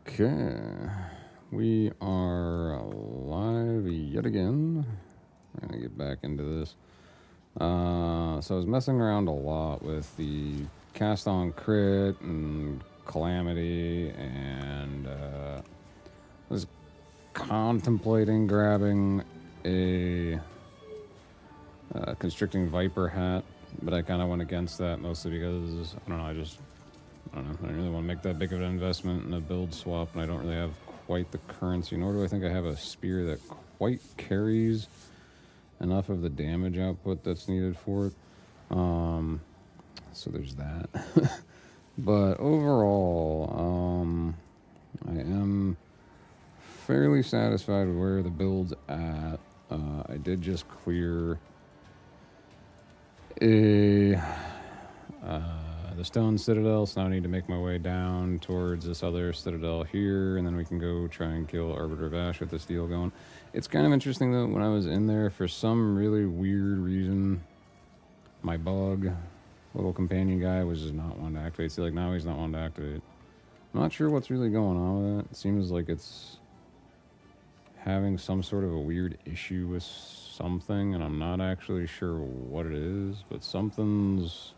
Okay, we are live yet again. We're gonna get back into this. So I was messing around a lot with the cast on crit and Calamity, and was contemplating grabbing a constricting Viper hat, but I kind of went against that mostly because I don't know. I don't know. I don't really want to make that big of an investment in a build swap, and I don't really have quite the currency, nor do I think I have a spear that quite carries enough of the damage output that's needed for it. So there's that. But overall, I am fairly satisfied with where the build's at. I did just clear the stone citadel, so now I need to make my way down towards this other citadel here, and then we can go try and kill Arbiter Vash with this deal going. It's kind of interesting though, when I was in there, for some really weird reason, my bug little companion guy was just not wanting to activate. See, like now he's not wanting to activate. I'm not sure what's really going on with it. It seems like it's having some sort of a weird issue with something, and I'm not actually sure what it is, but something's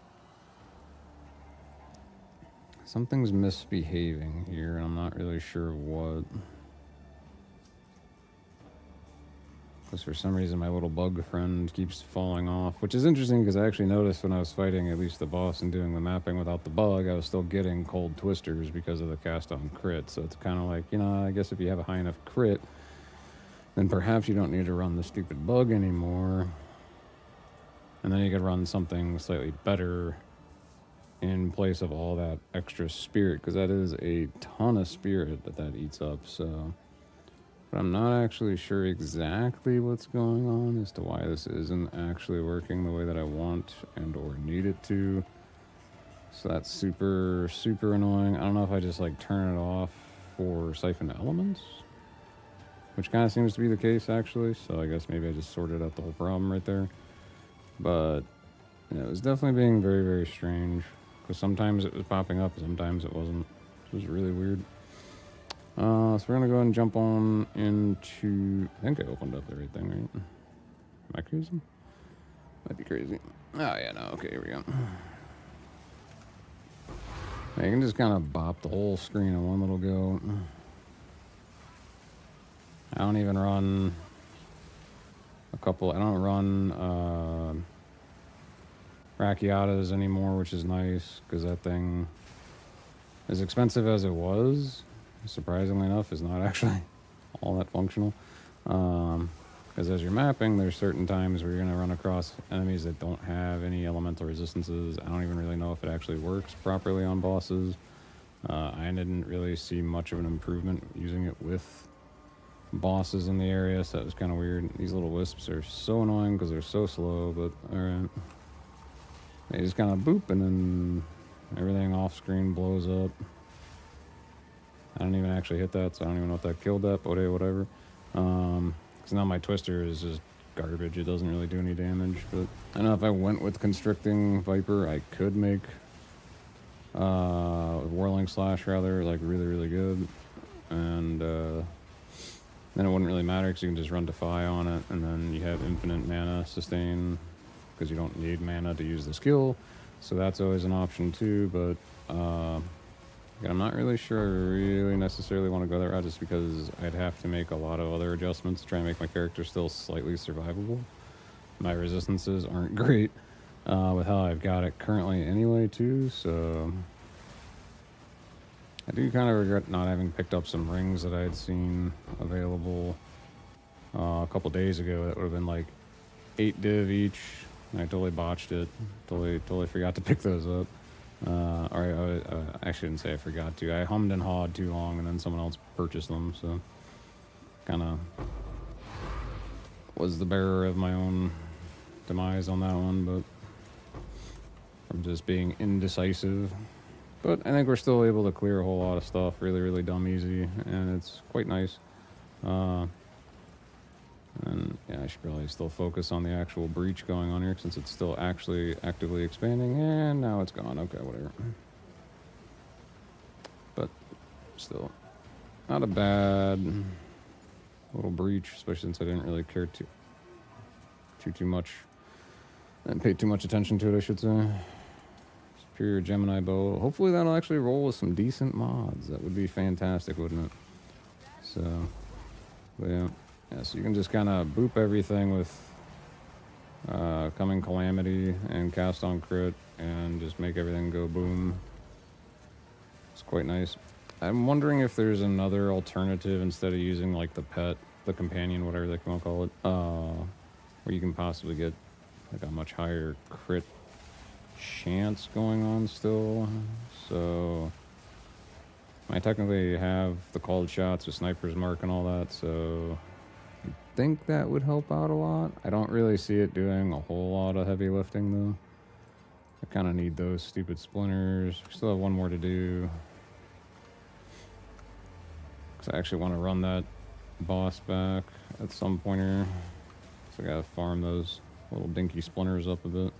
misbehaving here, and I'm not really sure what. Because for some reason my little bug friend keeps falling off, which is interesting because I actually noticed when I was fighting at least the boss and doing the mapping without the bug, I was still getting cold twisters because of the cast on crit. So it's kind of like, you know, I guess if you have a high enough crit, then perhaps you don't need to run the stupid bug anymore. And then you could run something slightly better in place of all that extra spirit, because that is a ton of spirit that eats up. So, but I'm not actually sure exactly what's going on as to why this isn't actually working the way that I want and or need it to. So that's super annoying. I don't know if I just like turn it off for siphon elements, which kind of seems to be the case actually. So I guess maybe I just sorted out the whole problem right there. But yeah, it was definitely being very strange. Because sometimes it was popping up, sometimes it wasn't. It was really weird. So we're going to go ahead and jump on into... I think I opened up everything, right? Am I crazy? Might be crazy. Oh, yeah, no. Okay, here we go. Yeah, you can just kind of bop the whole screen in one little go. I don't even run a couple... I don't run... Rakiatas anymore, which is nice because that thing, as expensive as it was, surprisingly enough, is not actually all that functional. Because as you're mapping, there's certain times where you're going to run across enemies that don't have any elemental resistances. I don't even really know if it actually works properly on bosses. I didn't really see much of an improvement using it with bosses in the area, so that was kind of weird. These little wisps are so annoying because they're so slow, but alright. They just kind of boop, and then everything off screen blows up. I don't even actually hit that, so I don't even know if that killed that, but hey, whatever. Because now my twister is just garbage. It doesn't really do any damage. But I don't know if I went with constricting Viper, I could make Whirling Slash rather, like really good. And then it wouldn't really matter because you can just run Defy on it, and then you have infinite mana sustain, because you don't need mana to use the skill, so that's always an option too. But I'm not really sure I really necessarily want to go that route, just because I'd have to make a lot of other adjustments to try and make my character still slightly survivable. My resistances aren't great with how I've got it currently anyway too, so I do kind of regret not having picked up some rings that I had seen available a couple days ago. That would have been like 8 div each. I totally botched it. Totally forgot to pick those up. I shouldn't say I forgot to. I hummed and hawed too long, and then someone else purchased them, so kind of was the bearer of my own demise on that one, but from just being indecisive. But I think we're still able to clear a whole lot of stuff really dumb easy, and it's quite nice. And yeah, I should probably still focus on the actual breach going on here, since it's still actually actively expanding, and now it's gone. Okay, whatever. But still, not a bad little breach, especially since I didn't really care too much. I didn't pay too much attention to it, I should say. Superior Gemini bow. Hopefully that'll actually roll with some decent mods. That would be fantastic, wouldn't it? So, but yeah. Yeah, so you can just kind of boop everything with Coming Calamity and cast on crit and just make everything go boom. It's quite nice. I'm wondering if there's another alternative instead of using like the pet, the companion, whatever they can call it, where you can possibly get like a much higher crit chance going on still. So I technically have the called shots with Sniper's Mark and all that, so I think that would help out a lot. I don't really see it doing a whole lot of heavy lifting though. I kind of need those stupid splinters. Still have one more to do. Because I actually want to run that boss back at some point here. So I gotta farm those little dinky splinters up a bit.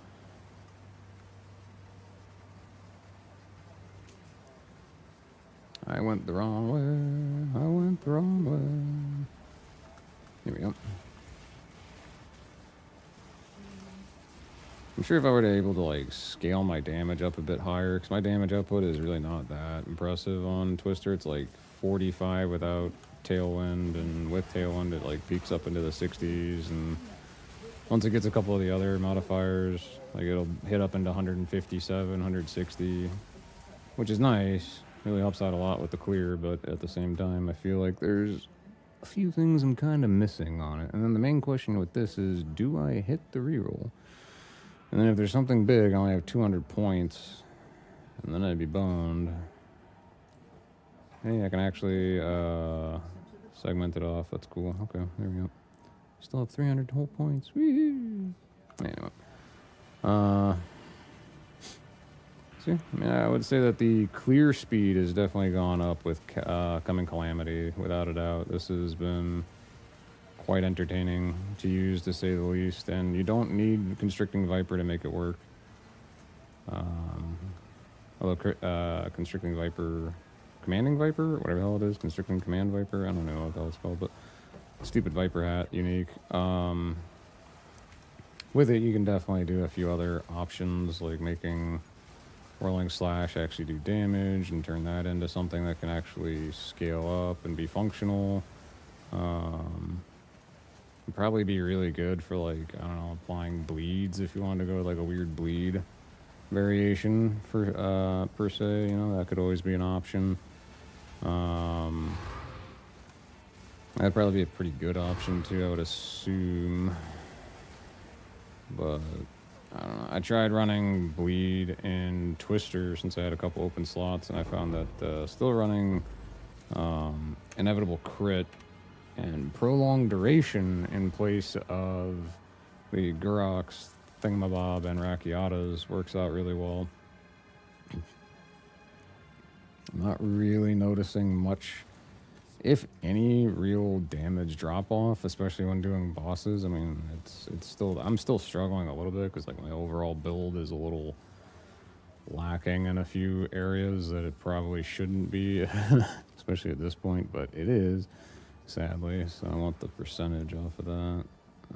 I went the wrong way. I went the wrong way. Here we go. I'm sure if I were to able to like scale my damage up a bit higher, because my damage output is really not that impressive on Twister. It's like 45 without Tailwind, and with Tailwind it like peaks up into the 60s, and once it gets a couple of the other modifiers, like it'll hit up into 157, 160, which is nice. Really helps out a lot with the clear, but at the same time, I feel like there's a few things I'm kind of missing on it. And then the main question with this is, do I hit the reroll? And then if there's something big, I only have 200 points, and then I'd be boned. Hey, I can actually segment it off. That's cool. Okay, there we go. Still have 300 whole points. Woo! Anyway. See, I mean, I would say that the clear speed has definitely gone up with Coming Calamity, without a doubt. This has been quite entertaining to use, to say the least, and you don't need Constricting Viper to make it work. Although Constricting Viper, Commanding Viper, whatever the hell it is, Constricting Command Viper, I don't know what the hell it's called, but stupid Viper hat, unique. With it, you can definitely do a few other options, like making Whirling Slash actually do damage and turn that into something that can actually scale up and be functional. It'd probably be really good for, like, I don't know, applying bleeds if you wanted to go with like a weird bleed variation for per se, you know, that could always be an option. That'd probably be a pretty good option too, I would assume. But I don't know. I tried running bleed in Twister since I had a couple open slots, and I found that still running inevitable crit and prolonged duration in place of the Gurox, Thingamabob, and Rakiatas works out really well. I'm not really noticing much, if any, real damage drop off, especially when doing bosses. I mean, it's still, I'm still struggling a little bit because like my overall build is a little lacking in a few areas that it probably shouldn't be, especially at this point, but it is, sadly. So I want the percentage off of that.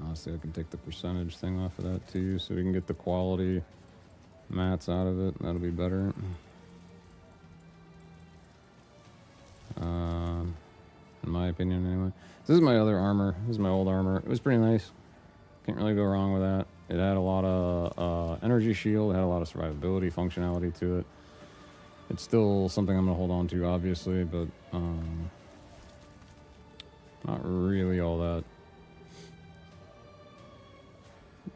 Honestly, I can take the percentage thing off of that too, so we can get the quality mats out of it. That'll be better. In my opinion, anyway. This is my other armor. This is my old armor. It was pretty nice. Can't really go wrong with that. It had a lot of energy shield. It had a lot of survivability functionality to it. It's still something I'm going to hold on to, obviously, but not really all that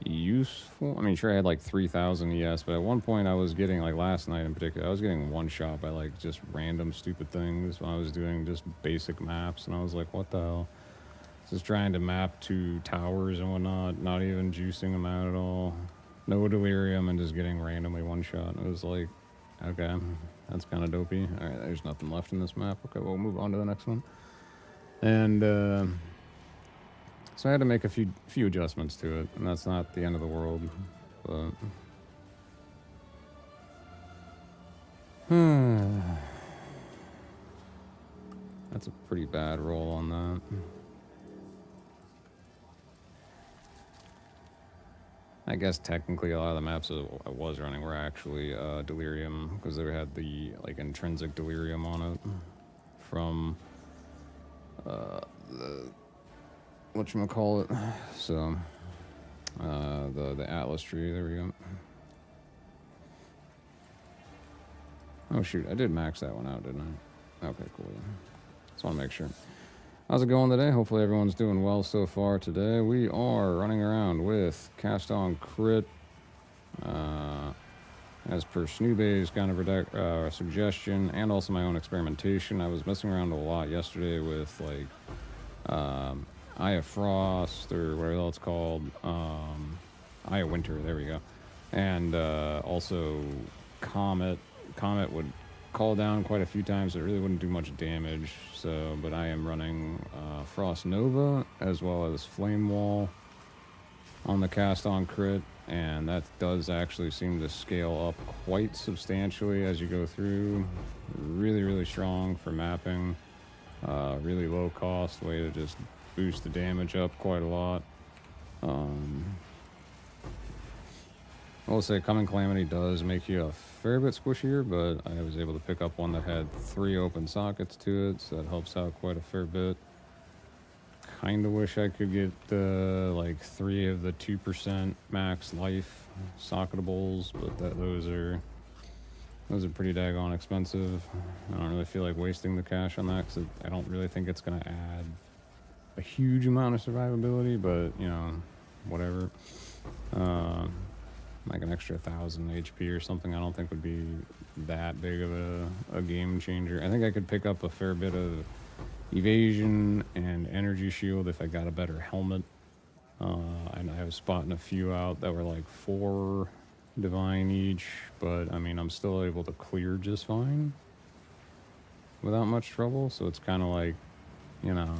useful. I mean, sure, I had like 3,000 ES, but at one point I was getting, like last night in particular, I was getting one shot by like just random stupid things when I was doing just basic maps, and I was like, what the hell? Just trying to map to towers and whatnot, not even juicing them out at all. No delirium, and just getting randomly one shot. It was like, okay, that's kind of dopey. All right, there's nothing left in this map. Okay, we'll move on to the next one. And so I had to make a few adjustments to it, and that's not the end of the world, but That's a pretty bad roll on that. I guess technically a lot of the maps I was running were actually delirium because they had the like intrinsic delirium on it from the whatchamacallit. So the Atlas tree, there we go. Oh shoot, I did max that one out, didn't I? Okay, cool. Just want to make sure. How's it going today? Hopefully everyone's doing well so far today. We are running around with cast on crit. As per Snoobay's kind of suggestion and also my own experimentation. I was messing around a lot yesterday with like Eye of Frost or whatever else it's called. Eye of Winter, there we go. And also Comet. Comet would call down quite a few times. It really wouldn't do much damage. So, but I am running Frost Nova as well as Flame Wall on the cast on crit, and that does actually seem to scale up quite substantially as you go through. Really, really strong for mapping. Really low cost way to just boost the damage up quite a lot. I will say Coming Calamity does make you a fair bit squishier, but I was able to pick up one that had 3 open sockets to it, so that helps out quite a fair bit. Kind of wish I could get like 3 of the 2% max life socketables, but those are pretty daggone expensive. I don't really feel like wasting the cash on that because I don't really think it's going to add a huge amount of survivability, but you know, whatever. Like an extra 1,000 HP or something, I don't think would be that big of a game changer. I think I could pick up a fair bit of evasion and energy shield if I got a better helmet. And I was spotting a few out that were like 4 divine each, but I mean, I'm still able to clear just fine without much trouble. So it's kind of like, you know,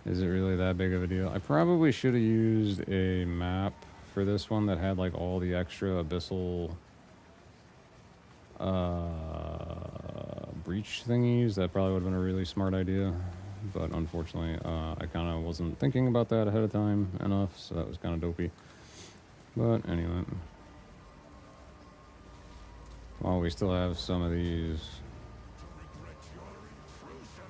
is it really that big of a deal? I probably should have used a map for this one that had like all the extra abyssal breach thingies. That probably would have been a really smart idea, but unfortunately I kind of wasn't thinking about that ahead of time enough, so that was kind of dopey. But anyway, while we still have some of these,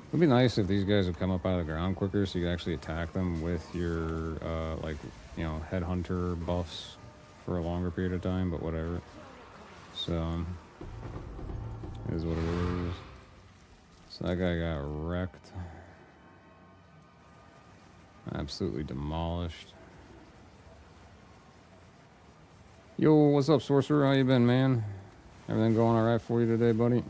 it'd be nice if these guys would come up out of the ground quicker so you could actually attack them with your like, you know, headhunter buffs for a longer period of time, but whatever. So it is what it is. So that guy got wrecked. Absolutely demolished. Yo, what's up, Sorcerer? How you been, man? Everything going alright for you today, buddy?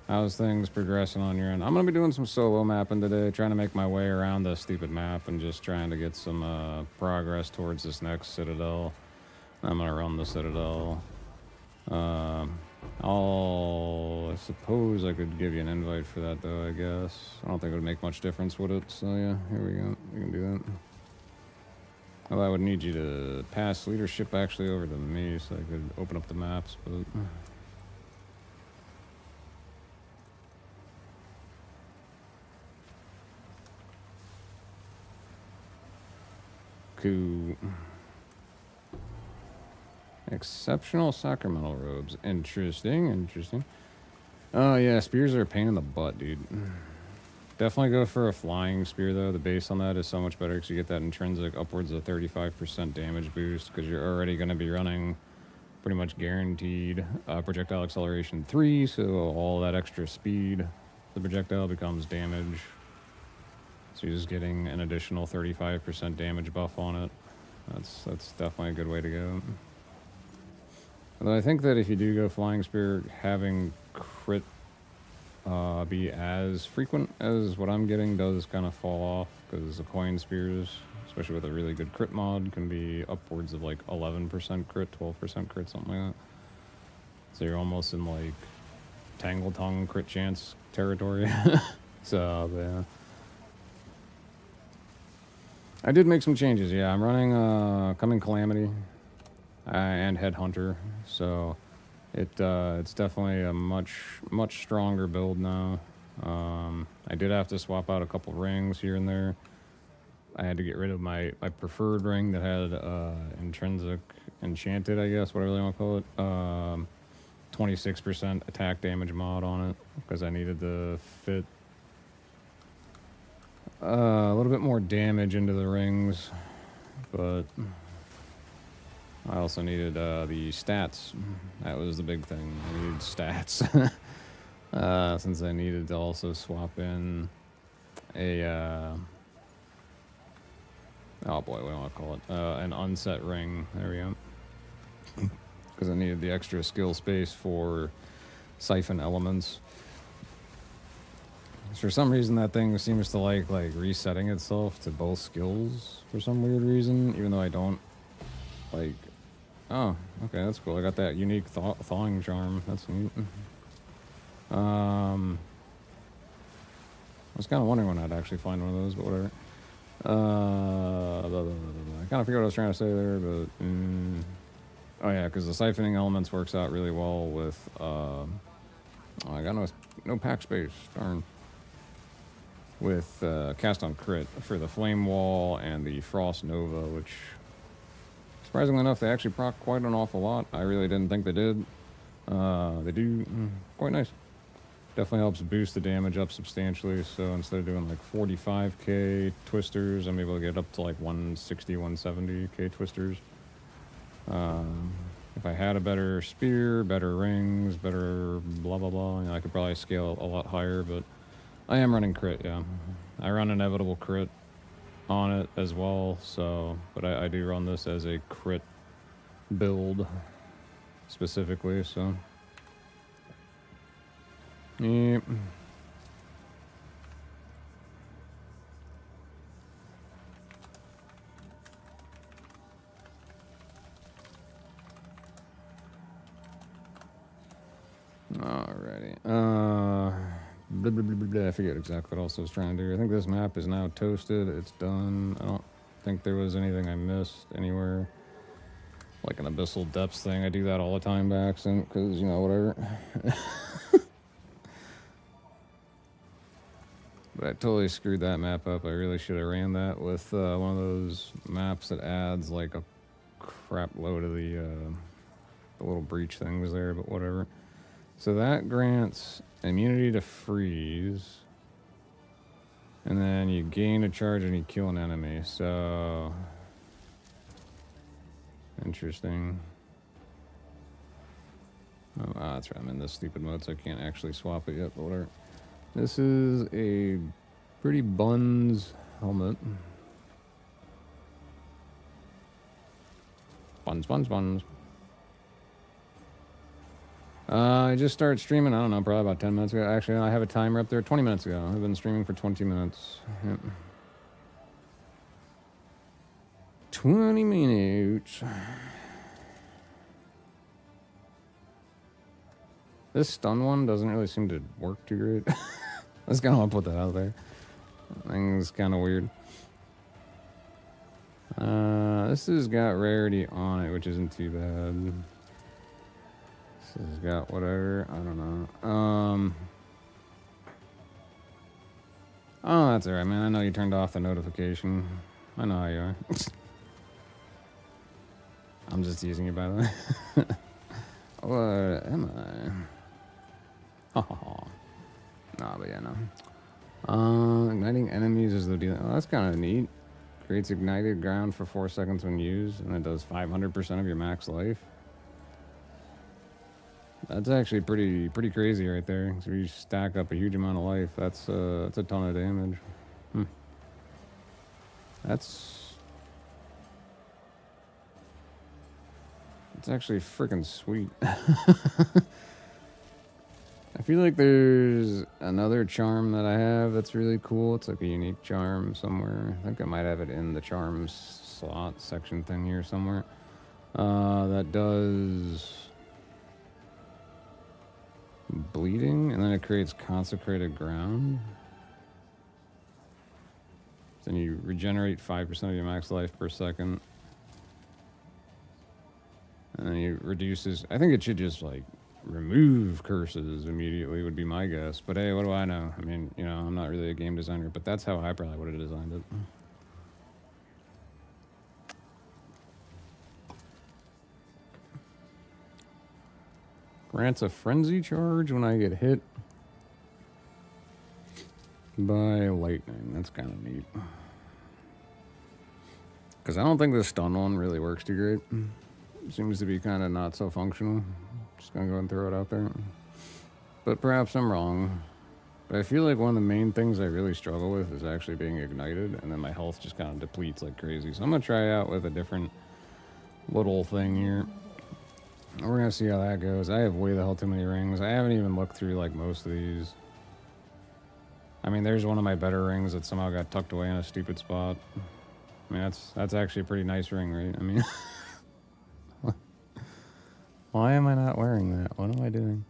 How's things progressing on your end? I'm going to be doing some solo mapping today, trying to make my way around the stupid map and just trying to get some progress towards this next Citadel. I'm going to run the Citadel. I suppose I could give you an invite for that, though, I guess. I don't think it would make much difference, would it? So, yeah, here we go. We can do that. Well, I would need you to pass leadership actually over to me so I could open up the maps, but... Cool. Exceptional sacramental robes. Interesting, interesting. Oh, yeah, spears are a pain in the butt, dude. Definitely go for a flying spear, though. The base on that is so much better because you get that intrinsic upwards of 35% damage boost because you're already going to be running pretty much guaranteed projectile acceleration 3, so all that extra speed, the projectile becomes damage. So you're just getting an additional 35% damage buff on it. That's definitely a good way to go. Although I think that if you do go Flying Spear, having crit be as frequent as what I'm getting does kind of fall off, because the coin spears, especially with a really good crit mod, can be upwards of like 11% crit, 12% crit, something like that. So you're almost in like Tangle Tongue crit chance territory. So, yeah. I did make some changes. Yeah, I'm running coming Calamity and Headhunter, so it's definitely a much stronger build now. I did have to swap out a couple rings here and there. I had to get rid of my preferred ring that had intrinsic enchanted, I guess, whatever they want to call it. 26% attack damage mod on it because I needed to fit a little bit more damage into the rings, but I also needed the stats. That was the big thing. I needed stats since I needed to also swap in a oh boy, what do I want to call it? An unset ring. There we go. Because I needed the extra skill space for siphon elements. For some reason, that thing seems to like resetting itself to both skills for some weird reason, even though I don't like. Oh, okay, that's cool. I got that unique thawing charm. That's neat. I was kind of wondering when I'd actually find one of those, but whatever. I kind of forgot what I was trying to say there, but oh yeah, because the siphoning elements works out really well with. Oh, I got no pack space. Darn. With cast on crit for the flame wall and the frost nova, which surprisingly enough they actually proc quite an awful lot. I really didn't think they did. They do quite nice. Definitely helps boost the damage up substantially. So instead of doing like 45k twisters, I'm able to get up to like 160, 170k twisters. If I had a better spear, better rings, better blah blah blah, you know, I could probably scale a lot higher, but I am running crit, yeah. I run inevitable crit on it as well, so, but I do run this as a crit build specifically, so. Yep. Alrighty. Blah, blah, blah, blah, blah. I forget exactly what else I was trying to do. I think this map is now toasted. It's done. I don't think there was anything I missed anywhere. Like an abyssal depths thing. I do that all the time by accident because, you know, whatever. But I totally screwed that map up. I really should have ran that with one of those maps that adds like a crap load of the little breach things there, but whatever. So that grants immunity to freeze. And then you gain a charge when you kill an enemy. So interesting. Oh, that's right. I'm in this stupid mode, so I can't actually swap it yet, but whatever. This is a pretty buns helmet. Buns. I just started streaming, I don't know, probably about 10 minutes ago. Actually, I have a timer up there, 20 minutes ago. I've been streaming for 20 minutes. Yep. 20 minutes. This stun one doesn't really seem to work too great. I just kind of want to put that out there. Thing's kind of weird. This has got rarity on it, which isn't too bad. This has got whatever. I don't know. Oh, that's alright, man. I know you turned off the notification. I know how you are. I'm just teasing you, by the way. What am I? Nah, but yeah, no. Igniting enemies is the deal. Oh, that's kind of neat. Creates ignited ground for 4 seconds when used, and it does 500% of your max life. That's actually pretty crazy right there. So if you stack up a huge amount of life, that's a ton of damage. That's actually freaking sweet. I feel like there's another charm that I have that's really cool. It's like a unique charm somewhere. I think I might have it in the charms slot section thing here somewhere. That does bleeding, and then it creates consecrated ground. Then you regenerate 5% of your max life per second. And then it reduces... I think it should just, like, remove curses immediately would be my guess. But hey, what do I know? I mean, you know, I'm not really a game designer, but that's how I probably would have designed it. Grants a frenzy charge when I get hit by lightning. That's kind of neat. Because I don't think the stun one really works too great. Seems to be kind of not so functional. Just gonna go and throw it out there. But perhaps I'm wrong. But I feel like one of the main things I really struggle with is actually being ignited, and then my health just kind of depletes like crazy. So I'm gonna try out with a different little thing here. We're gonna see how that goes. I have way the hell too many rings. I haven't even looked through like most of these. I mean, there's one of my better rings that somehow got tucked away in a stupid spot. I mean, that's actually a pretty nice ring, right? I mean, why am I not wearing that? What am I doing?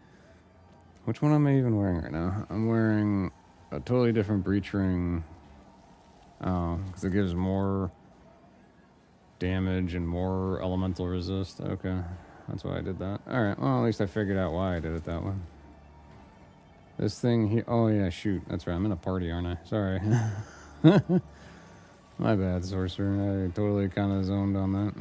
Which one am I even wearing right now? I'm wearing a totally different breach ring. Oh, because it gives more damage and more elemental resist. Okay, that's why I did that. Alright, well, at least I figured out why I did it that way. This thing here... Oh, yeah, shoot. That's right. I'm in a party, aren't I? Sorry. My bad, sorcerer. I totally kind of zoned on that.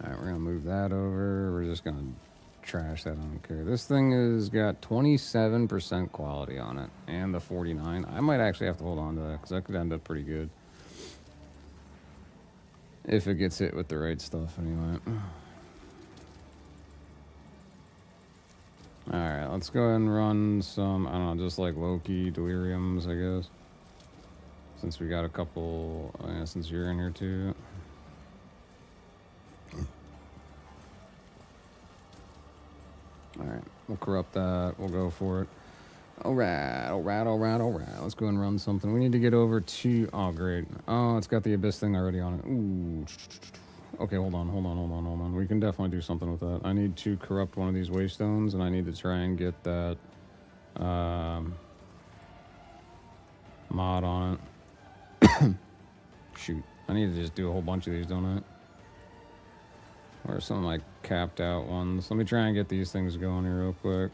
Alright, we're going to move that over. We're just going to trash that. I don't care. This thing has got 27% quality on it. And the 49. I might actually have to hold on to that, because that could end up pretty good. If it gets hit with the right stuff, anyway. Alright, let's go ahead and run some, I don't know, just like low-key deliriums, I guess. Since we got a couple, since you're in here too. Alright, we'll corrupt that. We'll go for it. Alright. Let's go and run something. We need to get over to... Oh, great. Oh, it's got the Abyss thing already on it. Ooh. Okay, hold on. We can definitely do something with that. I need to corrupt one of these waystones, and I need to try and get that mod on it. Shoot. I need to just do a whole bunch of these, don't I? Or some of my capped out ones. Let me try and get these things going here real quick.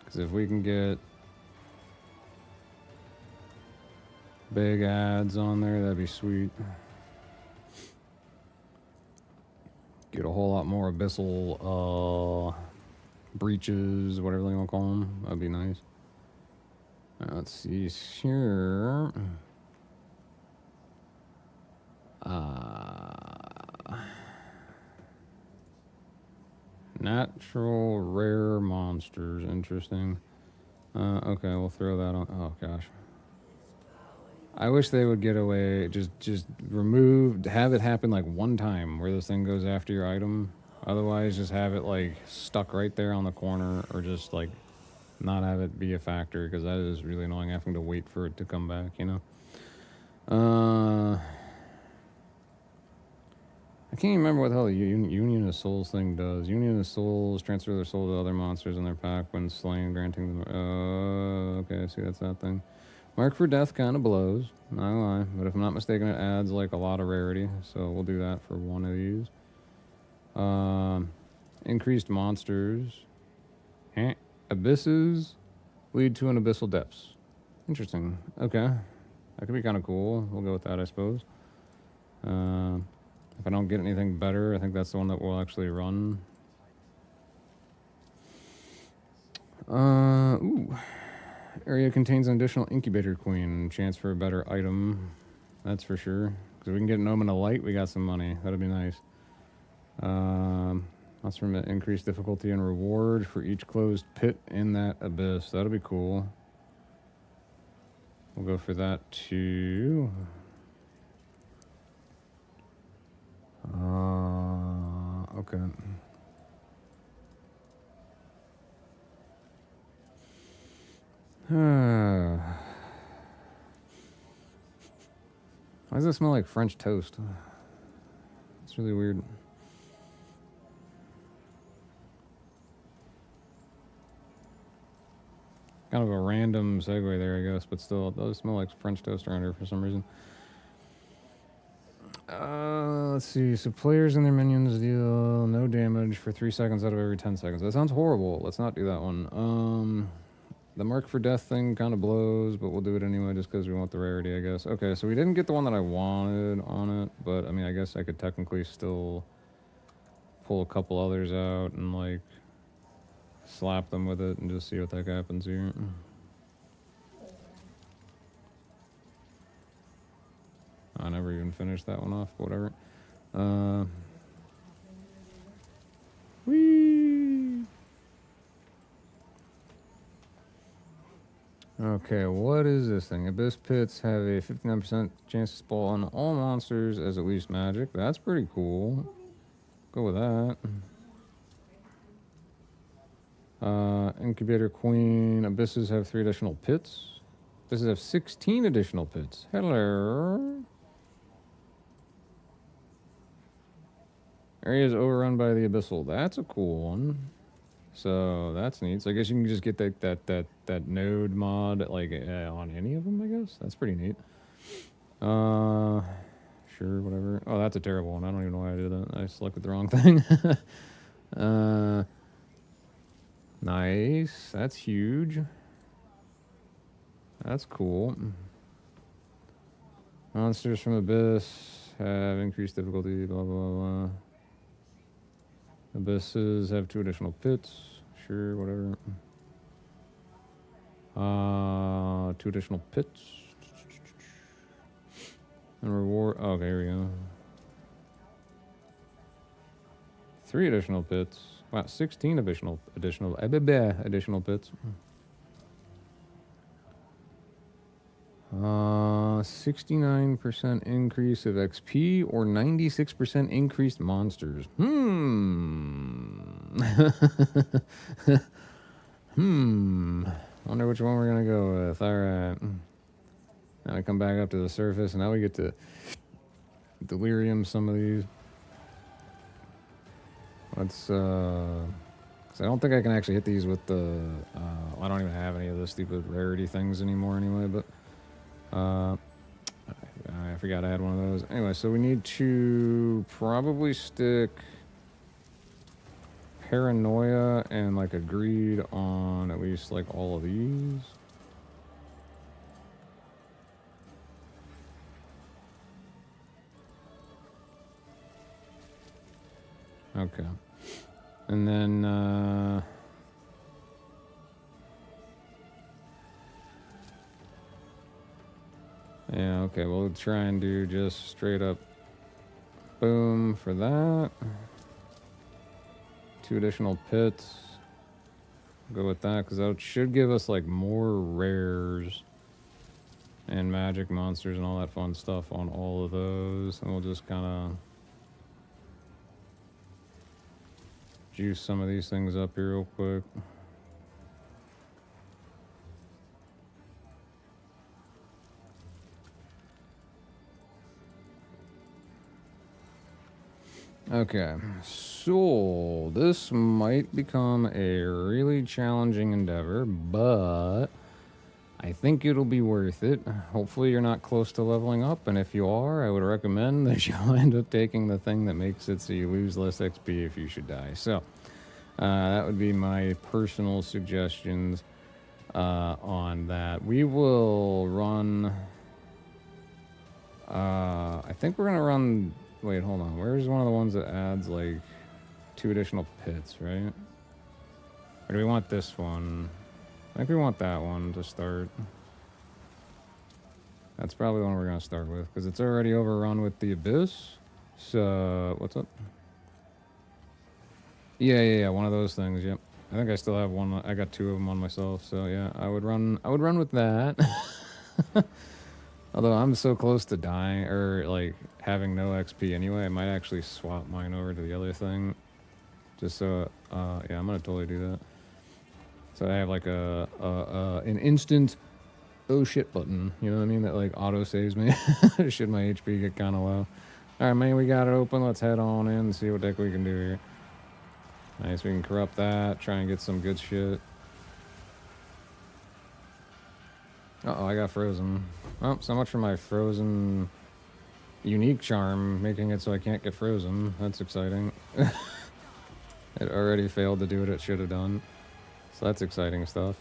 Because if we can get big ads on there, that'd be sweet. Get a whole lot more abyssal breaches, whatever you want to call them. That'd be nice. Let's see here. Natural rare monsters. Interesting. Okay, we'll throw that on. Oh, gosh. I wish they would get away. Just remove. Have it happen like one time where this thing goes after your item. Otherwise, just have it like stuck right there on the corner, or just like not have it be a factor, because that is really annoying having to wait for it to come back, you know? I can't even remember what the hell the Union of Souls thing does. Union of Souls transfer their soul to other monsters in their pack when slain, granting them... okay, I see, that's that thing. Mark for Death kind of blows, not gonna lie. But if I'm not mistaken, it adds like a lot of rarity. So we'll do that for one of these. Increased monsters. Abysses lead to an abyssal depths. Interesting. Okay. That could be kind of cool. We'll go with that, I suppose. If I don't get anything better, I think that's the one that we'll actually run. Ooh. Area contains an additional incubator queen. Chance for a better item. That's for sure. Because if we can get an omen of light, we got some money. That'd be nice. That's from increased difficulty and reward for each closed pit in that abyss. That'll be cool. We'll go for that too. Okay. Why does it smell like French toast? It's really weird. Kind of a random segue there, I guess, but still, it does smell like French toast around here for some reason. Let's see. So players and their minions deal no damage for 3 seconds out of every 10 seconds. That sounds horrible. Let's not do that one. The mark for death thing kind of blows, but we'll do it anyway just because we want the rarity, I guess. Okay, so we didn't get the one that I wanted on it, but I mean, I guess I could technically still pull a couple others out and like slap them with it and just see what the heck happens here. I never even finished that one off, but whatever. Whee! Okay, what is this thing? Abyss Pits have a 59% chance to spawn all monsters as at least magic. That's pretty cool. Go with that. Incubator Queen. Abysses have 3 additional pits. Abysses have 16 additional pits. Hello. Area is overrun by the Abyssal. That's a cool one. So that's neat. So I guess you can just get that node mod like on any of them, I guess. That's pretty neat. Sure, whatever. Oh, that's a terrible one. I don't even know why I did that. I selected the wrong thing. Nice. That's huge. That's cool. Monsters from Abyss have increased difficulty, blah, blah, blah. Abysses have 2 additional pits. Sure, whatever. 2 additional pits. And reward. Oh, okay, here we go. 3 additional pits. Wow, 16 additional pits. 69% increase of XP or 96% increased monsters. Wonder which one we're gonna go with. Alright. Now we come back up to the surface, and now we get to delirium some of these. Let's, because I don't think I can actually hit these with the, I don't even have any of the stupid rarity things anymore anyway, but, I forgot I had one of those. Anyway, so we need to probably stick paranoia and like a greed on at least like all of these. Okay. And then, yeah, okay, we'll try and do just straight up boom for that. 2 additional pits. Go with that, because that should give us like more rares and magic monsters and all that fun stuff on all of those. And we'll just kind of juice some of these things up here real quick. Okay, so this might become a really challenging endeavor, but I think it'll be worth it. Hopefully you're not close to leveling up, and if you are, I would recommend that you end up taking the thing that makes it so you lose less XP if you should die. So, that would be my personal suggestions on that. We will run... I think we're going to run... Wait, hold on. Where's one of the ones that adds, like, 2 additional pits, right? Or do we want this one? I think we want that one to start. That's probably the one we're going to start with, because it's already overrun with the Abyss. So, what's up? Yeah, one of those things, yep. I think I still have one. I got 2 of them on myself, so yeah, I would run with that. Although I'm so close to dying, or like having no XP anyway, I might actually swap mine over to the other thing. Just so, yeah, I'm gonna totally do that. So I have like an instant oh shit button. You know what I mean? That like auto saves me. Should my HP get kind of low. Alright, man, we got it open. Let's head on in and see what the heck we can do here. Nice, we can corrupt that. Try and get some good shit. Uh-oh, I got frozen. Oh, so much for my frozen unique charm, making it so I can't get frozen. That's exciting. It already failed to do what it should have done. So that's exciting stuff.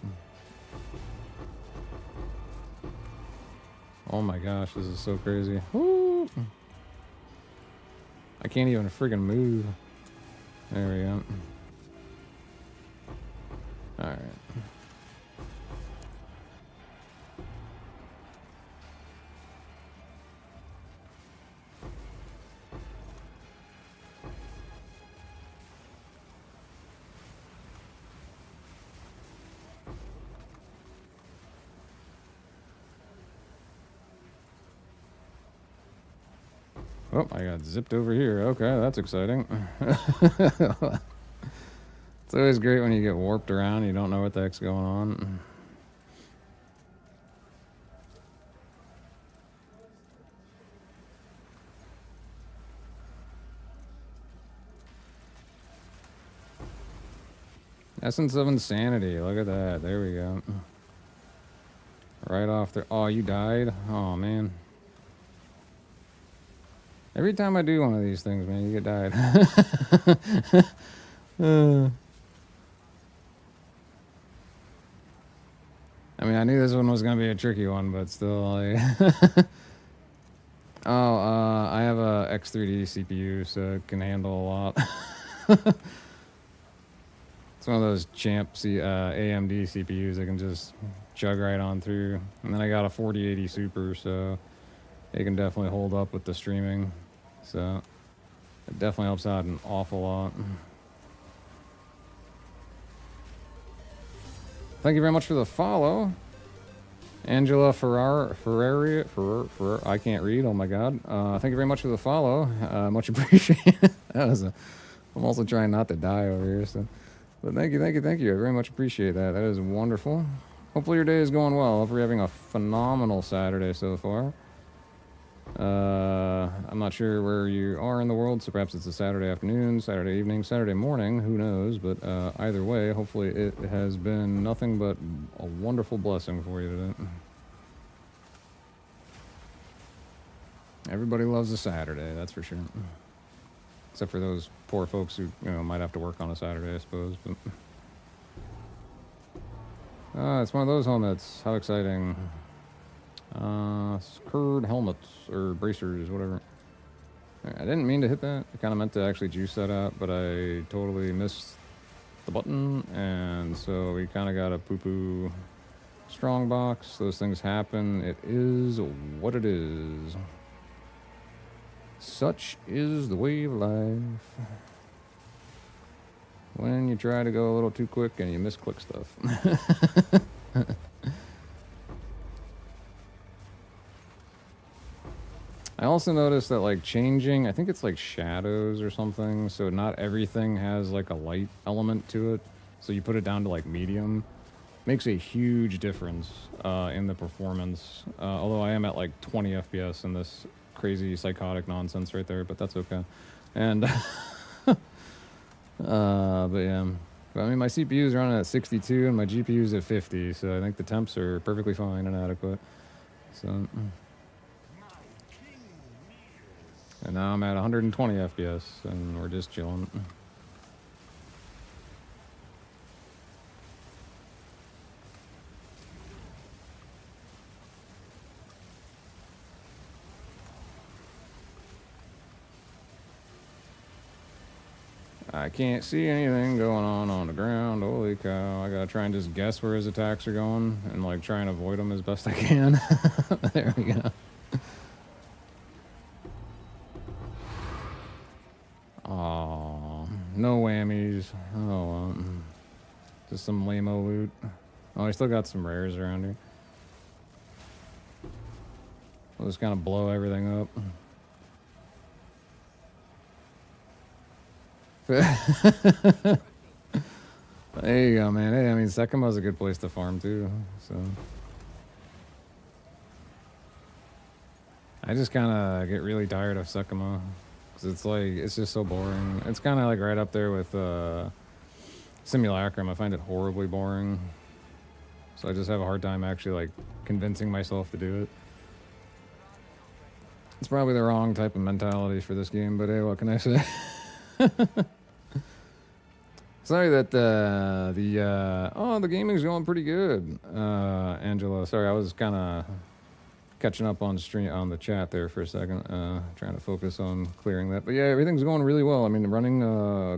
Oh my gosh, this is so crazy. Woo! I can't even friggin' move. There we go. Alright. Oh, I got zipped over here. Okay, that's exciting. It's always great when you get warped around, you don't know what the heck's going on. Essence of Insanity, look at that. There we go. Right off there. Oh, you died? Oh, man. Every time I do one of these things, man, you get died. I mean, I knew this one was going to be a tricky one, but still, like... Oh, I have a X3D CPU, so it can handle a lot. It's one of those AMD CPUs that can just chug right on through. And then I got a 4080 Super, so it can definitely hold up with the streaming. So it definitely helps out an awful lot. Thank you very much for the follow. Angela Ferrari, I can't read, oh my god. Thank you very much for the follow. Much appreciated. I'm also trying not to die over here, so. But thank you. I very much appreciate that. That is wonderful. Hopefully your day is going well. Hope you're having a phenomenal Saturday so far. I'm not sure where you are in the world, so perhaps it's a Saturday afternoon, Saturday evening, Saturday morning, who knows, but either way, hopefully it has been nothing but a wonderful blessing for you today. Everybody loves a Saturday, that's for sure. Except for those poor folks who, you know, might have to work on a Saturday, I suppose, but... it's one of those helmets. How exciting. Curd helmets, or bracers, whatever. I didn't mean to hit that. I kind of meant to actually juice that out, but I totally missed the button, and so we kind of got a poo-poo strong box. Those things happen. It is what it is. Such is the way of life. When you try to go a little too quick and you misclick stuff. I also noticed that, like, changing, I think it's like shadows or something, so not everything has like a light element to it. So you put it down to like medium. Makes a huge difference in the performance. Although I am at like 20 FPS in this crazy psychotic nonsense right there, but that's okay. And but yeah, I mean, my CPU is running at 62 and my GPU is at 50, so I think the temps are perfectly fine and adequate. So, and now I'm at 120 FPS and we're just chilling. I can't see anything going on the ground. Holy cow. I gotta try and just guess where his attacks are going and like try and avoid them as best I can. There we go. Aww. No whammies. Oh, just some lame-o loot. Oh, I still got some rares around here. We'll just kind of blow everything up. There you go, man. Hey, I mean, Sekima's a good place to farm too, so. I just kind of get really tired of Sekimo. Because it's like, it's just so boring. It's kind of like right up there with Simulacrum. I find it horribly boring. So I just have a hard time actually like convincing myself to do it. It's probably the wrong type of mentality for this game, but hey, what can I say? Sorry that the gaming's going pretty good, Angela. Sorry, I was kind of catching up on the chat there for a second, trying to focus on clearing that. But yeah, everything's going really well. I mean, running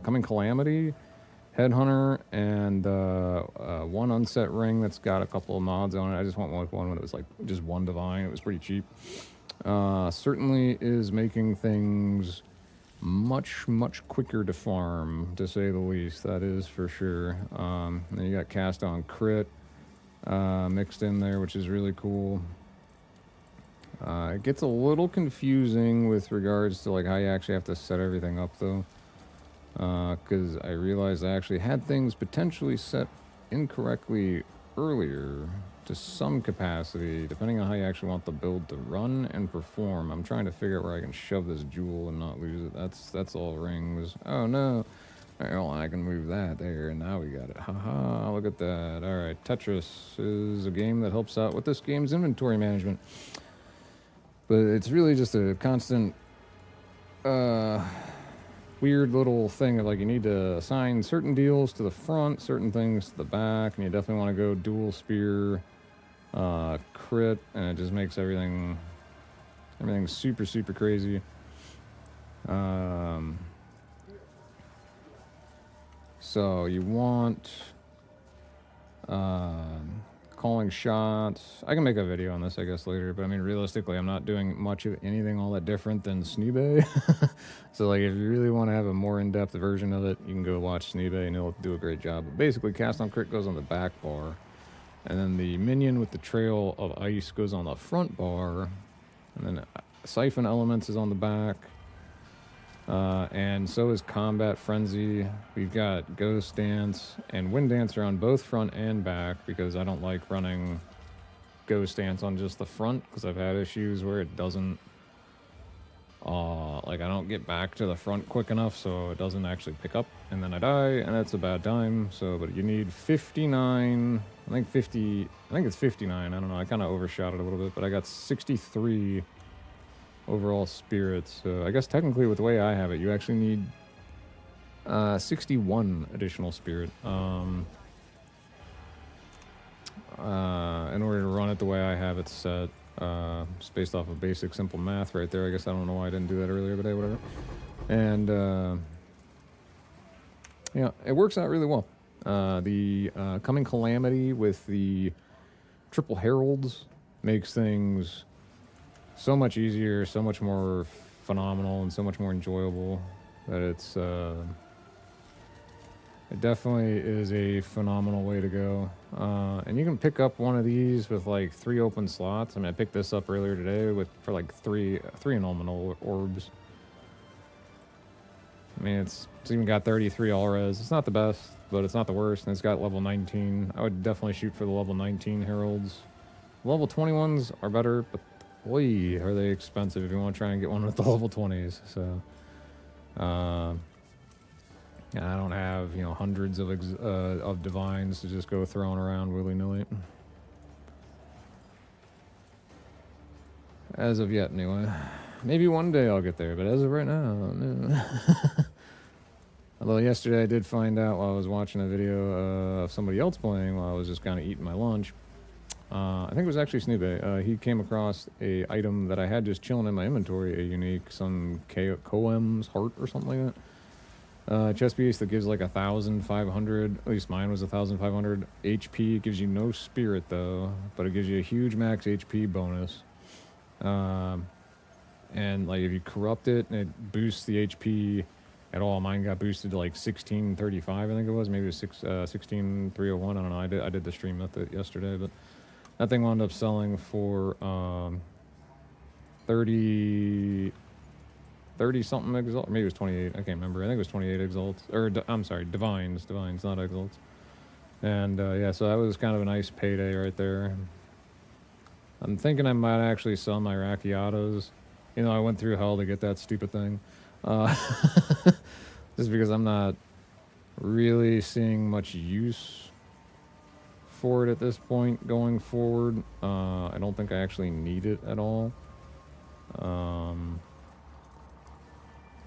coming Calamity, Headhunter, and one unset ring that's got a couple of mods on it. I just want one when it was like just one divine. It was pretty cheap. Certainly is making things much quicker to farm, to say the least. That is for sure. Then you got cast on crit mixed in there, which is really cool. It gets a little confusing with regards to like how you actually have to set everything up though, because I realized I actually had things potentially set incorrectly earlier to some capacity, depending on how you actually want the build to run and perform. I'm trying to figure out where I can shove this jewel and not lose it. That's all rings. Oh no. All right, well, I can move that there, and now we got it. Haha, look at that. All right, Tetris is a game that helps out with this game's inventory management. But it's really just a constant weird little thing of like you need to assign certain deals to the front, certain things to the back, and you definitely want to go dual spear, crit, and it just makes everything super crazy. So you want calling shots. I can make a video on this, I guess, later, but I mean, realistically, I'm not doing much of anything all that different than Sneebe. So, like, if you really want to have a more in-depth version of it, you can go watch Sneebe, and he'll do a great job. But basically, cast on crit goes on the back bar, and then the minion with the trail of ice goes on the front bar, and then Siphon Elements is on the back, and so is Combat Frenzy. We've got Ghost Dance and Wind Dancer on both front and back, because I don't like running Ghost Dance on just the front, because I've had issues where it doesn't, like I don't get back to the front quick enough, so it doesn't actually pick up, and then I die, and that's a bad time. So, but you need 59, I think it's 59, I don't know, I kind of overshot it a little bit, but I got 63 overall spirits. So I guess technically with the way I have it, you actually need 61 additional spirit in order to run it the way I have it set. Just based off of basic simple math right there. I guess I don't know why I didn't do that earlier, but hey, whatever. And yeah, it works out really well. The coming Calamity with the triple heralds makes things so much easier, so much more phenomenal, and so much more enjoyable. That it's it definitely is a phenomenal way to go. And you can pick up one of these with like 3 open slots. I mean, I picked this up earlier today for like three anomalous orbs. I mean, it's even got 33 all-res. It's not the best, but it's not the worst, and it's got level 19. I would definitely shoot for the level 19 heralds. Level 21s are better, but boy, are they expensive if you want to try and get one with the level 20s. So, I don't have, you know, hundreds of divines to just go throwing around willy-nilly. As of yet, anyway. Maybe one day I'll get there, but as of right now, no. Although yesterday I did find out while I was watching a video of somebody else playing while I was just kind of eating my lunch. I think it was actually Snoopy. He came across a item that I had just chilling in my inventory, a unique, some Koem's Heart or something like that. Chest piece that gives like 1,500, at least mine was 1,500 HP. It gives you no spirit though, but it gives you a huge max HP bonus. And like if you corrupt it, and it boosts the HP at all. Mine got boosted to like 1635, I think it was. Maybe it was 16301. I don't know. I did the stream method yesterday, but that thing wound up selling for 30 something exalts, or maybe it was 28. I can't remember. I think it was 28 exalts, or I'm sorry, divines, not exalts. And yeah, so that was kind of a nice payday right there. I'm thinking I might actually sell my Racchiatos. You know, I went through hell to get that stupid thing. Just because I'm not really seeing much use for it at this point going forward. I don't think I actually need it at all.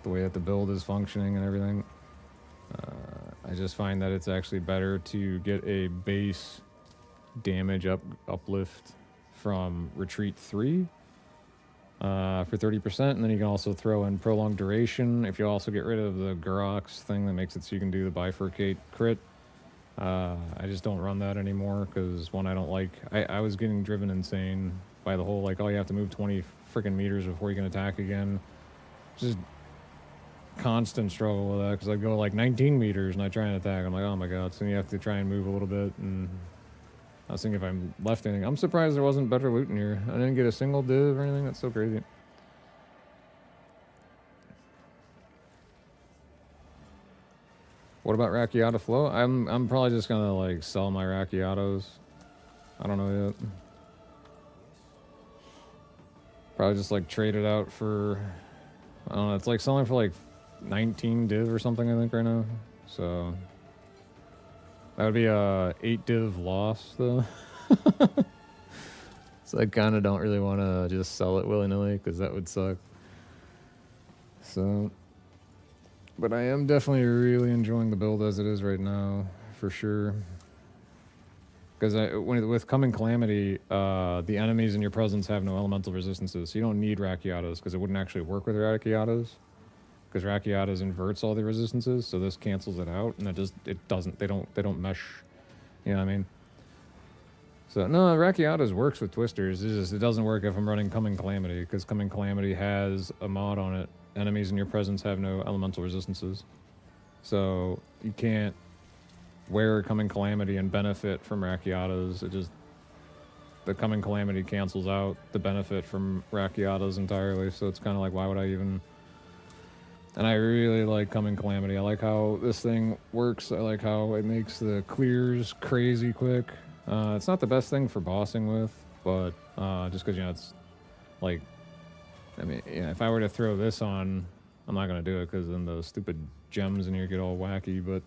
The way that the build is functioning and everything. I just find that it's actually better to get a base damage uplift from Retreat 3 for 30%, and then you can also throw in Prolonged Duration if you also get rid of the Gurox thing that makes it so you can do the Bifurcate crit. I just don't run that anymore because, one, I don't like... I was getting driven insane by the whole, like, oh, you have to move 20 freaking meters before you can attack again. Just constant struggle with that because I go like 19 meters and I try and attack. I'm like, oh my god. So you have to try and move a little bit. And I was thinking if I'm left anything. I'm surprised there wasn't better loot in here. I didn't get a single div or anything. That's so crazy. What about Racchiata flow? I'm probably just gonna like sell my Racchiatos. I don't know yet. Probably just like trade it out for, I don't know, it's like selling for like 19 div or something, I think, right now. So that would be a 8 div loss, though. So I kind of don't really want to just sell it willy-nilly, because that would suck. So, but I am definitely really enjoying the build as it is right now, for sure. Because with Coming Calamity, the enemies in your presence have no elemental resistances, so you don't need Racchiatos, because it wouldn't actually work with Racchiatos. Because Racchiatos inverts all the resistances, so this cancels it out, and they don't mesh. You know what I mean? So no, Racchiatos works with Twisters. It doesn't work if I'm running Coming Calamity, because Coming Calamity has a mod on it. Enemies in your presence have no elemental resistances, so you can't wear Coming Calamity and benefit from Racchiatos. The Coming Calamity cancels out the benefit from Racchiatos entirely. So it's kind of like, why would I even? And I really like Coming Calamity. I like how this thing works. I like how it makes the clears crazy quick. It's not the best thing for bossing with, but just because, you know, it's like, I mean, yeah, if I were to throw this on, I'm not going to do it because then the stupid gems in here get all wacky, but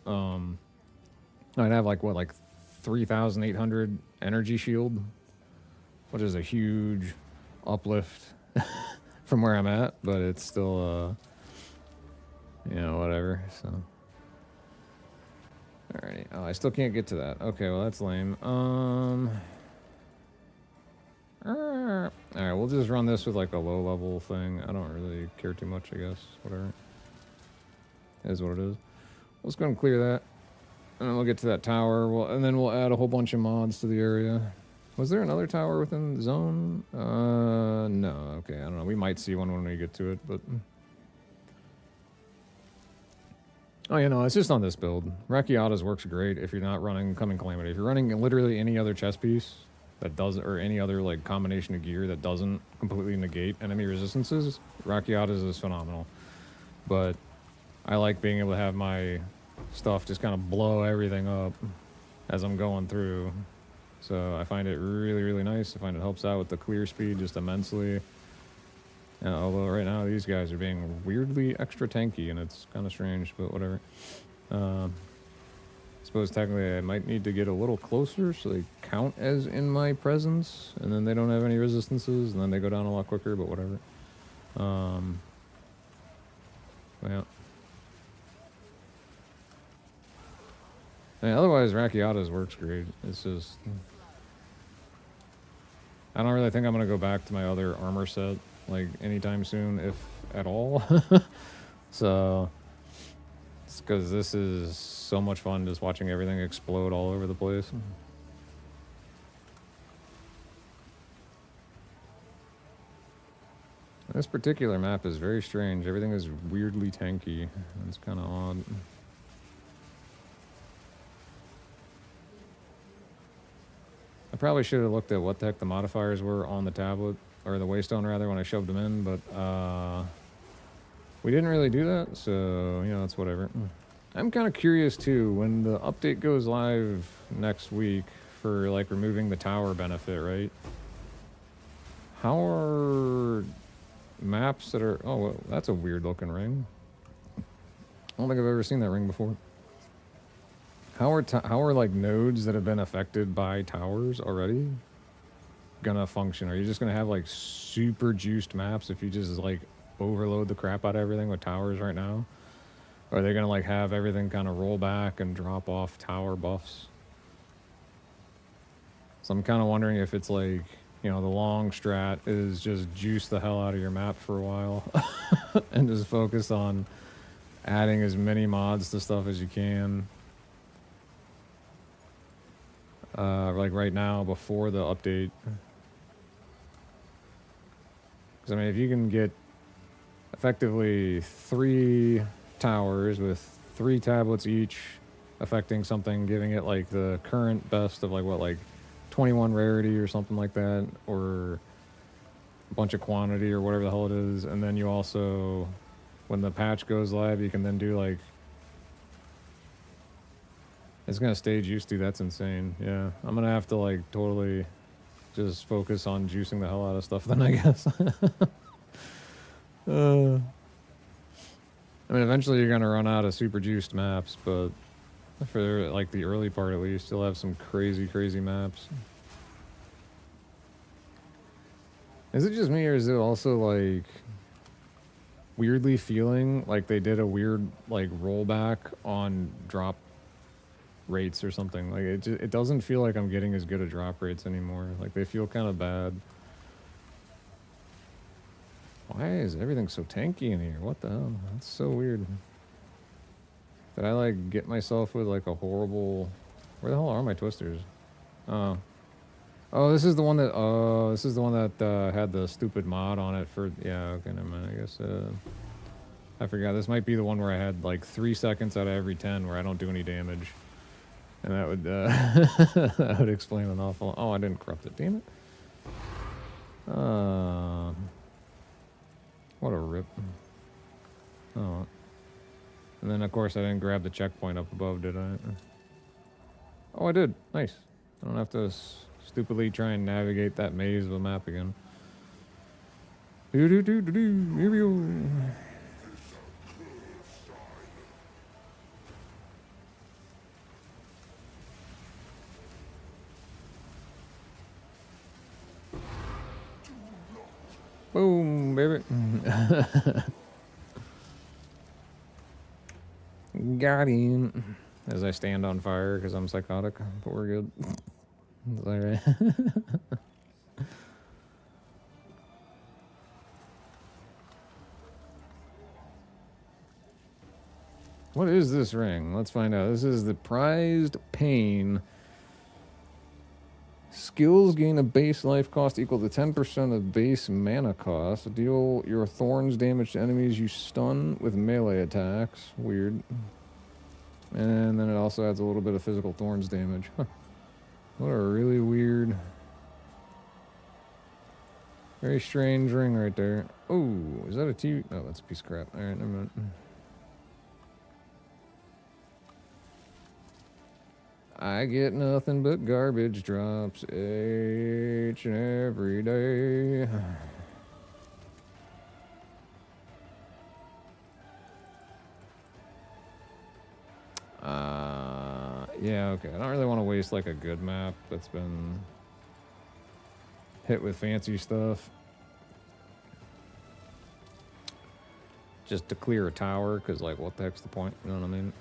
I'd have like, what, like 3,800 energy shield, which is a huge uplift from where I'm at, but it's still, you know, whatever, so. Alrighty. Oh, I still can't get to that. Okay, well, that's lame. Alright, we'll just run this with, like, a low-level thing. I don't really care too much, I guess. Whatever. It is what it is. Let's go and clear that. And then we'll get to that tower. And then we'll add a whole bunch of mods to the area. Was there another tower within the zone? No. Okay, I don't know. We might see one when we get to it, but... Oh, you know, it's just on this build. Racchiatos works great if you're not running Coming Calamity. If you're running literally any other chess piece that doesn't, or any other like combination of gear that doesn't completely negate enemy resistances, Racchiatos is phenomenal. But I like being able to have my stuff just kind of blow everything up as I'm going through. So I find it really, really nice. I find it helps out with the clear speed just immensely. Although right now these guys are being weirdly extra tanky, and it's kind of strange, but whatever. I suppose technically I might need to get a little closer so they count as in my presence, and then they don't have any resistances, and then they go down a lot quicker, but whatever. Yeah. I mean, otherwise, Racchiatos works great. It's just... I don't really think I'm going to go back to my other armor set, like, anytime soon, if at all. So, it's because this is so much fun just watching everything explode all over the place. This particular map is very strange. Everything is weirdly tanky. It's kind of odd. I probably should have looked at what the heck the modifiers were on the tablet, or the Waystone rather, when I shoved them in, but we didn't really do that, so, you know, it's whatever. I'm kind of curious too, when the update goes live next week for like removing the tower benefit, right? How are maps that are... Oh, well, that's a weird looking ring. I don't think I've ever seen that ring before. How are like nodes that have been affected by towers already gonna function? Are you just gonna have like super juiced maps if you just like overload the crap out of everything with towers right now? Or are they gonna like have everything kind of roll back and drop off tower buffs? So I'm kind of wondering if it's like, you know, the long strat is just juice the hell out of your map for a while and just focus on adding as many mods to stuff as you can. Like right now before the update. Because I mean, if you can get effectively 3 towers with 3 tablets each affecting something, giving it like the current best of like what, like 21 rarity or something like that, or a bunch of quantity or whatever the hell it is, and then you also, when the patch goes live, you can then do like, it's gonna stage used to. That's insane. Yeah, I'm gonna have to like totally just focus on juicing the hell out of stuff then, I guess. I mean, eventually you're gonna run out of super juiced maps, but for like the early part at least, you'll have some crazy maps. Is it just me, or is it also like weirdly feeling like they did a weird like rollback on drop rates or something? Like it doesn't feel like I'm getting as good a drop rates anymore. Like they feel kind of bad. Why is everything so tanky in here? What the hell? That's so weird. Did I like get myself with like a horrible... Where the hell are my twisters? Oh. Oh, this is the one that... Oh, this is the one that had the stupid mod on it for... Yeah, okay, never mind. I guess... I forgot. This might be the one where I had like 3 seconds out of every 10 where I don't do any damage. And that would... that would explain an awful... Oh, I didn't corrupt it. Damn it. What a rip. Oh. And then, of course, I didn't grab the checkpoint up above, did I? Oh, I did. Nice. I don't have to stupidly try and navigate that maze of a map again. Here we go. Boom, baby. Got him. As I stand on fire because I'm psychotic, but we're good. Is that right? What is this ring? Let's find out. This is the prized pain. Skills gain a base life cost equal to 10% of base mana cost. Deal your thorns damage to enemies you stun with melee attacks. Weird. And then it also adds a little bit of physical thorns damage. Huh. What a really weird... Very strange ring right there. Oh, is that a TV? Oh, that's a piece of crap. Alright, never mind. I get nothing but garbage drops each and every day. Yeah, okay. I don't really want to waste like a good map that's been hit with fancy stuff. Just to clear a tower, because like what the heck's the point? You know what I mean?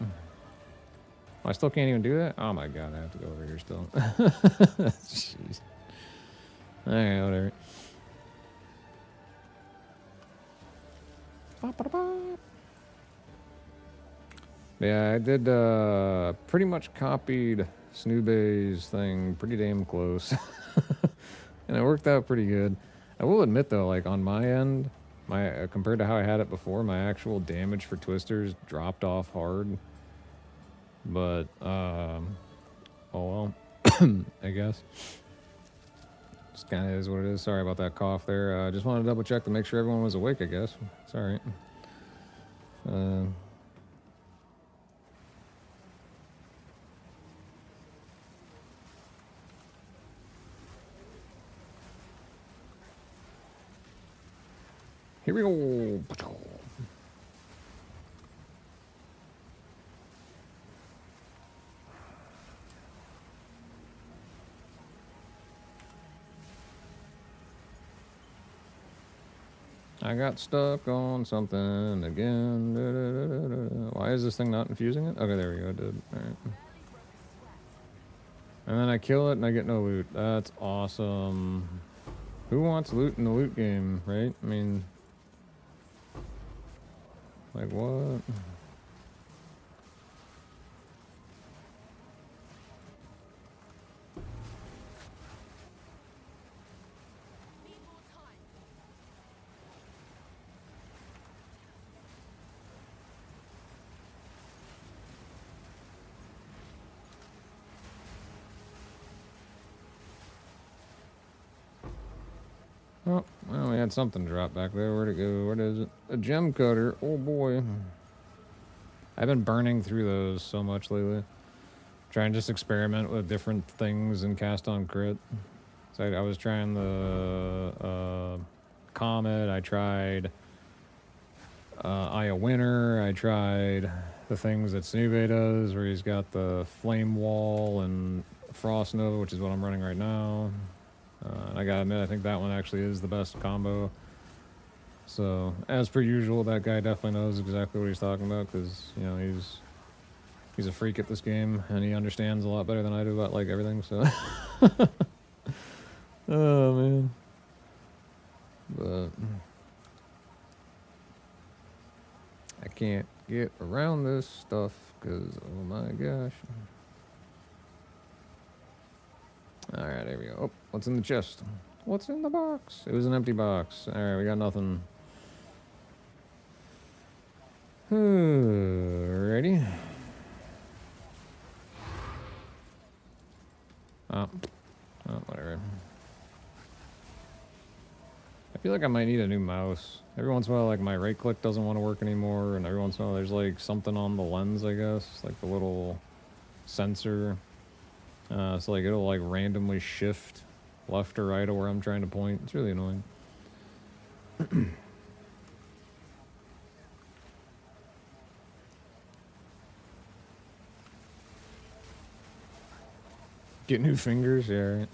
I still can't even do that? Oh my god, I have to go over here still. Jeez. Alright, whatever. Yeah, I did pretty much copied Snoobay's thing pretty damn close. And it worked out pretty good. I will admit though, like on my end, my compared to how I had it before, my actual damage for twisters dropped off hard. But, oh well, I guess. Just kind of is what it is. Sorry about that cough there. I just wanted to double check to make sure everyone was awake, I guess. It's alright. Here we go. I got stuck on something again. Da, da, da, da, da. Why is this thing not infusing it? Okay, there we go. It did. All right. And then I kill it and I get no loot. That's awesome. Who wants loot in the loot game, right? I mean, like what? Oh, well, we had something drop back there. Where'd it go? What is it? A gem cutter. Oh boy. I've been burning through those so much lately. Trying to just experiment with different things and cast on crit. So I was trying the Comet. I tried Eye of Winter. I tried the things that Snube does, where he's got the Flame Wall and Frost Nova, which is what I'm running right now. I gotta admit, I think that one actually is the best combo. So, as per usual, that guy definitely knows exactly what he's talking about, because, you know, he's a freak at this game, and he understands a lot better than I do about, like, everything, so. Oh, man. But I can't get around this stuff, because, oh my gosh. Alright, there we go. Oh, what's in the chest? What's in the box? It was an empty box. Alright, we got nothing. Ready? Oh, whatever. I feel like I might need a new mouse. Every once in a while, like, my right click doesn't want to work anymore, and every once in a while there's, like, something on the lens, I guess. Like the little sensor. So, like, it'll, like, randomly shift left or right of where I'm trying to point. It's really annoying. Get new fingers? Yeah, right.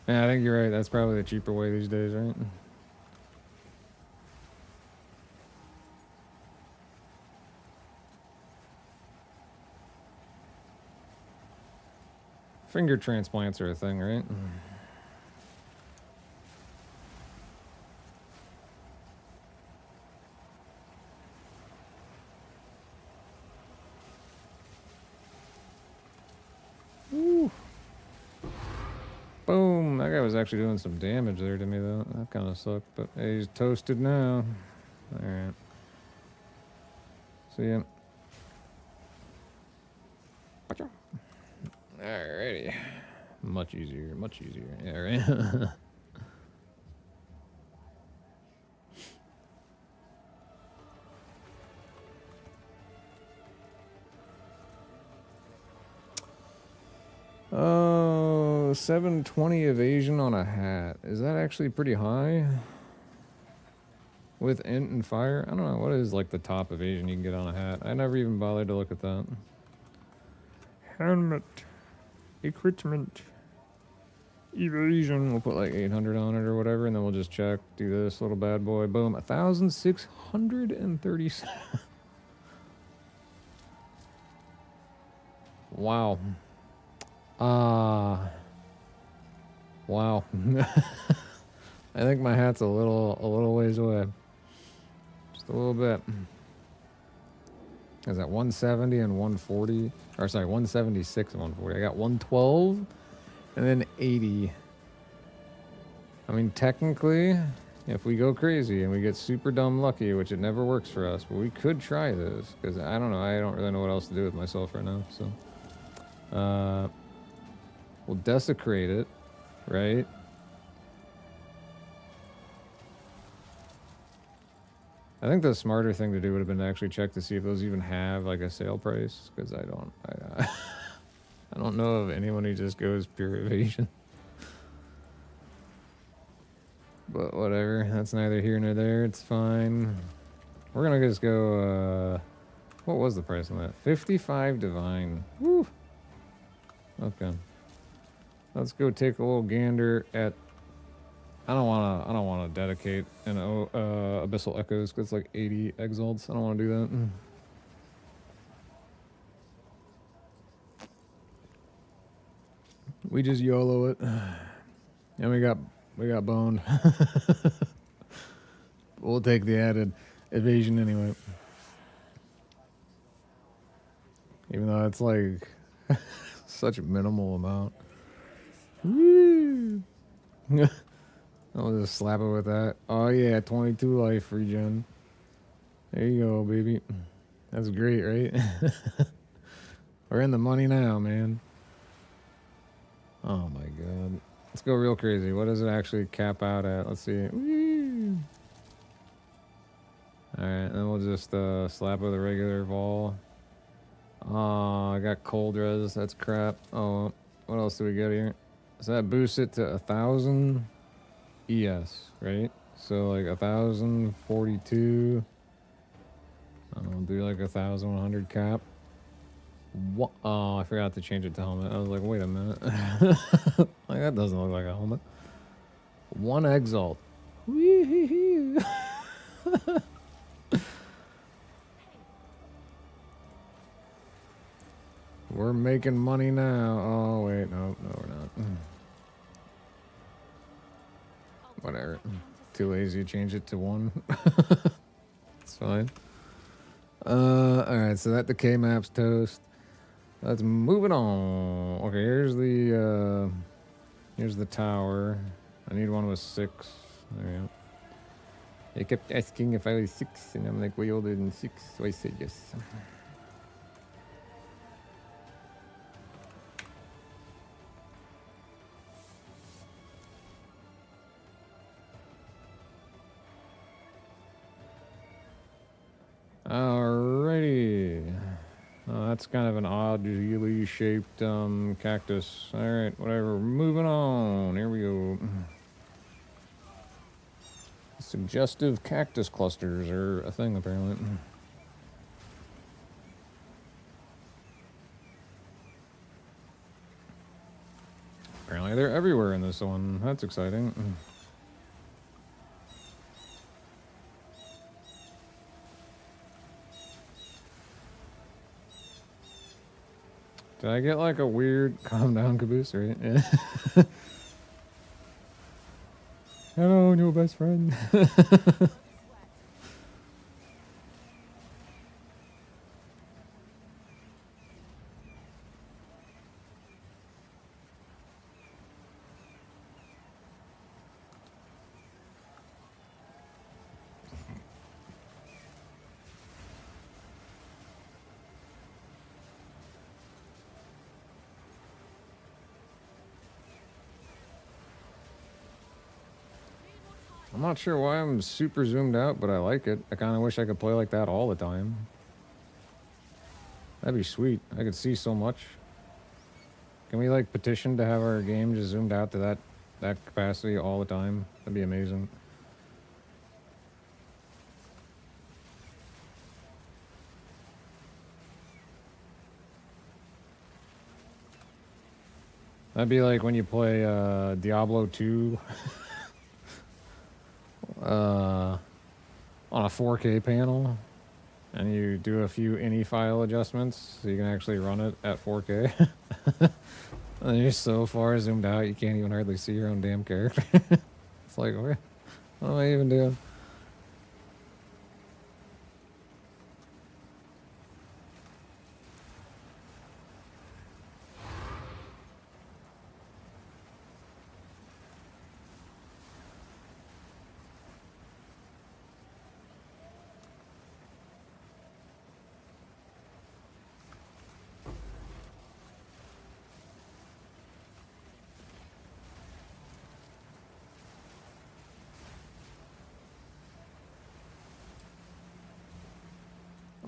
Yeah, I think you're right. That's probably the cheaper way these days, right? Finger transplants are a thing, right? Woo. Boom! That guy was actually doing some damage there to me, though. That kind of sucked, but hey, he's toasted now. Alright. See ya. Alrighty. Much easier, much easier. Yeah, right? Oh, 720 evasion on a hat. Is that actually pretty high? With int and fire? I don't know. What is, like, the top evasion you can get on a hat? I never even bothered to look at that. Helmet. Equipment. Evasion. We'll put, like, 800 on it or whatever, and then we'll just check. Do this little bad boy. Boom. 1,637. Wow. Wow. I think my hat's a little ways away. Just a little bit. Is that 170 and 140? Or sorry, 176 and 140. I got 112 and then 80. I mean, technically, if we go crazy and we get super dumb lucky, which it never works for us, but we could try this, because I don't know. I don't really know what else to do with myself right now, so. We'll desecrate it, right? I think the smarter thing to do would have been to actually check to see if those even have, like, a sale price, because I don't know of anyone who just goes pure evasion. But whatever, that's neither here nor there. It's fine. We're gonna just go, what was the price on that? 55 divine. Woo! Okay. Let's go take a little gander at... I don't wanna dedicate an Abyssal Echoes, because it's like 80 exalts. I don't wanna do that. We just YOLO it. And we got boned. We'll take the added evasion anyway. Even though it's like such a minimal amount. Woo! I'll just slap it with that. Oh yeah, 22 life regen. There you go, baby. That's great, right? We're in the money now, man. Oh my god. Let's go real crazy. What does it actually cap out at? Let's see. Woo! Alright, then we'll just slap with a regular vol. Oh, I got cold res. That's crap. Oh, what else do we get here? So that boosts it to 1,000 ES, right? So like 1,042. I'll do like 1,100 cap. What? Oh, I forgot to change it to helmet. I was like, wait a minute. Like, that doesn't look like a helmet. 1 exalt. Wee-hee-hee. We're making money now. Oh, wait. No, we're not. Whatever. Too lazy to change it to 1. It's fine. Alright, so that decay map's toast. Let's move it on. Okay, here's the tower. I need one with 6. There we go. They kept asking if I was 6, and I'm like way older than 6, so I said yes. Alrighty. That's kind of an oddly shaped cactus. Alright, whatever. Moving on. Here we go. Suggestive cactus clusters are a thing, apparently. Apparently they're everywhere in this one. That's exciting. Did I get like a weird calm down caboose, right? Yeah. Hello, new best friend. I'm not sure why I'm super zoomed out, but I like it. I kind of wish I could play like that all the time. That'd be sweet. I could see so much. Can we like petition to have our game just zoomed out to that capacity all the time? That'd be amazing. That'd be like when you play Diablo 2 on a 4K panel, and you do a few ini file adjustments so you can actually run it at 4K. And you're so far zoomed out you can't even hardly see your own damn character. It's like, what am I even doing?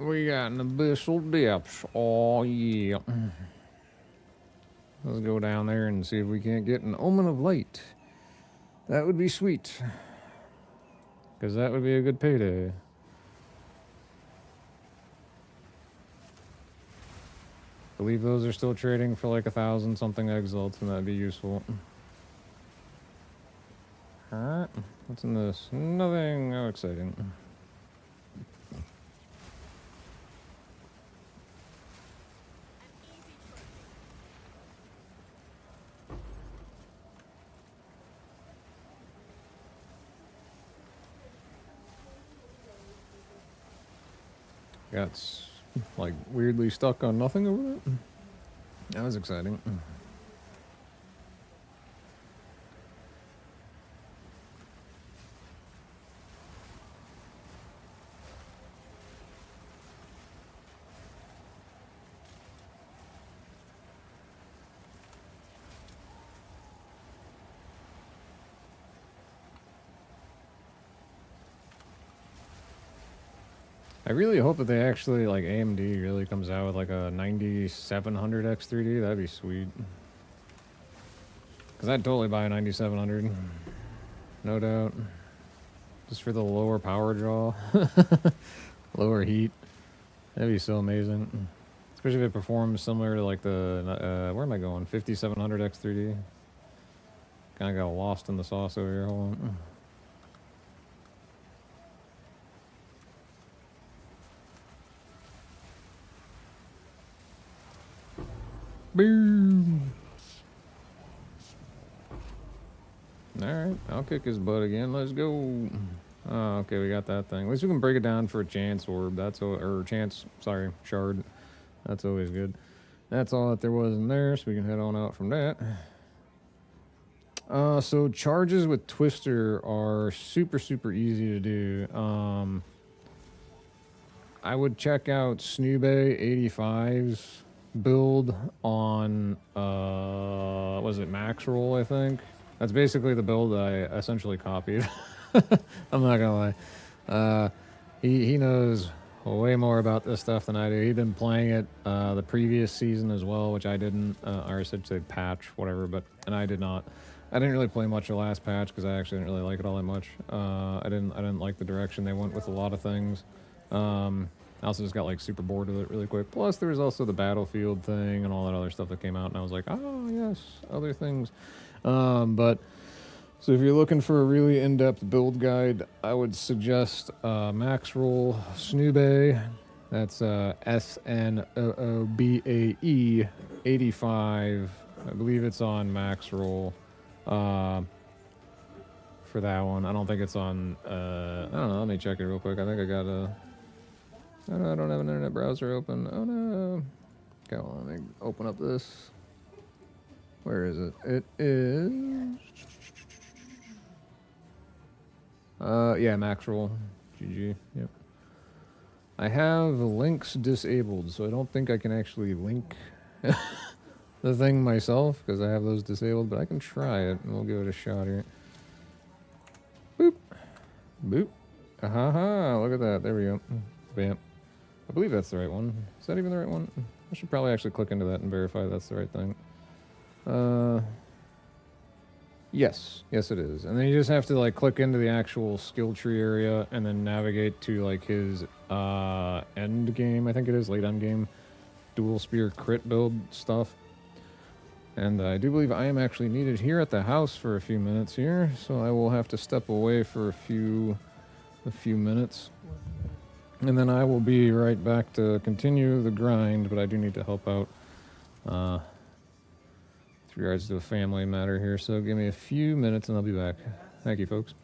We got an abyssal depths. Oh yeah. Let's go down there and see if we can't get an omen of light. That would be sweet. Because that would be a good payday. I believe those are still trading for like 1,000 something exalts, and that'd be useful. Alright, what's in this? Nothing. How exciting. Got like weirdly stuck on nothing over there. That was exciting. I really hope that they actually, like, AMD really comes out with, like, a 9700 X3D. That'd be sweet. Because I'd totally buy a 9700. No doubt. Just for the lower power draw. Lower heat. That'd be so amazing. Especially if it performs similar to, like, the, where am I going? 5700 X3D. Kind of got lost in the sauce over here. Hold on. Boom! Alright, I'll kick his butt again. Let's go. Oh, okay, we got that thing. At least we can break it down for a chance orb. Or chance, sorry, shard. That's always good. That's all that there was in there, so we can head on out from that. So charges with Twister are super, super easy to do. I would check out Snoobe 85's build on, was it Max Roll, I think? That's basically the build that I essentially copied. I'm not gonna lie. He knows way more about this stuff than I do. He'd been playing it the previous season as well, which I didn't, or I should say patch, whatever, and I did not. I didn't really play much of the last patch because I actually didn't really like it all that much. I didn't like the direction they went with a lot of things. I also just got like super bored with it really quick. Plus, there was also the Battlefield thing and all that other stuff that came out, and I was like, oh yes, other things. So if you're looking for a really in-depth build guide, I would suggest Max Roll Snoobe. That's SNOOBAE 85. I believe it's on Max Roll. For that one, I don't think it's on. I don't know. Let me check it real quick. I think I got a. Oh no, I don't have an internet browser open. Oh no. Okay, well, let me open up this. Where is it? It is. Yeah, Max Roll. GG. Yep. I have links disabled, so I don't think I can actually link the thing myself because I have those disabled, but I can try it and we'll give it a shot here. Boop. Boop. Aha, look at that. There we go. Bam. I believe that's the right one. Is that even the right one? I should probably actually click into that and verify that's the right thing. Yes. Yes, it is. And then you just have to, like, click into the actual skill tree area and then navigate to, like, his end game, I think it is, late end game, dual spear crit build stuff. And I do believe I am actually needed here at the house for a few minutes here, so I will have to step away for a few minutes. And then I will be right back to continue the grind, but I do need to help out with regards to a family matter here. So give me a few minutes and I'll be back. Thank you, folks.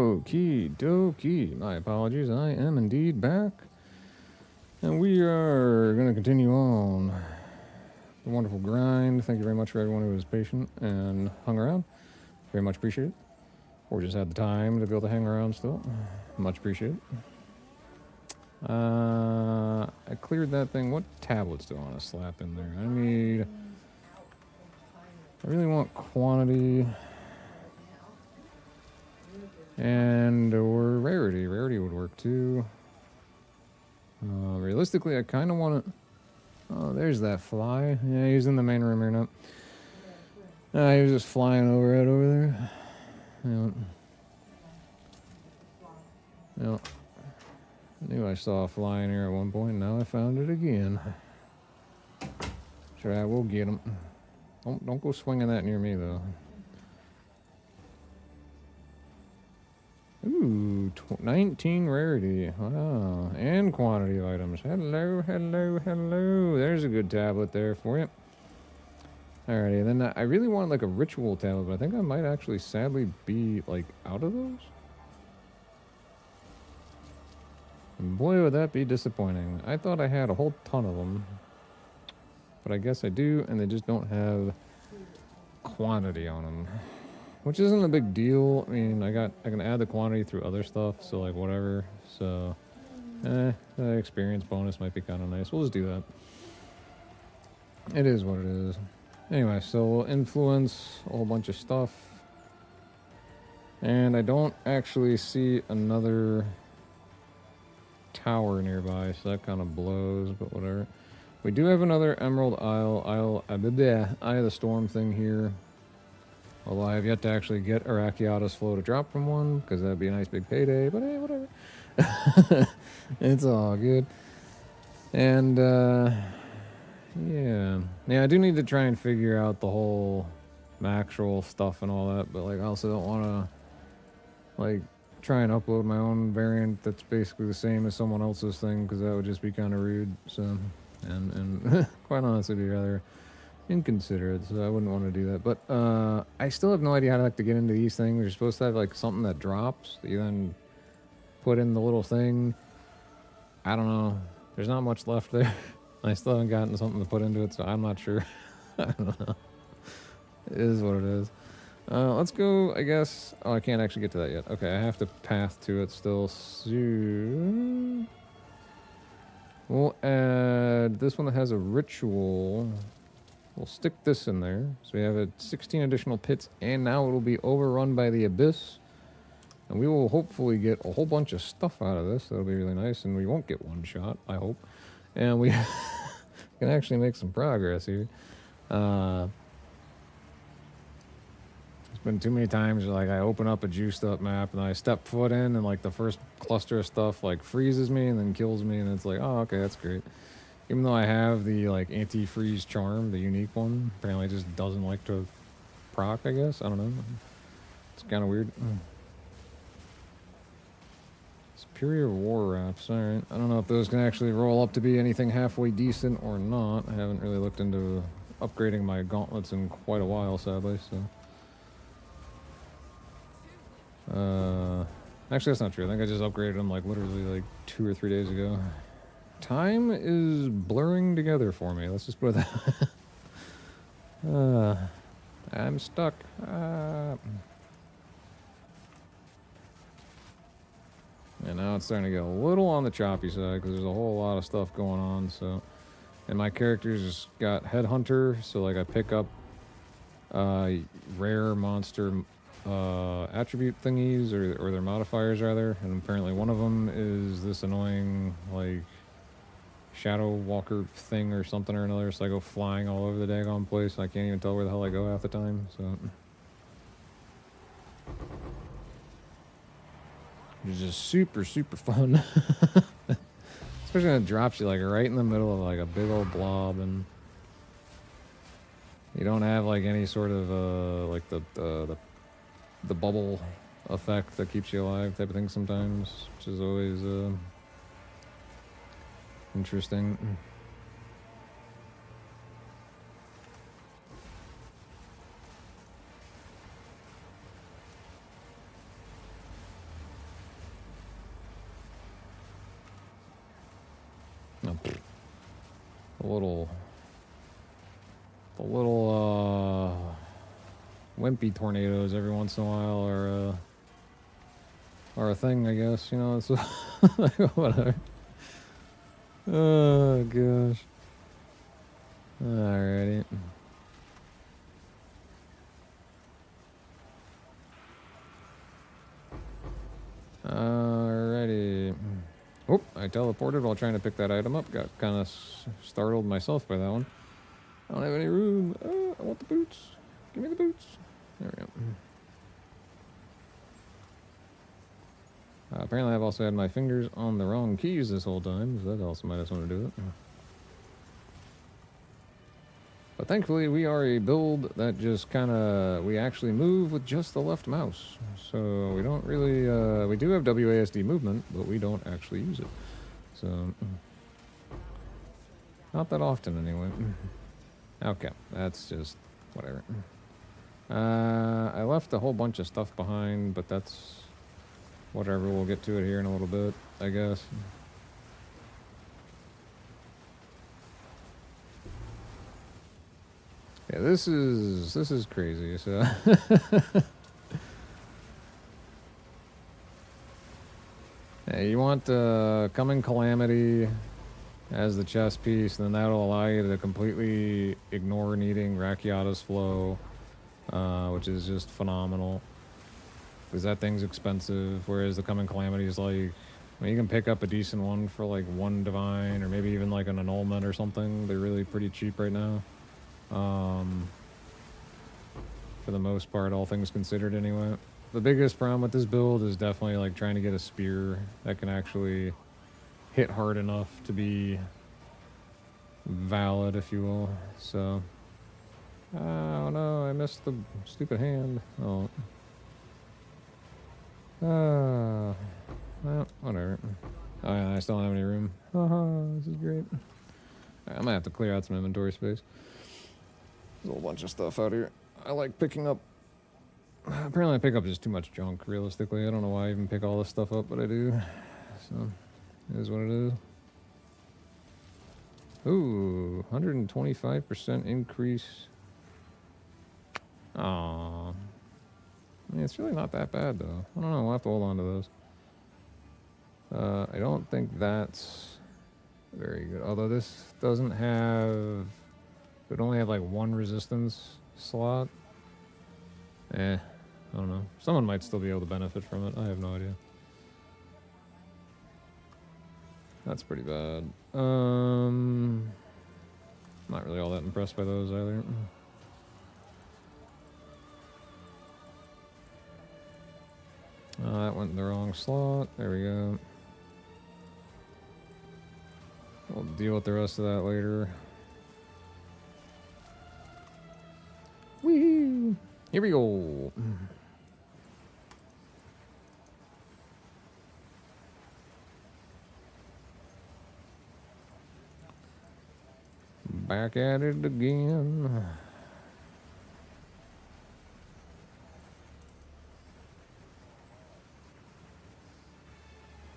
Okie dokie. My apologies. I am indeed back. And we are going to continue on the wonderful grind. Thank you very much for everyone who was patient and hung around. Very much appreciated. Or just had the time to be able to hang around still. Much appreciated. I cleared that thing. What tablets do I want to slap in there? I really want quantity and or rarity. Rarity would work too. Realistically, I kind of want to... Oh, there's that fly. Yeah, he's in the main room here now. He was just flying overhead over there. Yep. Knew I saw a fly in here at one point. Now I found it again. Sure, I will get him. Don't go swinging that near me, though. Ooh, 19 rarity. Wow. And quantity of items. Hello, hello, hello. There's a good tablet there for you. Alrighty, and then I really want like a ritual tablet, but I think I might actually sadly be like out of those. And boy, would that be disappointing. I thought I had a whole ton of them. But I guess I do, and they just don't have quantity on them. Which isn't a big deal. I mean, I can add the quantity through other stuff, so like whatever. So, the experience bonus might be kind of nice. We'll just do that. It is what it is. Anyway, so we'll influence a whole bunch of stuff. And I don't actually see another tower nearby, so that kind of blows, but whatever. We do have another Emerald Eye of the Storm thing here. Although I have yet to actually get Arachiata's Flow to drop from one, because that'd be a nice big payday, but hey, whatever. It's all good. And, yeah, I do need to try and figure out the whole max roll stuff and all that, but, like, I also don't want to, like, try and upload my own variant that's basically the same as someone else's thing, because that would just be kind of rude, so... And quite honestly, be rather inconsiderate, so I wouldn't want to do that. But I still have no idea how to get into these things. You're supposed to have like something that drops that you then put in the little thing. I don't know. There's not much left there. I still haven't gotten something to put into it, so I'm not sure. I don't know. It is what it is. Let's go, I guess. Oh, I can't actually get to that yet. Okay, I have to path to it still soon. We'll add this one that has a ritual. We'll stick this in there. So we have 16 additional pits, and now it'll be overrun by the abyss. And we will hopefully get a whole bunch of stuff out of this. That'll be really nice, and we won't get one shot, I hope. And we can actually make some progress here. It's been too many times where, like, I open up a juiced up map and I step foot in and like the first cluster of stuff like freezes me and then kills me, and it's like, oh, okay, that's great. Even though I have the like anti-freeze charm, the unique one, apparently it just doesn't like to proc, I guess. I don't know. It's kind of weird. Superior war wraps, alright. I don't know if those can actually roll up to be anything halfway decent or not. I haven't really looked into upgrading my gauntlets in quite a while, sadly, so... actually that's not true. I think I just upgraded them like literally like 2 or 3 days ago. Time is blurring together for me. Let's just put it that. I'm stuck. And now it's starting to get a little on the choppy side because there's a whole lot of stuff going on. So, and my character's just got Headhunter, so like I pick up rare monster attribute thingies or their modifiers rather, and apparently one of them is this annoying like shadow walker thing or something or another, so I go flying all over the daggone place and I can't even tell where the hell I go half the time, so it's just super fun. Especially when it drops you like right in the middle of like a big old blob and you don't have like any sort of like the bubble effect that keeps you alive type of thing sometimes, which is always interesting. the little wimpy tornadoes every once in a while are a thing, I guess. You know, it's whatever. Oh gosh. Alrighty. Alrighty. Oop, I teleported while trying to pick that item up. Got kind of startled myself by that one. I don't have any room. I want the boots. Give me the boots. There we go. Apparently I've also had my fingers on the wrong keys this whole time, so that also might have something to do with it. But thankfully we are a build that just kind of, we actually move with just the left mouse. So we don't really, we do have WASD movement, but we don't actually use it. So, not that often anyway. Okay, that's just whatever. I left a whole bunch of stuff behind, but that's whatever. We'll get to it here in a little bit, I guess. Yeah, this is crazy. So yeah, you want Coming Calamity as the chess piece, and then that'll allow you to completely ignore needing Rakiata's Flow, which is just phenomenal. Because that thing's expensive, whereas the Coming Calamity is like, I mean, you can pick up a decent one for like 1 divine, or maybe even like an annulment or something. They're really pretty cheap right now. For the most part, all things considered anyway. The biggest problem with this build is definitely like trying to get a spear that can actually hit hard enough to be valid, if you will. So, oh no, I missed the stupid hand. Oh. Well, whatever. Oh yeah, I still don't have any room. Haha, this is great. I might have to clear out some inventory space. There's a whole bunch of stuff out here. I like picking up. Apparently I pick up just too much junk, realistically. I don't know why I even pick all this stuff up, but I do. So, it is what it is. Ooh, 125% increase. Aww. I mean, it's really not that bad, though. I don't know, we'll have to hold on to those. I don't think that's very good. Although this doesn't have... It would only have, like, 1 resistance slot. I don't know. Someone might still be able to benefit from it. I have no idea. That's pretty bad. Not really all that impressed by those either. That went in the wrong slot. There we go. We'll deal with the rest of that later. Whee! Here we go. Back at it again.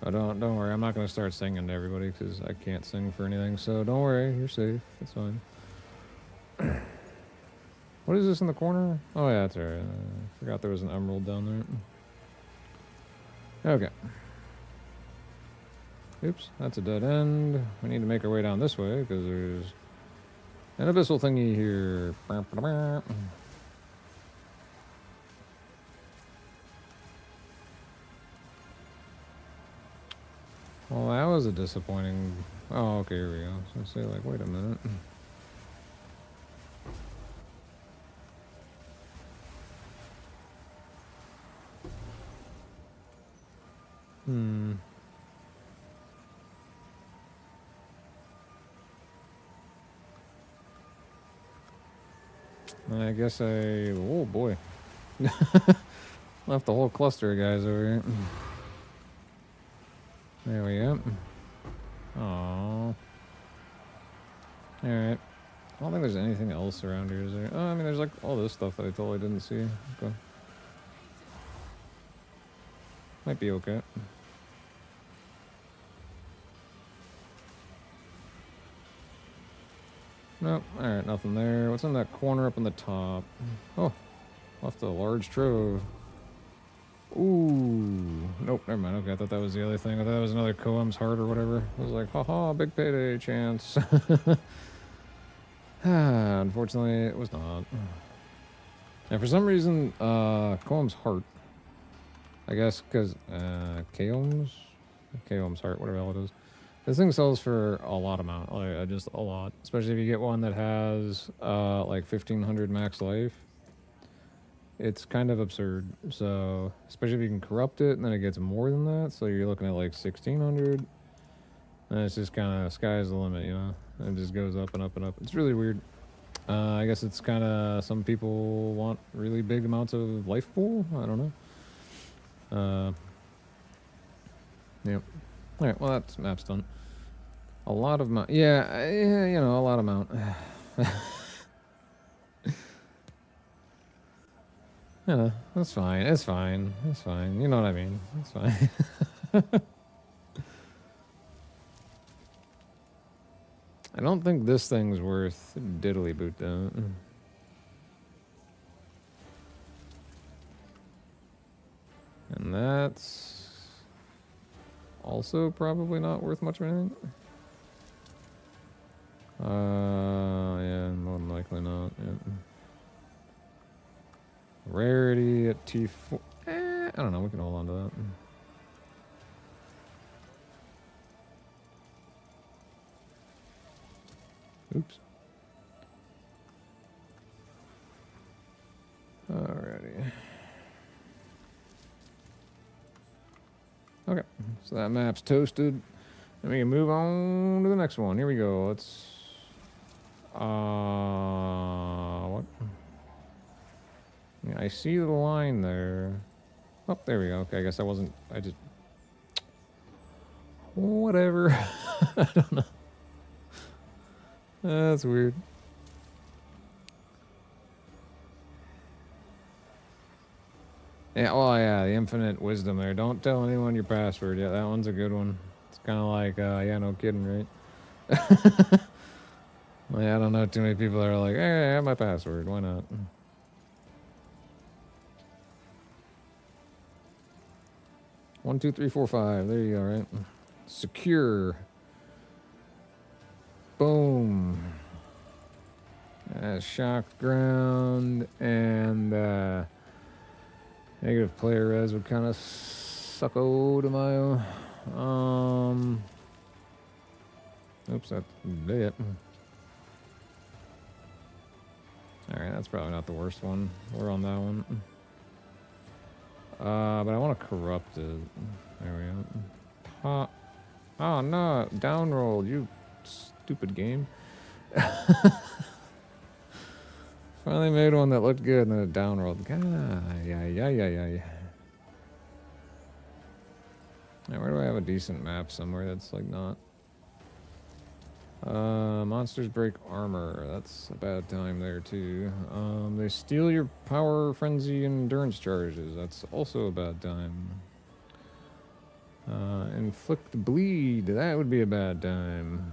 Oh, don't worry. I'm not going to start singing to everybody because I can't sing for anything. So don't worry. You're safe. It's fine. What is this in the corner? Oh, yeah, that's alright. I forgot there was an emerald down there. Okay. Oops, that's a dead end. We need to make our way down this way because there's an abyssal thingy here. Well, that was a disappointing... Oh, okay, here we go. I was going to say, like, wait a minute. I guess oh boy. Left a whole cluster of guys over here. There we go. Aww. Alright. I don't think there's anything else around here, is there? Oh, I mean, there's like all this stuff that I totally didn't see. Okay. Might be okay. Nope. Alright, nothing there. What's in that corner up in the top? Oh, left a large trove. Ooh. Nope, never mind. Okay, I thought that was the other thing. I thought that was another Coam's heart or whatever. I was like, haha, big payday chance. Unfortunately, it was not. And for some reason, Coam's heart, I guess, because, Coam's heart, whatever the hell it is. This thing sells for a lot amount, like, just a lot. Especially if you get one that has, like 1500 max life. It's kind of absurd. So, especially if you can corrupt it, and then it gets more than that. So you're looking at like 1600. And it's just kind of sky's the limit, you know? It just goes up and up and up. It's really weird. I guess it's kind of, some people want really big amounts of life pool. I don't know. Yep. Alright, well, that's map's done. A lot of mount. Yeah, you know, a lot of mount. Yeah, that's fine. It's fine. It's fine. You know what I mean. It's fine. I don't think this thing's worth diddly boot though. And that's also probably not worth much of anything. Yeah, more than likely not. Yeah. Rarity at T4. I don't know. We can hold on to that. Oops. Alrighty. Okay, so that map's toasted. And we can move on to the next one. Here we go. Let's... what? Yeah, I see the line there. Oh, there we go. Okay, I guess I wasn't... I just... Whatever. I don't know. That's weird. Yeah, oh yeah, the infinite wisdom there. Don't tell anyone your password. Yeah, that one's a good one. It's kind of like, yeah, no kidding, right? Like, I don't know too many people that are like, hey, I have my password. Why not? One, two, three, four, five. There you go, right? Secure. Boom. Shocked ground and negative player res would kind of suck to my oops, that's it. Alright, that's probably not the worst one. We're on that one. But I want to corrupt it. There we go. Oh no, down rolled, you stupid game. Finally made one that looked good and then it down rolled. God, yeah. Now, where do I have a decent map somewhere that's like not? Monsters break armor. That's a bad time there too. They steal your power, frenzy, and endurance charges. That's also a bad time. Inflict bleed. That would be a bad time.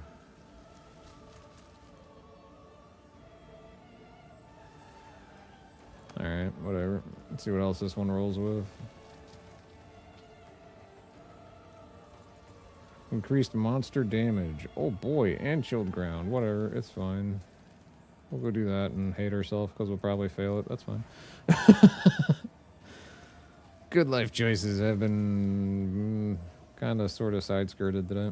Alright, whatever. Let's see what else this one rolls with. Increased monster damage. Oh boy, and chilled ground. Whatever, it's fine. We'll go do that and hate ourselves because we'll probably fail it. That's fine. Good life choices have been kind of sort of side-skirted today.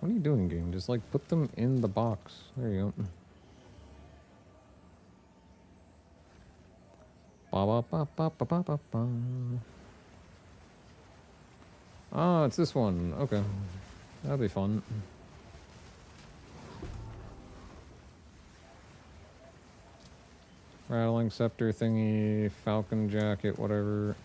What are you doing, game? Just like put them in the box. There you go. Oh, it's this one. Okay. That'll be fun. Rattling scepter thingy, falcon jacket, whatever.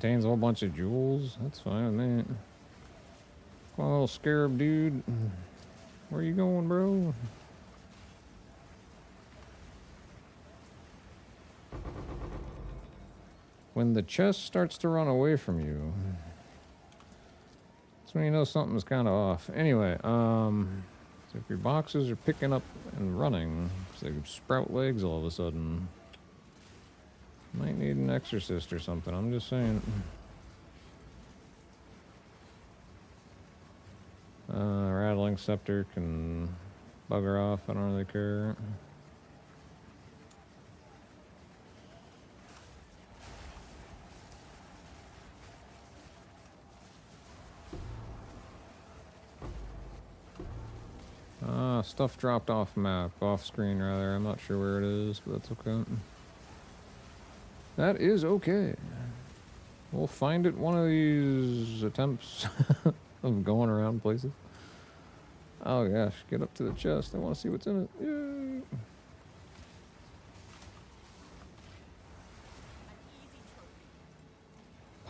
contains a whole bunch of jewels. That's fine with me. Come on, little scarab dude. Where you going, bro? When the chest starts to run away from you, that's when you know something's kind of off. Anyway, so if your boxes are picking up and running, so they sprout legs all of a sudden, might need an exorcist or something. I'm just saying. Rattling scepter can bugger off. I don't really care. Stuff dropped off map, off screen rather. I'm not sure where it is, but that's okay. That is okay. We'll find it one of these attempts of going around places. Oh gosh, get up to the chest. I want to see what's in it. Yay!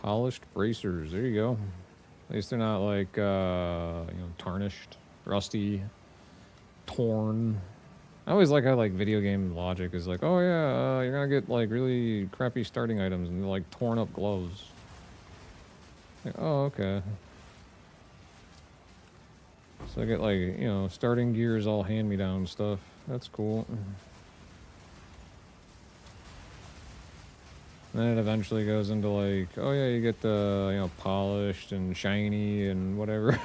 Polished bracers. There you go. At least they're not like, tarnished, rusty, torn. I always like how, like, video game logic is like, oh yeah, you're gonna get, like, really crappy starting items and, like, torn up gloves. Like, oh, okay. So I get, like, starting gears all hand-me-down stuff. That's cool. And then it eventually goes into, like, oh yeah, you get the, polished and shiny and whatever.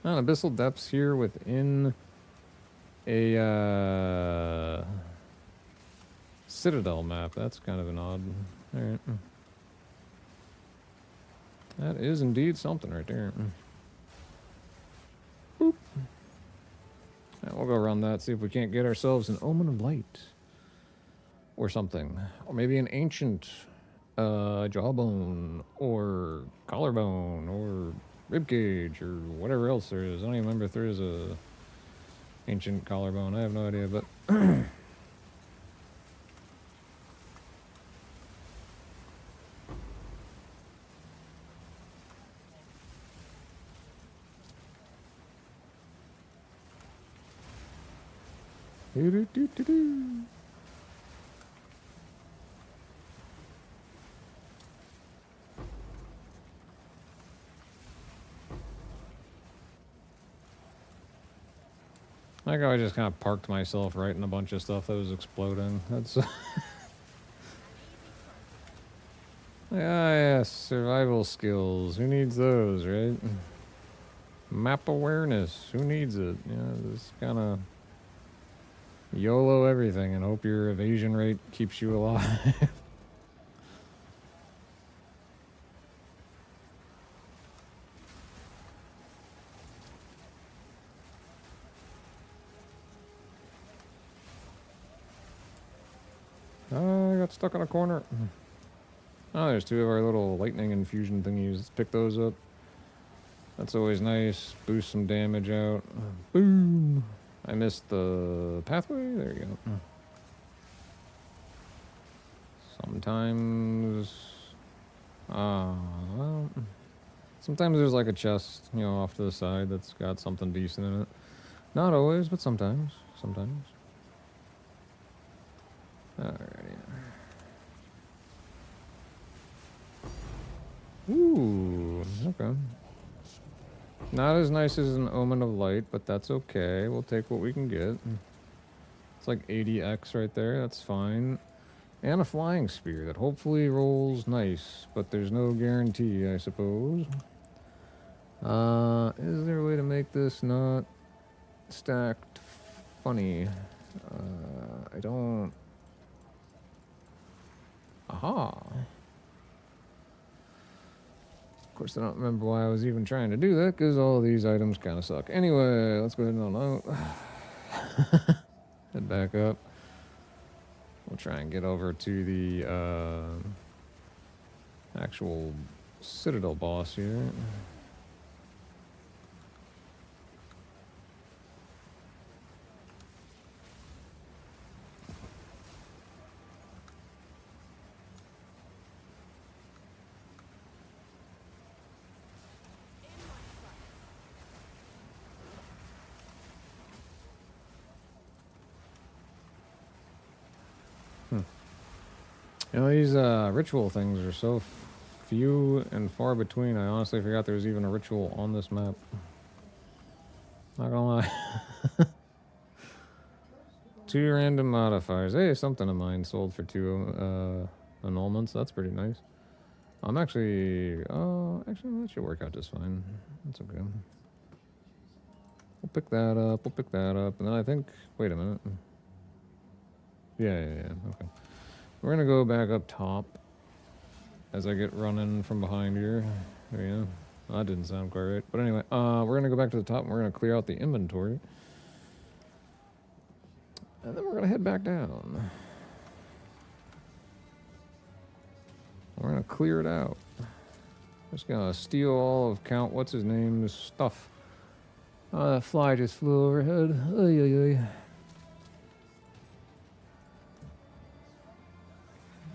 Abyssal depths here within a Citadel map. That's kind of an odd. Alright. That is indeed something right there. Boop. Right, we'll go around that, see if we can't get ourselves an Omen of Light. Or something. Or maybe an ancient jawbone. Or collarbone. Or ribcage. Or whatever else there is. I don't even remember if there is a ancient collarbone. I have no idea, but like I just kind of parked myself right in a bunch of stuff that was exploding. That's yes, survival skills. Who needs those, right? Map awareness. Who needs it? This kind of YOLO everything and hope your evasion rate keeps you alive. I got stuck in a corner. Oh, there's two of our little lightning infusion thingies. Let's pick those up. That's always nice. Boost some damage out. Boom! I missed the pathway. There you go. Sometimes... well, sometimes there's like a chest, off to the side that's got something decent in it. Not always, but sometimes. Sometimes. Alrighty. Ooh, okay. Not as nice as an Omen of Light, but that's okay. We'll take what we can get. It's like 80x right there. That's fine. And a flying spear that hopefully rolls nice, but there's no guarantee, I suppose. Is there a way to make this not stacked funny? I don't... Aha! Of course, I don't remember why I was even trying to do that, because all of these items kind of suck. Anyway, let's go ahead and on out. Head back up. We'll try and get over to the actual Citadel boss here. You know, these ritual things are so few and far between. I honestly forgot there was even a ritual on this map. Not gonna lie. 2 random modifiers. Hey, something of mine sold for 2 annulments. That's pretty nice. I'm actually... actually, that should work out just fine. That's okay. We'll pick that up. We'll pick that up. And then I think... Wait a minute. Yeah. Okay. We're gonna go back up top as I get running from behind here. There we go. Well, that didn't sound quite right. But anyway, we're gonna go back to the top and we're gonna clear out the inventory. And then we're gonna head back down. We're gonna clear it out. Just gonna steal all of Count what's his name's stuff. That fly just flew overhead. Ay, ay, ay.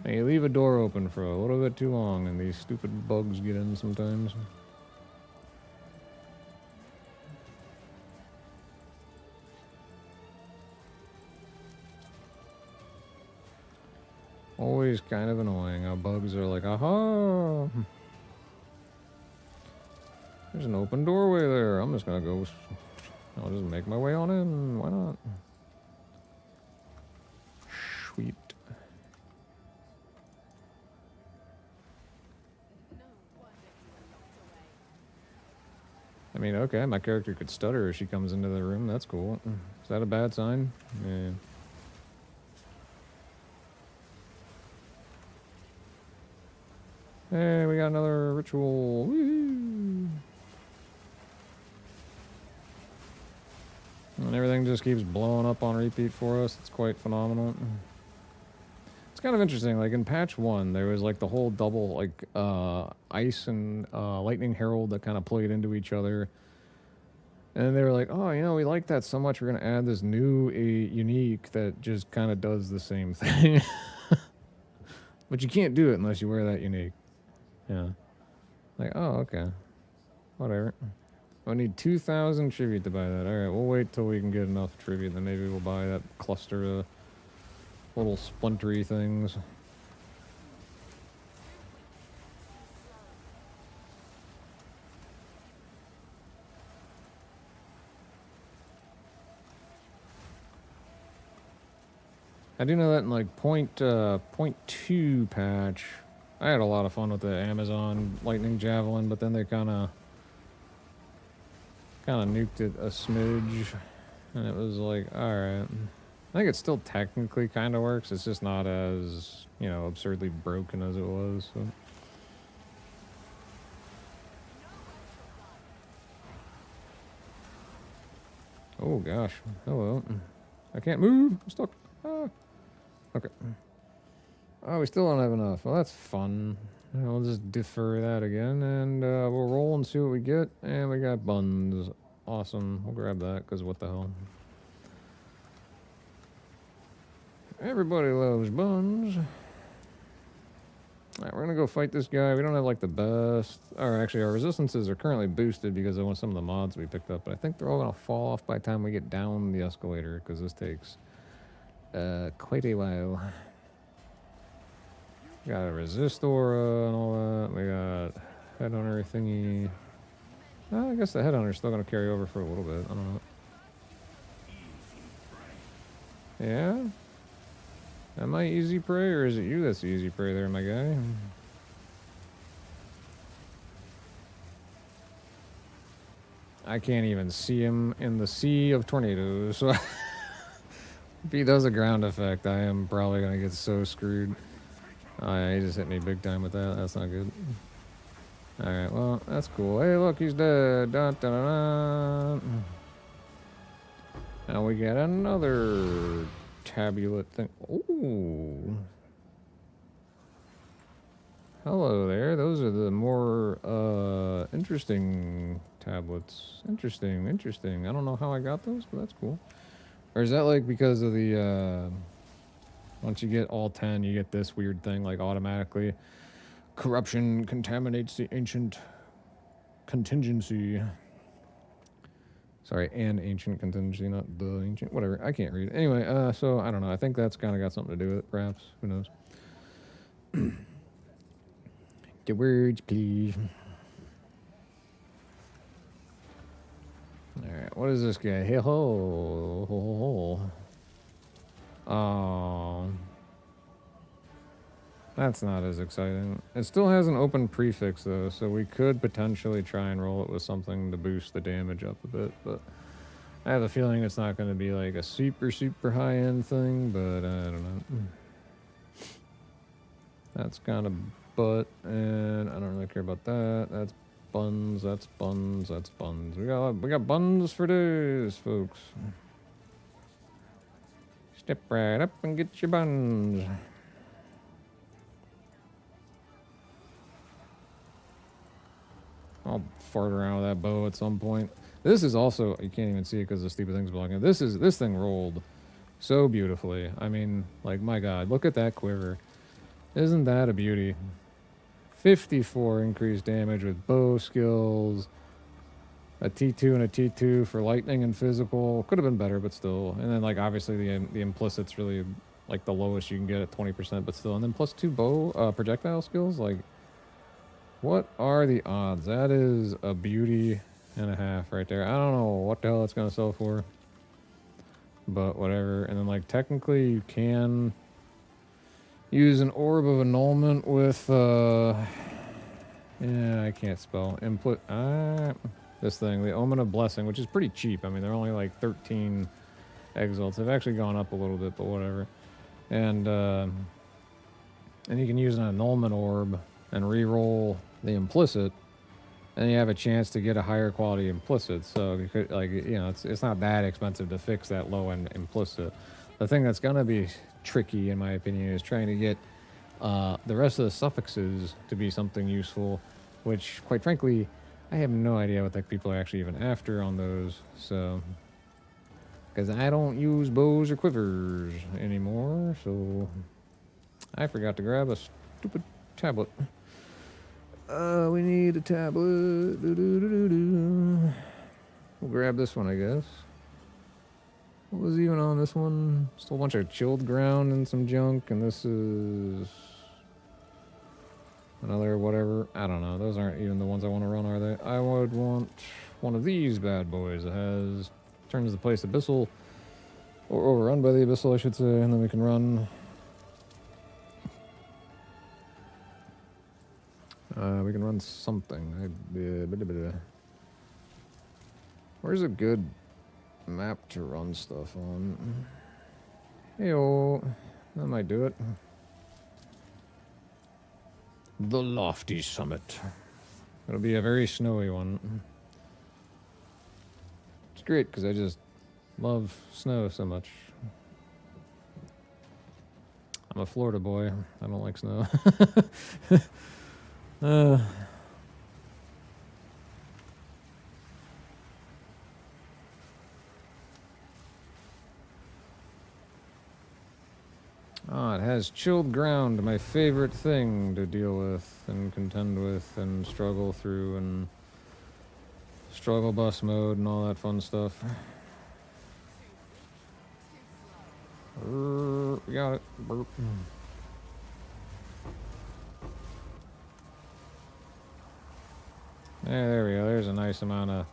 Hey, you leave a door open for a little bit too long and these stupid bugs get in sometimes. Always kind of annoying how bugs are like, aha! There's an open doorway there. I'm just gonna go... I'll just make my way on in. Why not? Sweet. I mean, okay, my character could stutter if she comes into the room. That's cool. Is that a bad sign? Yeah. Hey, we got another ritual. Woo! And everything just keeps blowing up on repeat for us. It's quite phenomenal. It's kind of interesting. Like in patch 1, there was like the whole double like ice and lightning herald that kind of played into each other. And they were like, oh, you know, we like that so much. We're going to add this new unique that just kind of does the same thing. But you can't do it unless you wear that unique. Yeah. Like, oh, okay. Whatever. I need 2,000 tribute to buy that. Alright, we'll wait till we can get enough tribute, then maybe we'll buy that cluster of little splintery things. I do know that in like point 2 patch, I had a lot of fun with the Amazon Lightning Javelin, but then they kind of nuked it a smidge, and it was like, alright. I think it still technically kind of works, it's just not as, you know, absurdly broken as it was, so. Oh gosh, hello. I can't move, I'm stuck. Ah. Okay. Oh, we still don't have enough. Well, that's fun. We'll just defer that again, and we'll roll and see what we get. And we got buns. Awesome. We'll grab that, because what the hell. Everybody loves buns. Alright, we're going to go fight this guy. We don't have, like, the best... Or, actually, our resistances are currently boosted because of some of the mods we picked up. But I think they're all going to fall off by the time we get down the escalator, because this takes quite a while. We got a resist aura and all that. We got headhunter thingy. I guess the headhunter's still going to carry over for a little bit. I don't know. Yeah? Am I easy prey, or is it you that's the easy prey there, my guy? I can't even see him in the sea of tornadoes. So if he does a ground effect, I am probably going to get so screwed. Oh yeah, he just hit me big time with that. That's not good. Alright, well, that's cool. Hey, look, he's dead. Dun, dun, dun, dun. Now we get another tablet thing. Ooh. Hello there. Those are the more interesting tablets. Interesting. I don't know how I got those, but that's cool. Or is that like because of the once you get all 10, you get this weird thing, like automatically. Corruption contaminates the ancient contingency. Sorry, an ancient contingency, not the ancient. Whatever, I can't read. Anyway, so I don't know. I think that's kind of got something to do with it, perhaps. Who knows? The words, please. Alright, what is this guy? Hey ho, ho, ho. Oh. That's not as exciting. It still has an open prefix though, so we could potentially try and roll it with something to boost the damage up a bit, but I have a feeling it's not going to be like a super, super high-end thing, but I don't know. That's kind of butt, and I don't really care about that. That's buns, that's buns, that's buns. We got buns for days, folks. Step right up and get your buns. I'll fart around with that bow at some point. This is also, you can't even see it because the stupid thing's blocking it. This thing rolled so beautifully. I mean, like, my God, look at that quiver. Isn't that a beauty? 54 increased damage with bow skills. A T2 and a T2 for lightning and physical. Could have been better, but still. And then, like, obviously the implicit's really, like, the lowest you can get at 20%, but still. And then plus 2 bow projectile skills, like, what are the odds? That is a beauty and a half right there. I don't know what the hell it's going to sell for, but whatever. And then, like, technically you can use an orb of annulment with, yeah, I can't spell. Input, this thing, the Omen of Blessing, which is pretty cheap. I mean, they're only like 13 exalts. They've actually gone up a little bit, but whatever. And you can use an annulment orb and re-roll the implicit, and you have a chance to get a higher quality implicit. So you could, like, you know, it's not that expensive to fix that low end implicit. The thing that's gonna be tricky, in my opinion, is trying to get the rest of the suffixes to be something useful, which, quite frankly, I have no idea what the people are actually even after on those. So, because I don't use bows or quivers anymore, so I forgot to grab a stupid tablet. We need a tablet. We'll grab this one, I guess. What was even on this one? Just a whole bunch of chilled ground and some junk, and this is another whatever. I don't know. Those aren't even the ones I want to run, are they? I would want one of these bad boys that has turns the place abyssal, or overrun by the abyssal, I should say, and then we can run. We can run something. Where's a good map to run stuff on? Heyo, that might do it. The Lofty Summit. It'll be a very snowy one. It's great because I just love snow so much. I'm a Florida boy. I don't like snow. Oh, it has chilled ground, my favorite thing to deal with and contend with and struggle through, and struggle bus mode and all that fun stuff. We got it. Burp. Yeah, there we go. There's a nice amount of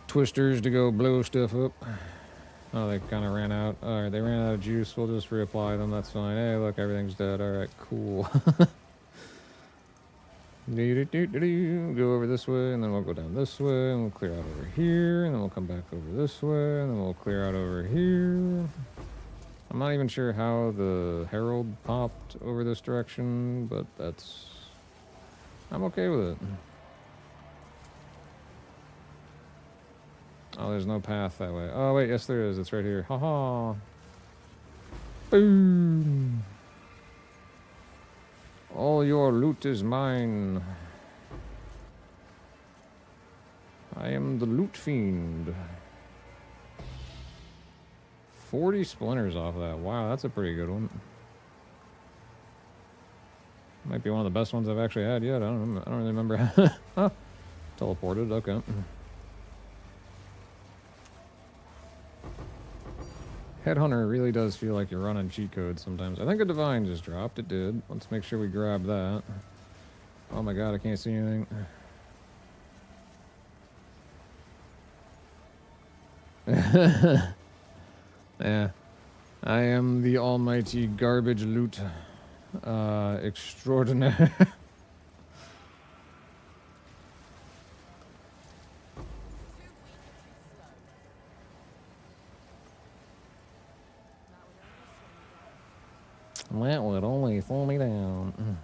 twisters to go blow stuff up. Oh, they kind of ran out. Alright, they ran out of juice. We'll just reapply them. That's fine. Hey, look, everything's dead. Alright, cool. Go over this way, and then we'll go down this way, and we'll clear out over here, and then we'll come back over this way, and then we'll clear out over here. I'm not even sure how the Herald popped over this direction, but that's... I'm okay with it. Oh, there's no path that way. Oh, wait, yes there is. It's right here. Haha. Boom. All your loot is mine. I am the loot fiend. 40 splinters off of that. Wow, that's a pretty good one. Might be one of the best ones I've actually had yet. I don't really remember. Huh. Teleported, okay. Headhunter really does feel like you're running cheat codes sometimes. I think a Divine just dropped. It did. Let's make sure we grab that. Oh my god, I can't see anything. Yeah. I am the almighty garbage loot extraordinaire. That would only slow me down.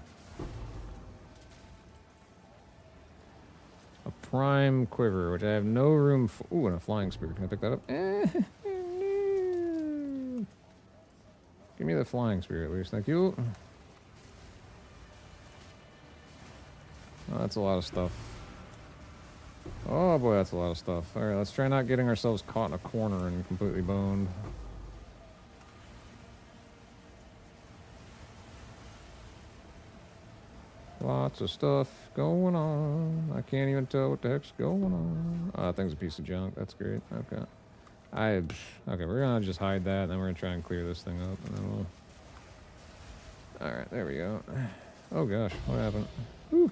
A prime quiver, which I have no room for. Ooh, and a flying spear. Can I pick that up? No. Give me the flying spear at least, thank you. Oh, that's a lot of stuff. Oh boy, that's a lot of stuff. Alright, let's try not getting ourselves caught in a corner and completely boned. Lots of stuff going on. I can't even tell what the heck's going on. Oh, that thing's a piece of junk. That's great. Okay. Okay, we're gonna just hide that, and then we're gonna try and clear this thing up, and then we'll... Alright, there we go. Oh gosh, what happened? Whew.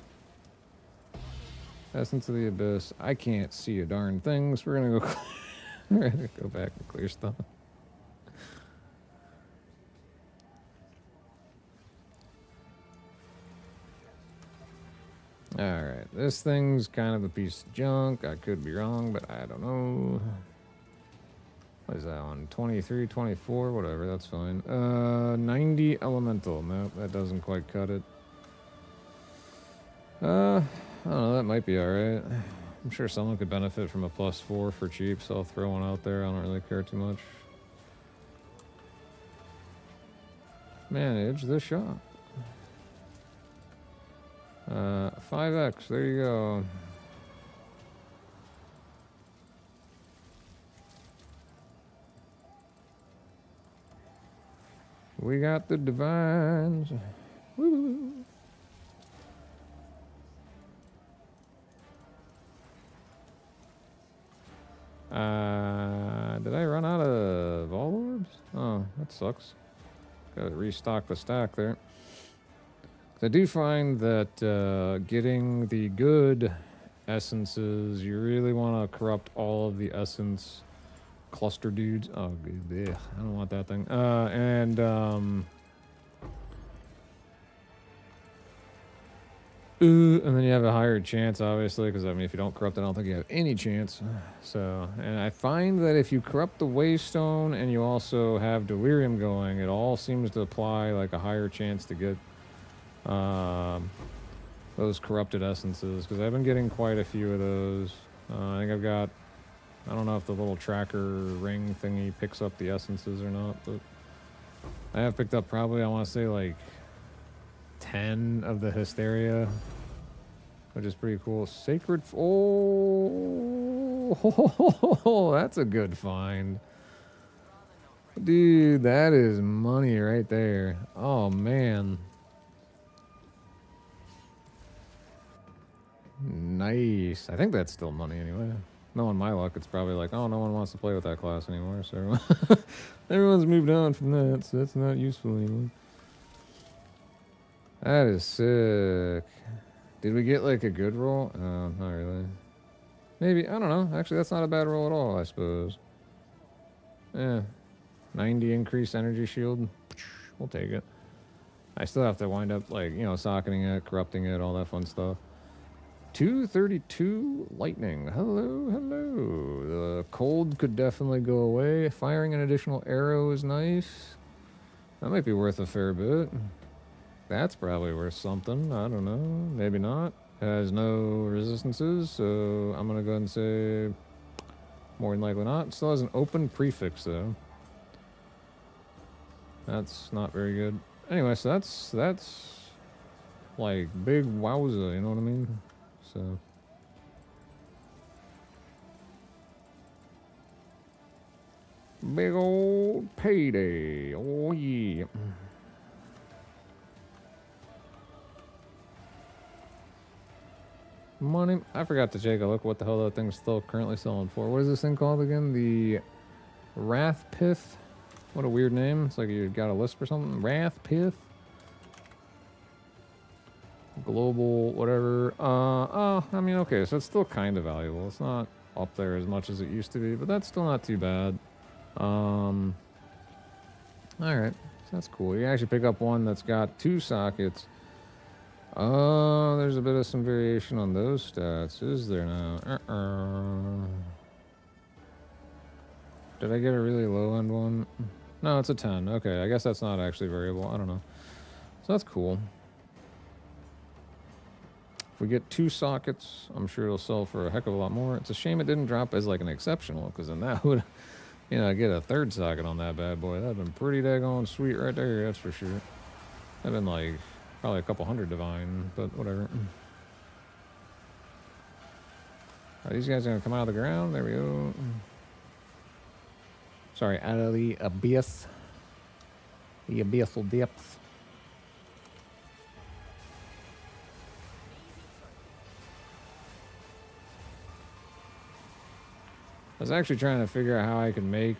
Essence of the Abyss. I can't see a darn thing, so we're gonna go we're gonna go back and clear stuff. Alright, this thing's kind of a piece of junk. I could be wrong, but I don't know. What is that on? 23, 24, whatever, that's fine. 90 elemental. Nope, that doesn't quite cut it. I don't know, that might be alright. I'm sure someone could benefit from a +4 for cheap, so I'll throw one out there. I don't really care too much. Manage the shop. 5x, there you go. We got the divines. Woo. Did I run out of all orbs? Oh, that sucks. Gotta restock the stack there. I do find that getting the good essences, you really want to corrupt all of the essence cluster dudes. Oh, ugh, I don't want that thing. And then you have a higher chance, obviously, because I mean, if you don't corrupt it, I don't think you have any chance. So, and I find that if you corrupt the Waystone and you also have Delirium going, it all seems to apply like a higher chance to get those corrupted essences, because I've been getting quite a few of those. I think I've got, I don't know if the little tracker ring thingy picks up the essences or not, but I have picked up probably, I want to say like 10 of the Hysteria, which is pretty cool. Sacred, oh, that's a good find. Dude, that is money right there. Oh man. Nice. I think that's still money anyway. Knowing my luck, it's probably like, oh, no one wants to play with that class anymore, so everyone's moved on from that, so that's not useful anymore. That is sick. Did we get like a good roll? Not really. Maybe, I don't know. Actually, that's not a bad roll at all, I suppose. Yeah. 90 increased energy shield. We'll take it. I still have to wind up, like, you know, socketing it, corrupting it, all that fun stuff. 232 lightning. Hello, hello. The cold could definitely go away. Firing an additional arrow is nice. That might be worth a fair bit. That's probably worth something. I don't know. Maybe not. It has no resistances, so I'm going to go ahead and say more than likely not. It still has an open prefix, though. That's not very good. Anyway, so that's like big wowza, you know what I mean? So big old payday. Oh yeah. Money. I forgot to take a look what the hell that thing's still currently selling for. What is this thing called again? The Wrath Pith. What a weird name. It's like you got a lisp or something. Wrath Pith. Global, whatever. Oh, I mean, okay, so it's still kind of valuable. It's not up there as much as it used to be, but that's still not too bad. Alright, so that's cool. You actually pick up one that's got 2 sockets. Oh, there's a bit of some variation on those stats, is there now? Did I get a really low-end one? No, it's a 10. Okay, I guess that's not actually variable. I don't know. So that's cool. If we get 2 sockets, I'm sure it'll sell for a heck of a lot more. It's a shame it didn't drop as like an exceptional, because then that would, you know, get a 3rd socket on that bad boy. That'd been pretty daggone sweet right there, that's for sure. That'd been like probably a couple hundred divine, but whatever. Are these guys gonna come out of the ground? There we go. Sorry, out of the abyss. The abyssal depths. I was actually trying to figure out how I could make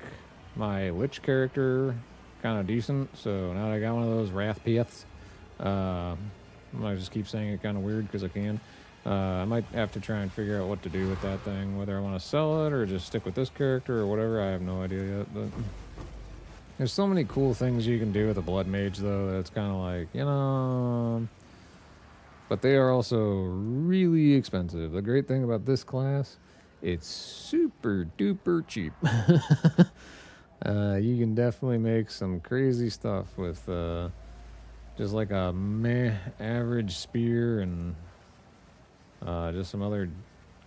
my Lich character kind of decent. So now that I got one of those Wrath Piths, I might just keep saying it kind of weird because I can. I might have to try and figure out what to do with that thing, whether I want to sell it or just stick with this character or whatever. I have no idea yet, but there's so many cool things you can do with a Blood Mage, though, that it's kind of like, you know. But they are also really expensive. The great thing about this class, it's super duper cheap. You can definitely make some crazy stuff with just like a meh average spear and just some other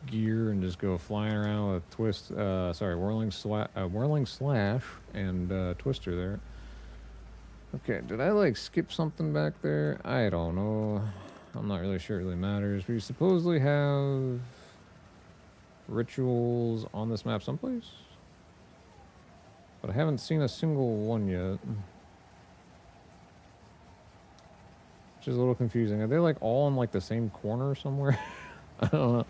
gear, and just go flying around with whirling slash and twister there. Okay, did I like skip something back there? I don't know. I'm not really sure it really matters. We supposedly have rituals on this map someplace, but I haven't seen a single one yet, which is a little confusing. Are they like all in like the same corner somewhere? I don't know.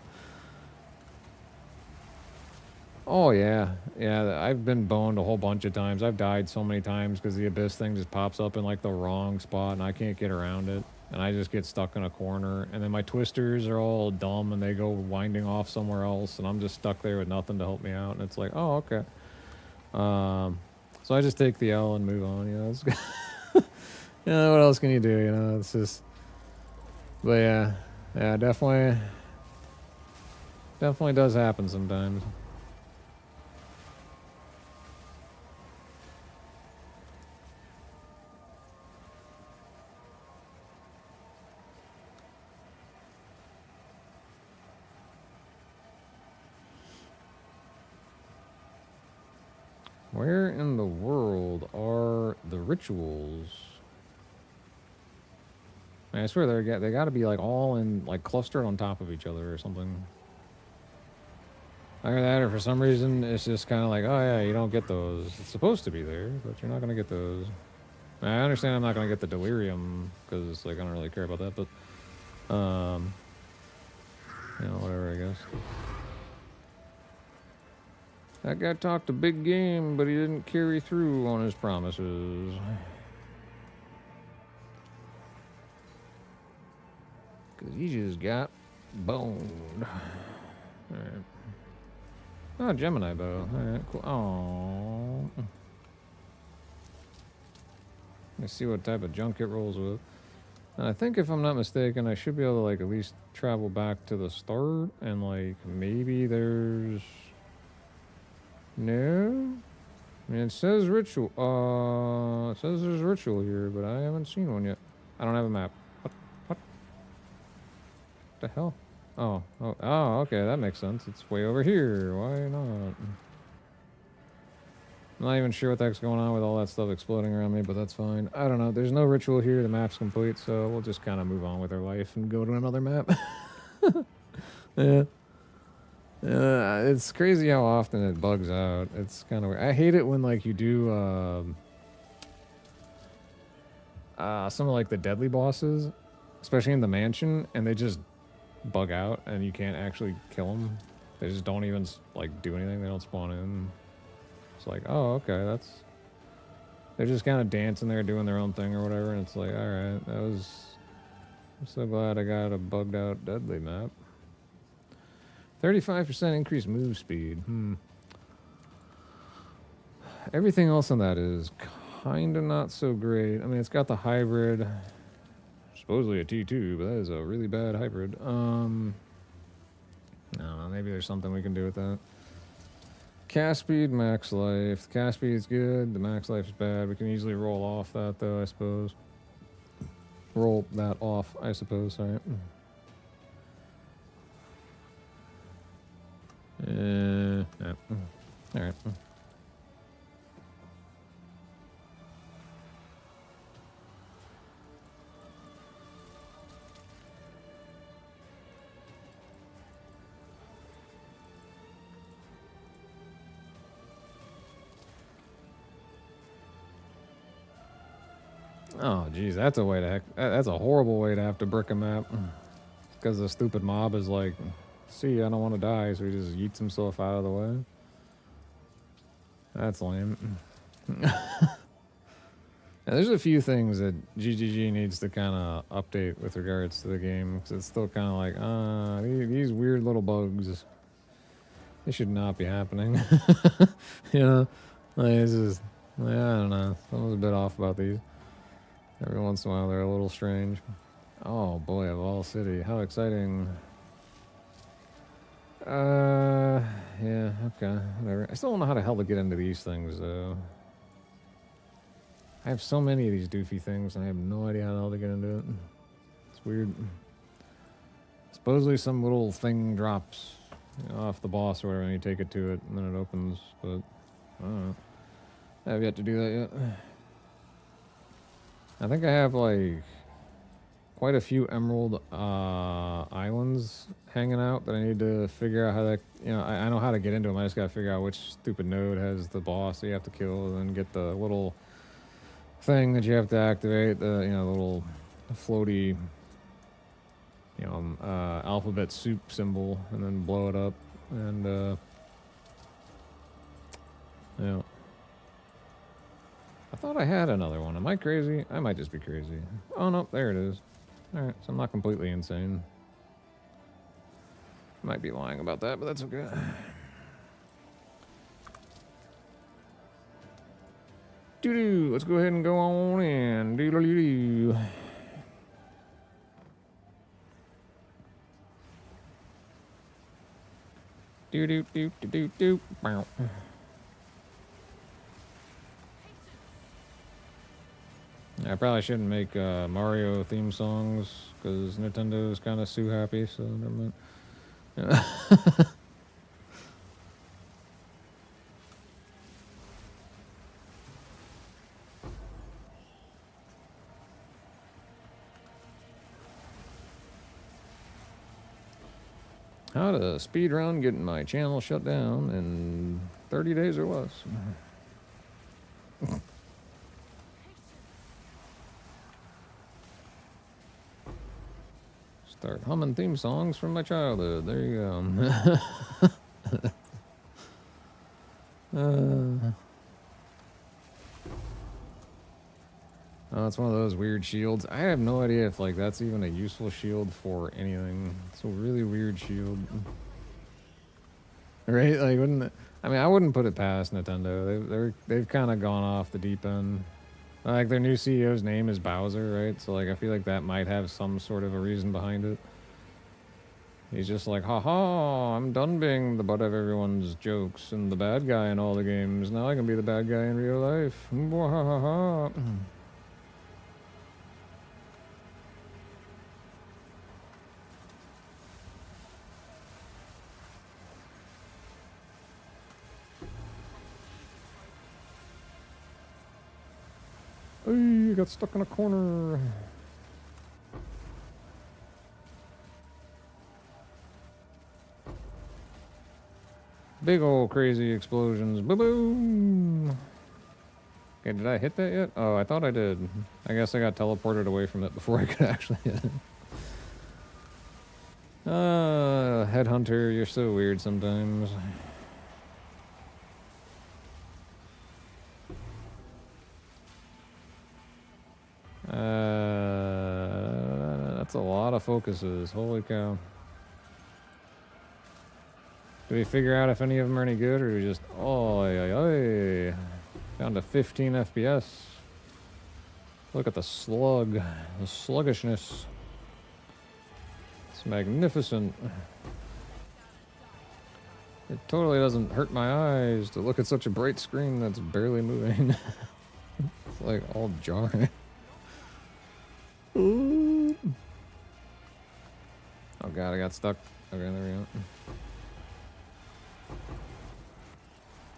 Oh yeah, I've been boned a whole bunch of times. I've died so many times because the abyss thing just pops up in like the wrong spot and I can't get around it, and I just get stuck in a corner, and then my twisters are all dumb and they go winding off somewhere else, and I'm just stuck there with nothing to help me out, and it's like, oh, okay. So I just take the L and move on, you know. It's you know, what else can you do, you know? It's just, but yeah, definitely does happen sometimes. Where in the world are the rituals? I swear they got to be like all in, like clustered on top of each other or something. Either that, or for some reason it's just kind of like, oh yeah, you don't get those. It's supposed to be there, but you're not gonna get those. I understand I'm not gonna get the delirium because like I don't really care about that, but you know, whatever, I guess. That guy talked a big game, but he didn't carry through on his promises. Because he just got boned. Alright. Oh, Gemini bow. Alright, cool. Aww. Let's see what type of junk it rolls with. And I think if I'm not mistaken, I should be able to like at least travel back to the start and like maybe there's... No? I mean, it says ritual. It says there's ritual here, but I haven't seen one yet. I don't have a map. What the hell? Oh, okay, that makes sense. It's way over here. Why not? I'm not even sure what the heck's going on with all that stuff exploding around me, but that's fine. I don't know. There's no ritual here. The map's complete, so we'll just kind of move on with our life and go to another map. Yeah. It's crazy how often it bugs out. It's kind of weird. I hate it when like you do some of like the deadly bosses, especially in the mansion, and they just bug out and you can't actually kill them. They just don't even like do anything. They don't spawn in. It's like, oh, okay, they're just kind of dancing there, doing their own thing or whatever, and it's like, all right, that was. I'm so glad I got a bugged out deadly map. 35% increased move speed. Everything else on that is kind of not so great. I mean, it's got the hybrid, supposedly a T2, but that is a really bad hybrid. I don't know, maybe there's something we can do with that. Cast speed, max life. The cast speed is good, the max life is bad. We can easily roll off that though, I suppose. Roll that off, I suppose, sorry. Yeah. Alright. Oh, geez, that's a way to that's a horrible way to have to brick a map. Because the stupid mob is like, see, I don't want to die, so he just yeets himself out of the way. That's lame. There's a few things that GGG needs to kind of update with regards to the game, because it's still kind of like, these weird little bugs, they should not be happening. You know? Like, it's just, like, I don't know. Something's a bit off about these. Every once in a while, they're a little strange. Oh boy, of all city. How exciting. Yeah, okay, whatever. I still don't know how the hell to get into these things, though. I have so many of these doofy things, and I have no idea how the hell to get into it. It's weird. Supposedly some little thing drops off the boss or whatever, and you take it to it, and then it opens, but I don't know. I have yet to do that yet. I think I have, like, quite a few emerald islands hanging out that I need to figure out how to, you know, I know how to get into them. I just gotta figure out which stupid node has the boss that you have to kill, and then get the little thing that you have to activate, the, you know, little floaty, you know, alphabet soup symbol, and then blow it up, and, you know. I thought I had another one. Am I crazy? I might just be crazy. Oh, no, there it is. Alright, so I'm not completely insane. Might be lying about that, but that's okay. Doo-doo, let's go ahead and go on in. Doo-doo-doo-doo. Doo-doo-doo-doo-doo-doo. Bow. I probably shouldn't make Mario theme songs because Nintendo is kind of Sue happy, so never mind. How to speedrun getting my channel shut down in 30 days or less. Start humming theme songs from my childhood. There you go. Oh, it's one of those weird shields. I have no idea if, like, that's even a useful shield for anything. It's a really weird shield. Right? Like, wouldn't it, I mean, I wouldn't put it past Nintendo. They've kind of gone off the deep end. Like, their new CEO's name is Bowser, right? So, like, I feel like that might have some sort of a reason behind it. He's just like, haha, I'm done being the butt of everyone's jokes and the bad guy in all the games. Now I can be the bad guy in real life. Mwahaha. Hey, I got stuck in a corner. Big old crazy explosions. Boom! Okay, did I hit that yet? Oh, I thought I did. I guess I got teleported away from it before I could actually hit it. Headhunter, you're so weird sometimes. lot of focuses. Holy cow. Do we figure out if any of them are any good, or do we just... Oh, down to 15 FPS. Look at the slug. The sluggishness. It's magnificent. It totally doesn't hurt my eyes to look at such a bright screen that's barely moving. It's like all jarring. Ooh. Oh god, I got stuck. Okay, there we go.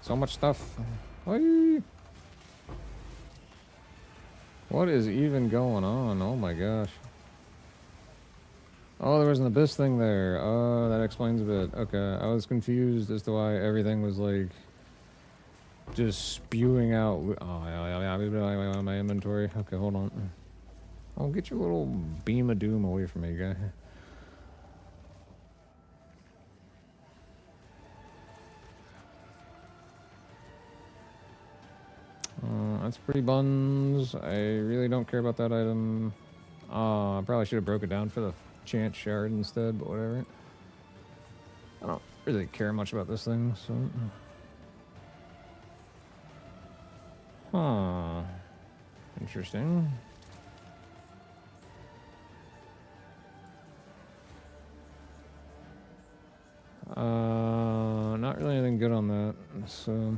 So much stuff. Whee! What is even going on? Oh my gosh. Oh, there was an abyss thing there. Oh, that explains a bit. Okay, I was confused as to why everything was like just spewing out. Oh, yeah, my inventory. Okay, hold on. Oh, get your little beam of doom away from me, guy. That's pretty buns. I really don't care about that item. I probably should have broke it down for the chant shard instead, but whatever. I don't really care much about this thing, so... Huh. Interesting. Not really anything good on that, so...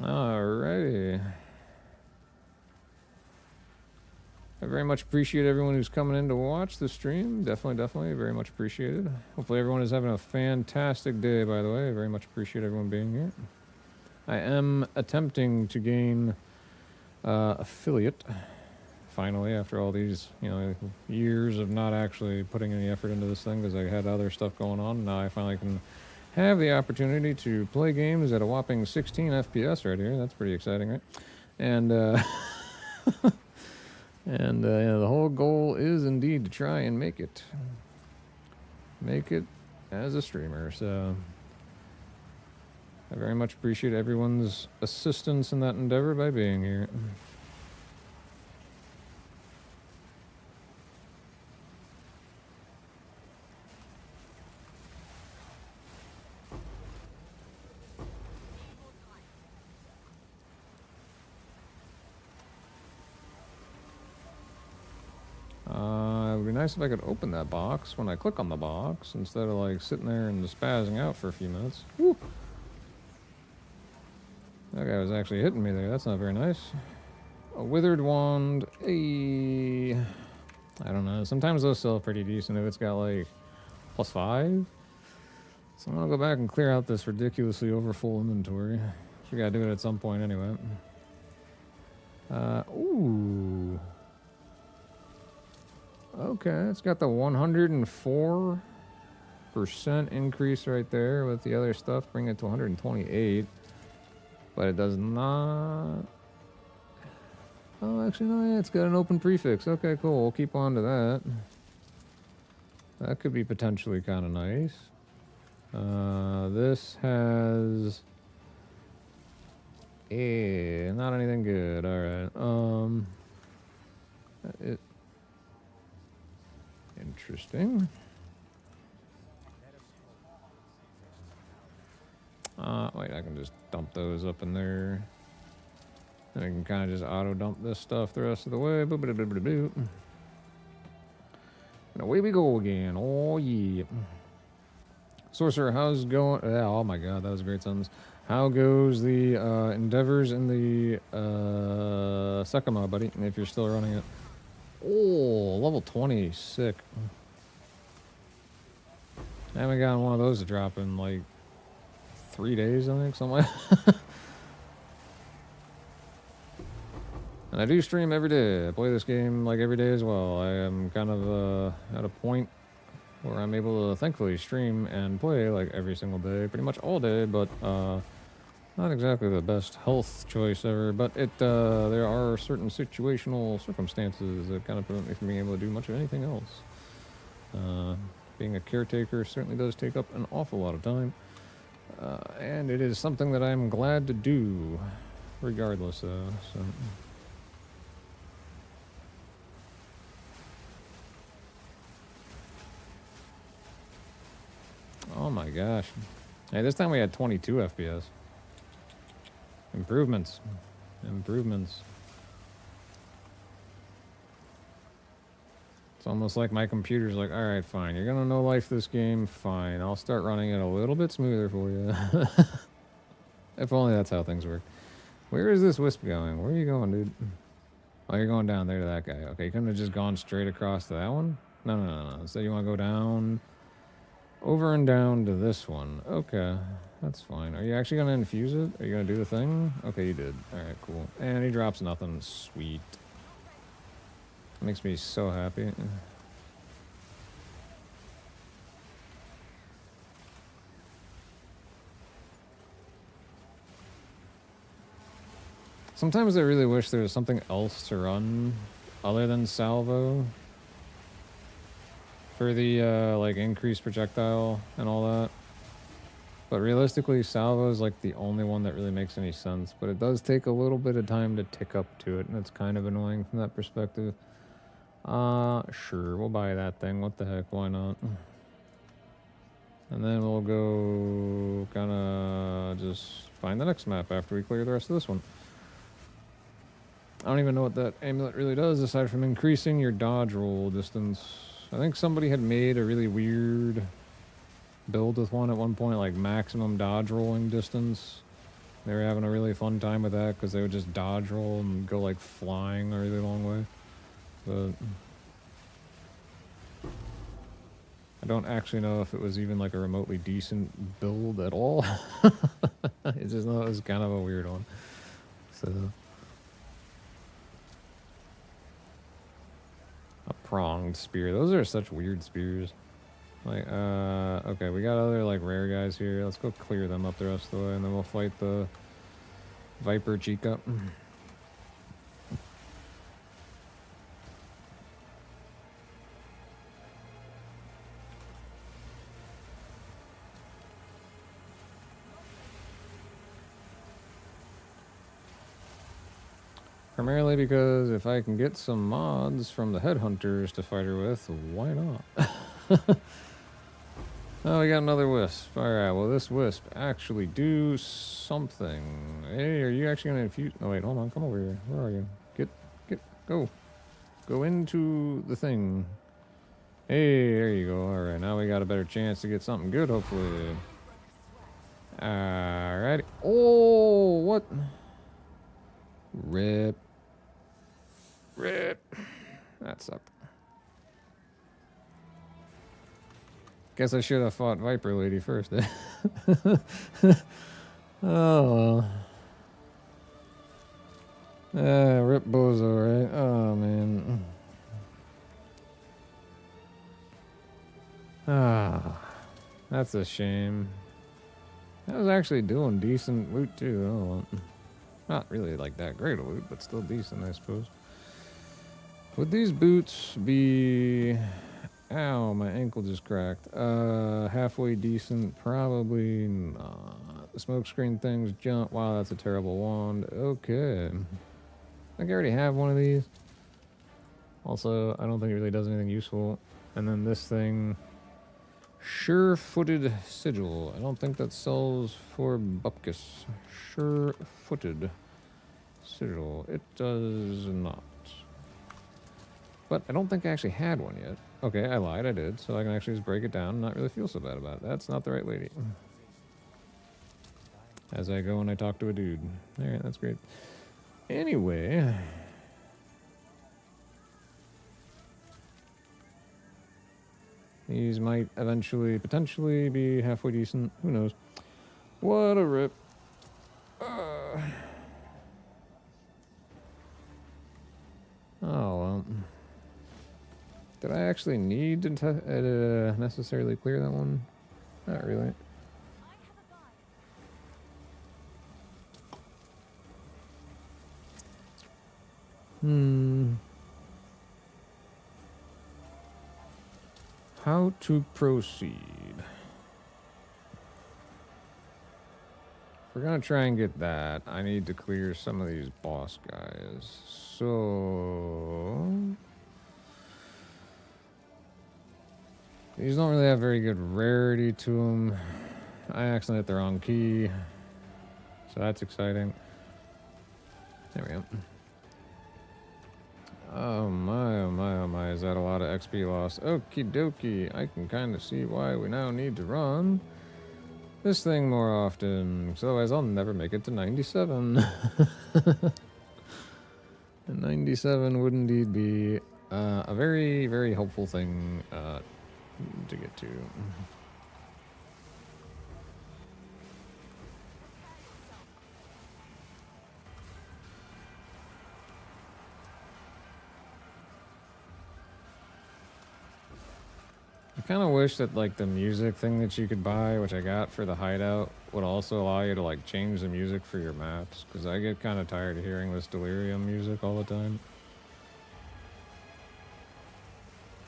Alrighty. I very much appreciate everyone who's coming in to watch the stream. Definitely very much appreciated. Hopefully everyone is having a fantastic day, by the way. I very much appreciate everyone being here. I am attempting to gain affiliate, finally, after all these, years of not actually putting any effort into this thing because I had other stuff going on. Now I finally can have the opportunity to play games at a whopping 16 FPS right here. That's pretty exciting, right? And the whole goal is indeed to try and make it as a streamer. So I very much appreciate everyone's assistance in that endeavor by being here. It would be nice if I could open that box when I click on the box instead of like sitting there and spazzing out for a few minutes. Woo. That guy was actually hitting me there. That's not very nice. A withered wand. I don't know. Sometimes those sell pretty decent if it's got like +5. So I'm gonna go back and clear out this ridiculously overfull inventory. We gotta do it at some point anyway. Ooh. Okay, it's got the 104% increase right there with the other stuff, bring it to 128. But it does not... Oh, actually, no, yeah, it's got an open prefix. Okay, cool. We'll keep on to that. That could be potentially kind of nice. This has... not anything good. Alright. Interesting. Wait, I can just dump those up in there. And I can kind of just auto-dump this stuff the rest of the way. Boop. And away we go again. Oh, yeah. Sorcerer, how's going? Yeah, oh my god, that was a great sentence. How goes the endeavors in the Sekima, buddy? If you're still running it. Oh, level 20. Sick. I haven't gotten one of those to drop in like 3 days, I think, something like that. And I do stream every day. I play this game like every day as well. I am kind of at a point where I'm able to thankfully stream and play like every single day, pretty much all day, but Not exactly the best health choice ever, but it there are certain situational circumstances that kind of prevent me from being able to do much of anything else. Being a caretaker certainly does take up an awful lot of time, and it is something that I'm glad to do, regardless of. So. Oh my gosh. Hey, this time we had 22 FPS. Improvements. Improvements. It's almost like my computer's like, alright, fine. You're gonna no life this game? Fine. I'll start running it a little bit smoother for you. If only that's how things work. Where is this wisp going? Where are you going, dude? Oh, you're going down there to that guy. Okay, you couldn't have just gone straight across to that one? No. So you want to go down, over and down to this one. Okay, that's fine. Are you actually going to infuse it? Are you going to do the thing? Okay, you did. Alright, cool. And he drops nothing. Sweet. Makes me so happy. Sometimes I really wish there was something else to run other than salvo for the like increased projectile and all that. But realistically, salvo is like the only one that really makes any sense. But it does take a little bit of time to tick up to it, and it's kind of annoying from that perspective. Sure, we'll buy that thing. What the heck, why not? And then we'll go kind of just find the next map after we clear the rest of this one. I don't even know what that amulet really does aside from increasing your dodge roll distance. I think somebody had made a really weird build with one at one point, like maximum dodge rolling distance. They were having a really fun time with that because they would just dodge roll and go like flying a really long way. But I don't actually know if it was even like a remotely decent build at all. It's just know it was kind of a weird one. So a pronged spear. Those are such weird spears. Like, okay, we got other like rare guys here. Let's go clear them up the rest of the way, and then we'll fight the Viper Chica. Primarily because if I can get some mods from the headhunters to fight her with, why not? Oh, we got another wisp. Alright, well this wisp actually do something. Hey, are you actually gonna infuse? Oh wait, hold on, come over here. Where are you? Go. Go into the thing. Hey, there you go. Alright, now we got a better chance to get something good, hopefully. Alrighty. Oh, what? Rip. That sucked. Guess I should have fought Viper Lady first. Oh well. Rip Bozo, right? Oh man. That's a shame. I was actually doing decent loot too. Oh well. Not really like that great a loot, but still decent, I suppose. Would these boots be... Ow, my ankle just cracked. Halfway decent, probably not. The smokescreen things jump. Wow, that's a terrible wand. Okay. I think I already have one of these. Also, I don't think it really does anything useful. And then this thing... Sure-footed sigil. I don't think that sells for bupkis. Sure-footed sigil. It does not. But I don't think I actually had one yet. Okay, I lied, I did. So I can actually just break it down and not really feel so bad about it. That's not the right lady. As I go and I talk to a dude. Alright, that's great. Anyway... These might eventually, potentially be halfway decent. Who knows? What a rip. Oh, well. Did I actually need to necessarily clear that one? Not really. How to proceed? If we're gonna try and get that, I need to clear some of these boss guys. So these don't really have very good rarity to them. I accidentally hit the wrong key, so that's exciting. There we go. Oh my, oh my, oh my, is that a lot of XP loss? Okie dokie, I can kind of see why we now need to run this thing more often, because otherwise I'll never make it to 97. And 97 would indeed be a very, very helpful thing to get to. I kind of wish that like the music thing that you could buy, which I got for the hideout, would also allow you to like change the music for your maps, because I get kind of tired of hearing this delirium music all the time.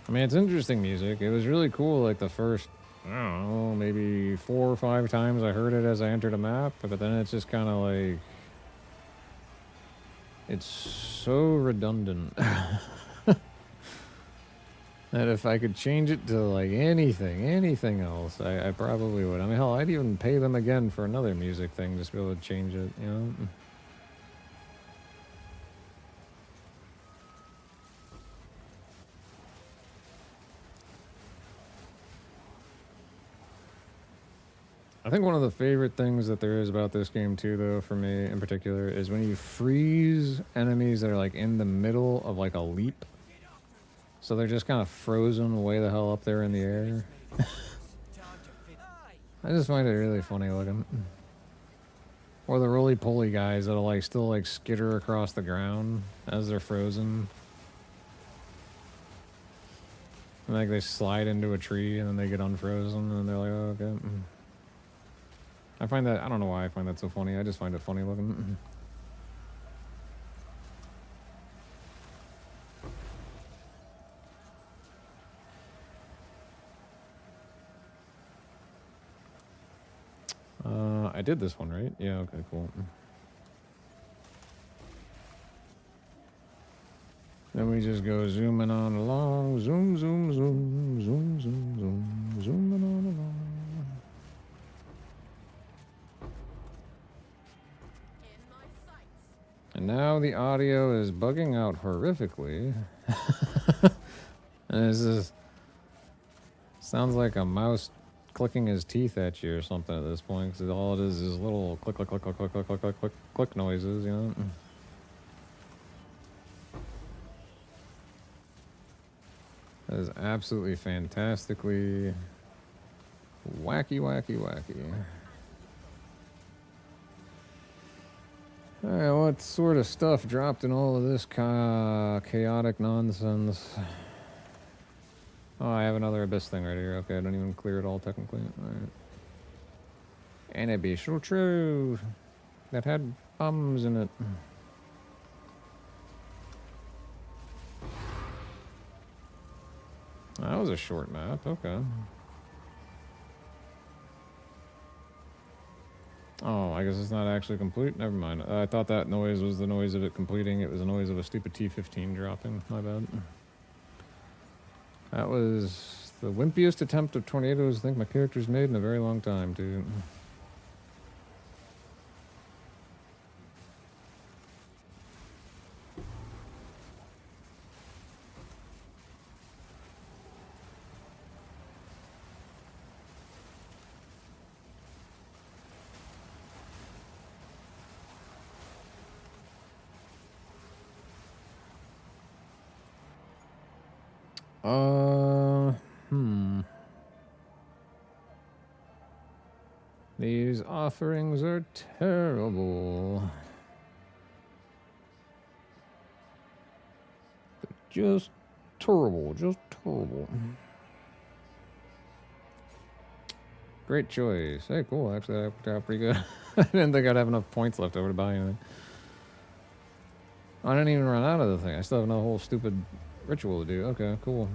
I mean, it's interesting music. It was really cool like the first, I don't know, maybe 4 or 5 times I heard it as I entered a map, but then it's just kind of like, it's so redundant. That if I could change it to like anything else, I probably would. I mean, hell, I'd even pay them again for another music thing just to be able to change it, you know? I think one of the favorite things that there is about this game too, though, for me in particular, is when you freeze enemies that are like in the middle of like a leap. So they're just kind of frozen way the hell up there in the air. I just find it really funny looking. Or the roly-poly guys that'll like still like skitter across the ground as they're frozen. And like they slide into a tree and then they get unfrozen and they're like, oh, okay. I find that, I don't know why I find that so funny. I just find it funny looking. I did this one, right? Yeah, okay, cool. Then we just go zooming on along. Zoom, zoom, zoom, zoom, zoom, zoom, zooming on along. And now the audio is bugging out horrifically. And this is, sounds like a mouse clicking his teeth at you or something at this point, because all it is little click, click, click, click, click, click, click, click, click, click noises, you know? That is absolutely fantastically wacky, wacky, wacky. Alright, what sort of stuff dropped in all of this chaotic nonsense? Oh, I have another abyss thing right here. Okay, I don't even clear it all technically. Alright. An abyssal trove that had bombs in it. That was a short map, okay. Oh, I guess it's not actually complete? Never mind. I thought that noise was the noise of it completing. It was the noise of a stupid T-15 dropping. My bad. That was the wimpiest attempt of tornadoes I think my character's made in a very long time, too. These offerings are terrible. Just terrible, just terrible. Great choice. Hey, cool. Actually, that worked out pretty good. I didn't think I'd have enough points left over to buy anything. I didn't even run out of the thing. I still have no whole stupid ritual to do. Okay, cool.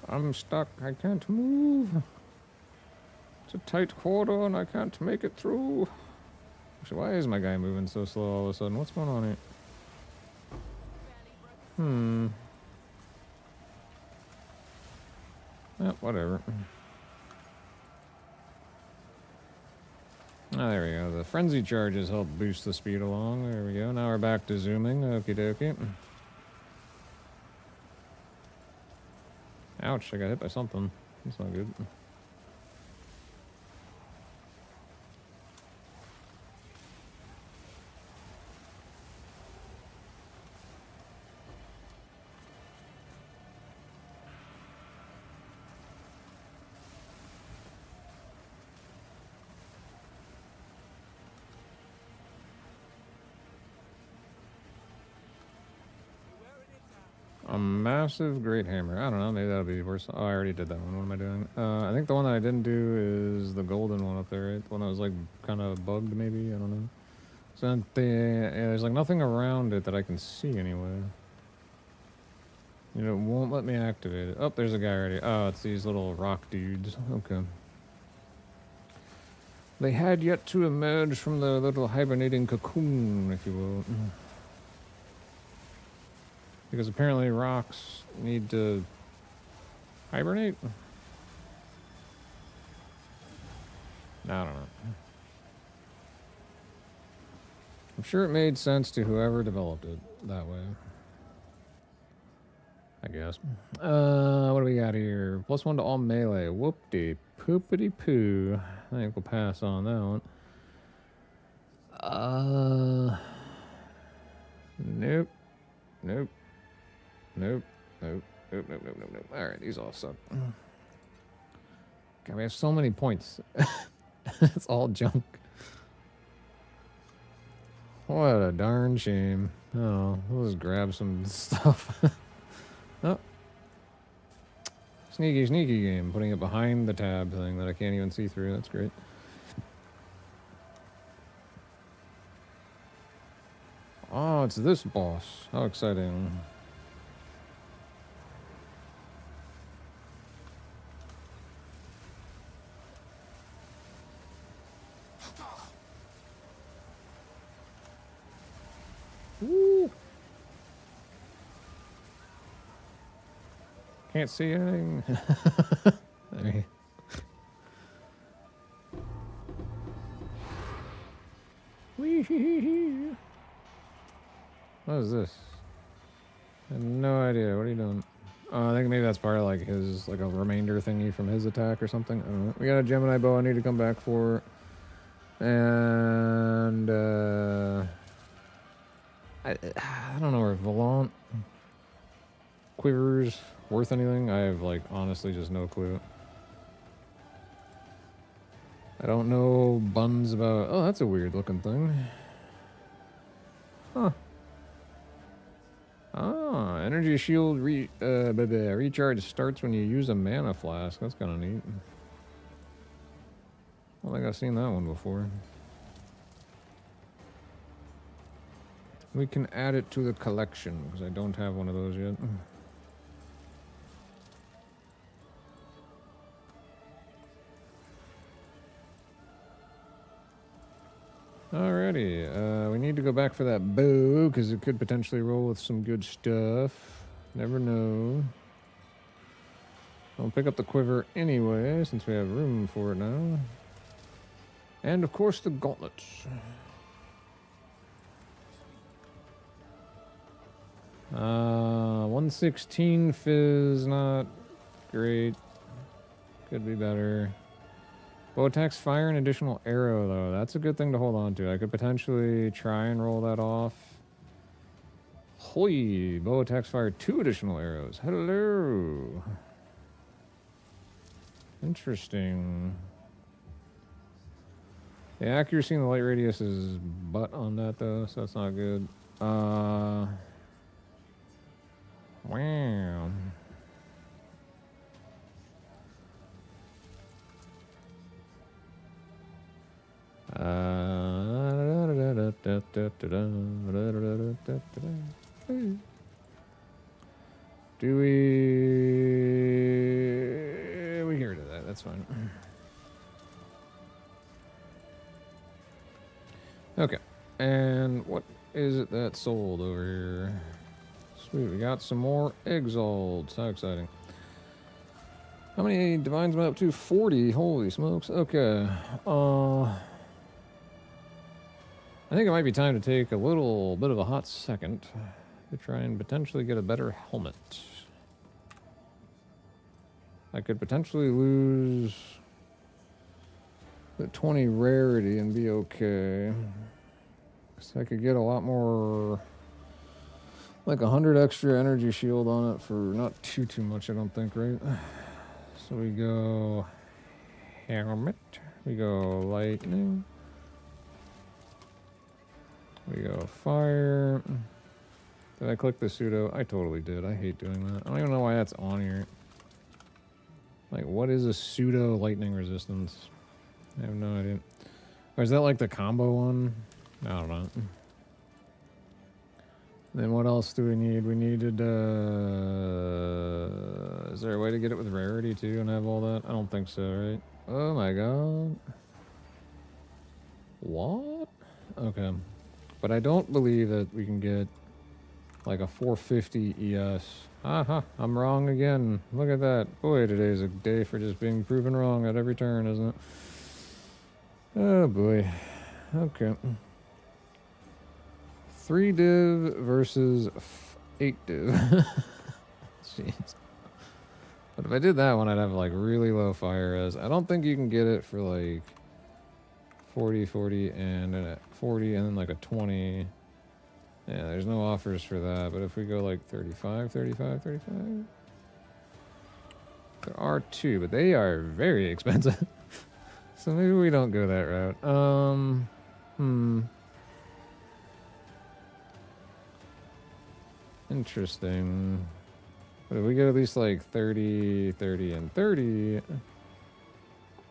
I'm stuck. I can't move. It's a tight corridor and I can't make it through. Actually, why is my guy moving so slow all of a sudden? What's going on here? Whatever. Oh, there we go. The frenzy charges help boost the speed along. There we go. Now we're back to zooming. Okie dokie. Ouch, I got hit by something. That's not good. A massive great hammer. I don't know, maybe that'll be worse. Oh, I already did that one. What am I doing? I think the one that I didn't do is the golden one up there, right? The one that was like kind of bugged, maybe? I don't know. So yeah, there's like nothing around it that I can see anyway. You know, it won't let me activate it. Oh, there's a guy already. Oh, it's these little rock dudes. Okay. They had yet to emerge from the little hibernating cocoon, if you will. Because apparently rocks need to hibernate? I don't know. I'm sure it made sense to whoever developed it that way. I guess. What do we got here? +1 to all melee. Whoop-de poopity poo. I think we'll pass on that one. Nope. Nope. Nope. Nope. Nope. Nope. Nope. Nope. Nope. Alright, these all suck. God, we have so many points. It's all junk. What a darn shame. Oh, we'll just grab some stuff. Oh. Sneaky, sneaky game. Putting it behind the tab thing that I can't even see through. That's great. Oh, it's this boss. How exciting. Woo! Can't see anything. There. Wee-hee-hee-hee. What is this? I have no idea. What are you doing? I think maybe that's part of like his, like a remainder thingy from his attack or something. I don't know. We got a Gemini bow I need to come back for. And, I don't know where Volant Quivers worth anything. I have, like, honestly just no clue. I don't know buns about... Oh, that's a weird looking thing. Huh. Ah, energy shield recharge starts when you use a mana flask. That's kind of neat. I don't think I've seen that one before. We can add it to the collection, because I don't have one of those yet. Alrighty, we need to go back for that bow, because it could potentially roll with some good stuff. Never know. I'll pick up the quiver anyway, since we have room for it now. And of course the gauntlets. 116 fizz, not great. Could be better. Bow attacks fire an additional arrow, though. That's a good thing to hold on to. I could potentially try and roll that off. Holy! Bow attacks fire 2 additional arrows. Hello! Interesting. The accuracy and the light radius is butt on that, though, so that's not good. Wow. Da, da, da, da, da, da, da, da, da. Hey. Do we get rid of that? That's fine. Okay. And what is it that sold over here? Sweet, we got some more Exile. How exciting. How many divines am I up to? 40. Holy smokes. Okay. I think it might be time to take a little bit of a hot second to try and potentially get a better helmet. I could potentially lose the 20 rarity and be okay. So I could get a lot more, like 100 extra energy shield on it for not too much, I don't think, right? So we go helmet, we go lightning, we go fire. Did I click the pseudo? I totally did. I hate doing that. I don't even know why that's on here. Like, what is a pseudo lightning resistance? I have no idea. Or is that like the combo one? I don't know. Then what else do we need? We needed, is there a way to get it with rarity too and have all that? I don't think so, right? Oh my god. What? Okay. But I don't believe that we can get like a 450 ES. Aha, I'm wrong again. Look at that. Boy, today's a day for just being proven wrong at every turn, isn't it? Oh boy. Okay. 3 div versus 8 div. Jeez. But if I did that one, I'd have like really low fire res. I don't think you can get it for like 40, 40, and a 40, and then like a 20. Yeah, there's no offers for that. But if we go like 35, 35, 35. There are 2, but they are very expensive. So maybe we don't go that route. Interesting. But if we get at least like 30, 30, and 30...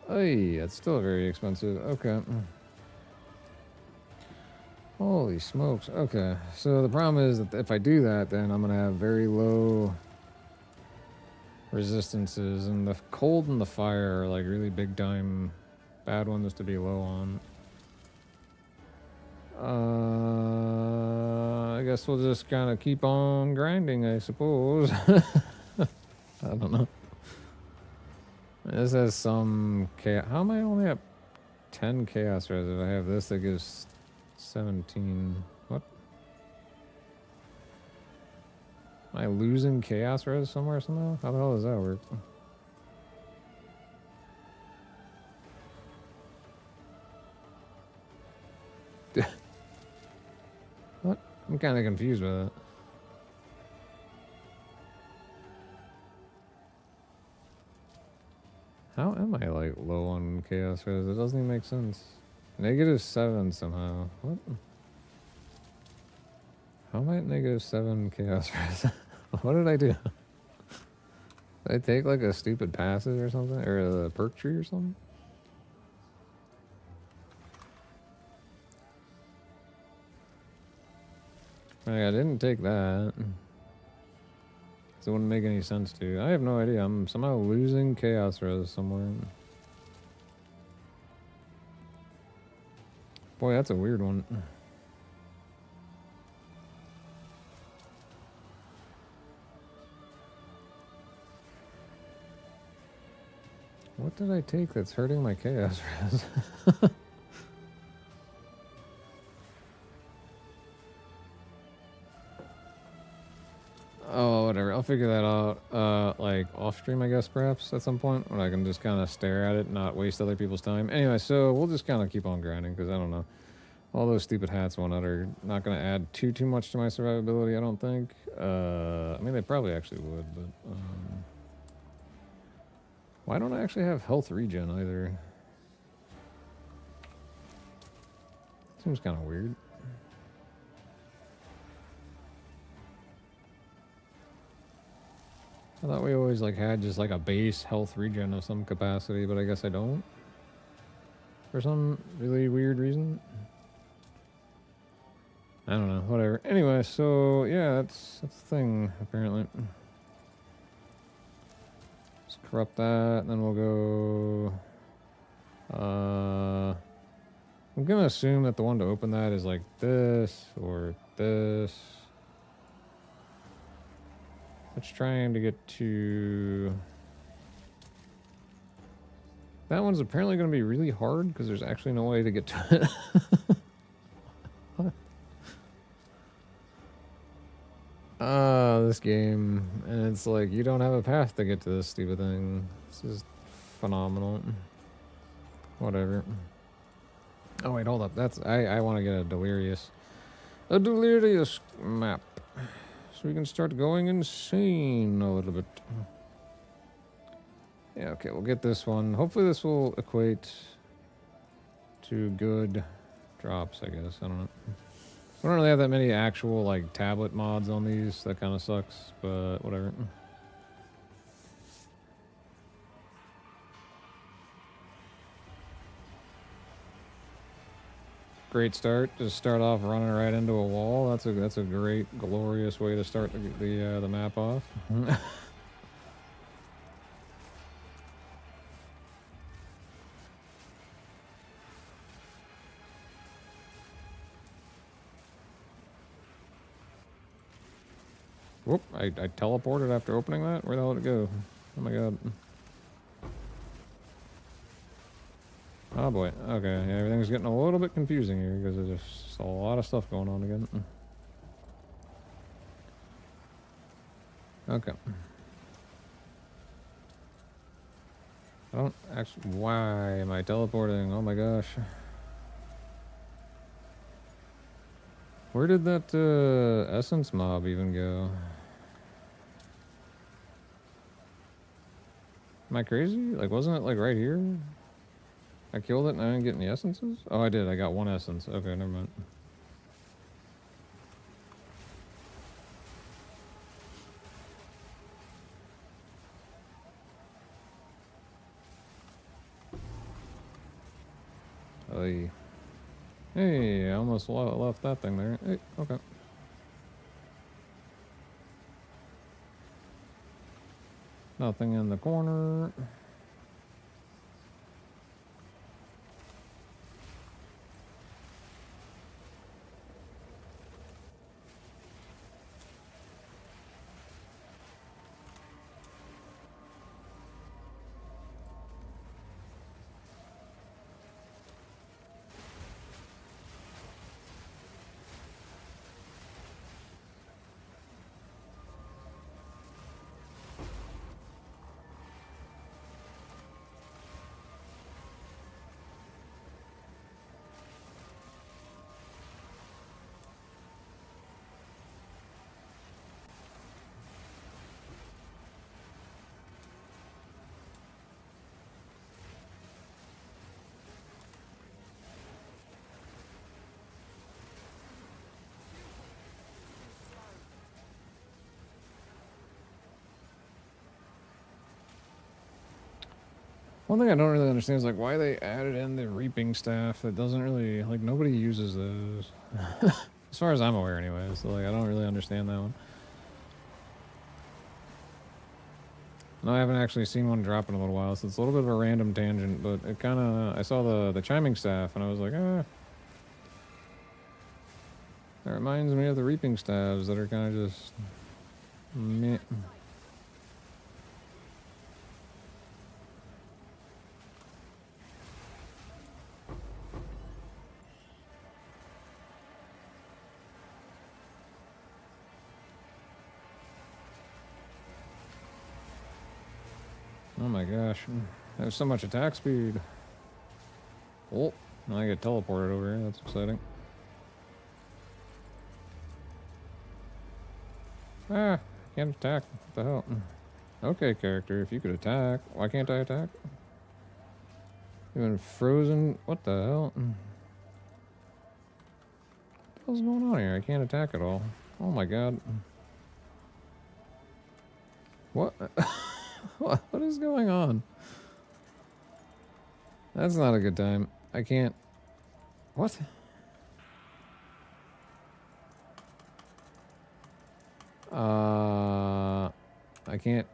Ay, that's still very expensive. Okay. Holy smokes. Okay. So the problem is that if I do that, then I'm going to have very low resistances. And the cold and the fire are like really big time bad ones to be low on. I guess we'll just kind of keep on grinding, I suppose. I don't know. This has some chaos. How am I only at 10 chaos res? If I have this, that gives 17. What? Am I losing chaos res somewhere somehow? How the hell does that work? What? I'm kind of confused by that. How am I like low on chaos res? It doesn't even make sense. -7 somehow. What? How am I at -7 chaos res? What did I do? Did I take like a stupid passive or something? Or a perk tree or something? Like, I didn't take that. So it wouldn't make any sense to. I have no idea. I'm somehow losing chaos res somewhere. Boy, that's a weird one. What did I take that's hurting my chaos res? Oh, whatever. I'll figure that out, like, off-stream, I guess, perhaps, at some point, when I can just kind of stare at it and not waste other people's time. Anyway, so we'll just kind of keep on grinding, because I don't know. All those stupid hats and whatnot are not going to add too much to my survivability, I don't think. I mean, they probably actually would, but, why don't I actually have health regen, either? Seems kind of weird. I thought we always like had just like a base health regen of some capacity, but I guess I don't. For some really weird reason. I don't know, whatever. Anyway, so yeah, that's the thing, apparently. Let's corrupt that, and then we'll go... I'm gonna assume that the one to open that is like this, or this. It's trying to get to... That one's apparently gonna be really hard, because there's actually no way to get to it. This game, and it's like, you don't have a path to get to this stupid thing. This is phenomenal. Whatever. Oh wait, hold up. I want to get a delirious map, so we can start going insane a little bit. Yeah, okay, we'll get this one. Hopefully this will equate to good drops, I guess. I don't know. We don't really have that many actual, like, tablet mods on these. That kind of sucks, but whatever. Great start. Just start off running right into a wall. That's a great, glorious way to start the map off. Whoop, I teleported after opening that? Where the hell did it go? Oh my god. Oh boy, okay, yeah, everything's getting a little bit confusing here because there's just a lot of stuff going on again. Okay. I don't actually... Why am I teleporting? Oh my gosh. Where did that essence mob even go? Am I crazy? Like, wasn't it like right here? I killed it and I didn't get any essences? Oh, I did. I got one essence. Okay, never mind. Hey. Hey, I almost left that thing there. Hey, okay. Nothing in the corner. One thing I don't really understand is like why they added in the reaping staff. That doesn't really, like, nobody uses those. As far as I'm aware anyway. So like I don't really understand that one. No, I haven't actually seen one drop in a little while, so it's a little bit of a random tangent, but it kind of... I saw the chiming staff, and I was like, ah. That reminds me of the reaping staves that are kind of just... meh. Oh my gosh. There's so much attack speed. Oh, now I get teleported over here. That's exciting. Ah, can't attack. What the hell? Okay, character, if you could attack. Why can't I attack? You've been frozen. What the hell? What the hell's going on here? I can't attack at all. Oh my god. What? What is going on? That's not a good time. I can't... What? I can't...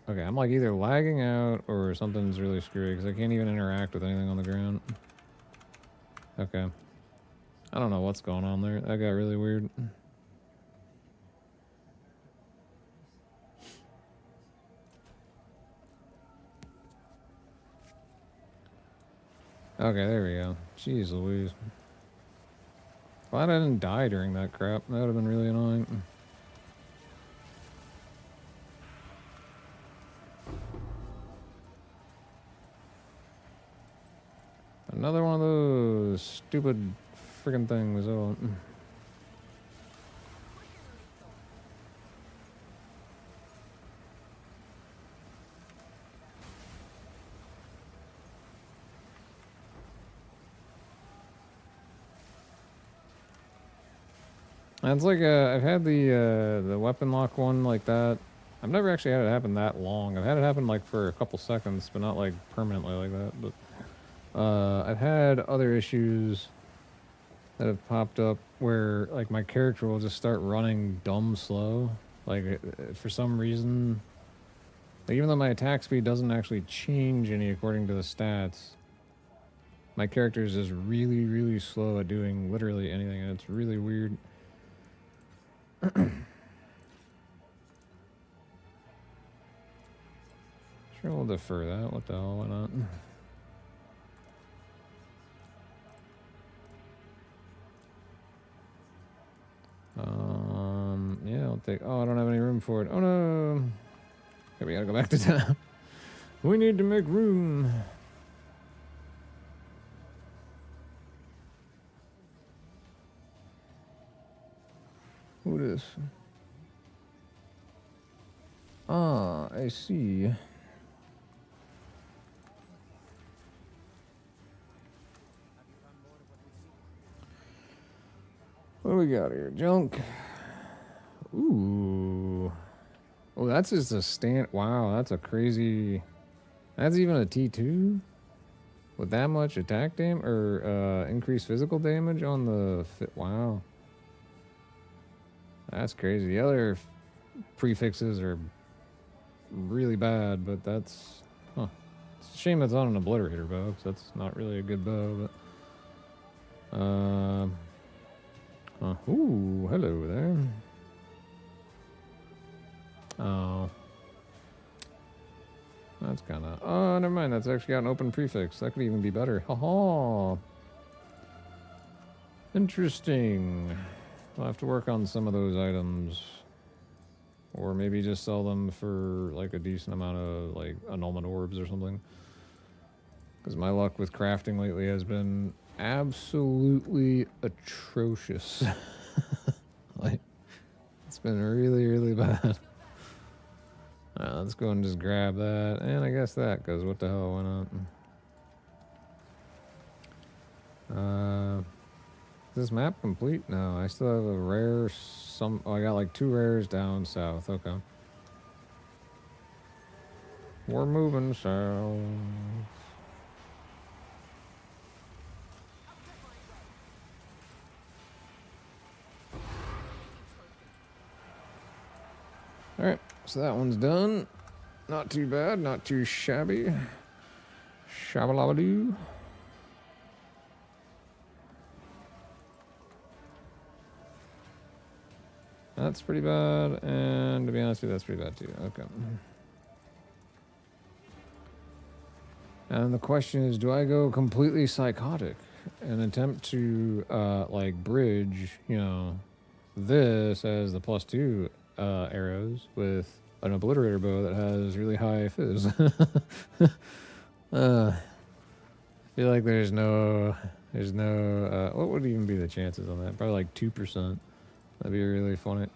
Okay, I'm like either lagging out or something's really screwy because I can't even interact with anything on the ground. Okay. I don't know what's going on there. That got really weird. Okay, there we go. Jeez Louise. Glad I didn't die during that crap. That would have been really annoying. Another one of those stupid friggin' things. Oh. It's like I've had the weapon lock one like that. I've never actually had it happen that long. I've had it happen like for a couple seconds, but not like permanently like that. But I've had other issues that have popped up where like my character will just start running dumb slow. Like for some reason, like even though my attack speed doesn't actually change any according to the stats, my character is just really, really slow at doing literally anything, and it's really weird. Sure, we'll defer that. What the hell? Why not? Yeah, I'll take... Oh, I don't have any room for it. Oh, no. Okay, we gotta go back to town. We need to make room. Who is? Ah, I see. What do we got here? Junk. Ooh. Oh, that's just a stand. Wow, that's a crazy... That's even a T2? With that much attack damage? Or increased physical damage on the... Wow. That's crazy. The other prefixes are really bad, but that's... Huh. It's a shame that's on an obliterator bow, because that's not really a good bow, but... Ooh, hello there. Oh. That's kind of... Oh, never mind. That's actually got an open prefix. That could even be better. Ha-ha. Interesting. I'll have to work on some of those items. Or maybe just sell them for, like, a decent amount of, like, annulment orbs or something. Because my luck with crafting lately has been absolutely atrocious. Like, it's been really, really bad. Let's go and just grab that, and I guess that, because what the hell, why not? Is this map complete? No, I still have a rare, oh, I got like 2 rares down south, okay. We're moving south. Alright, so that one's done. Not too bad, not too shabby. Shabba-labba-doo. That's pretty bad, and to be honest with you, that's pretty bad too. Okay. And the question is, do I go completely psychotic and attempt to, like, bridge, you know, this as the +2 arrows with an obliterator bow that has really high fizz? I feel like there's no, what would even be the chances on that? Probably like 2%. That'd be really funny.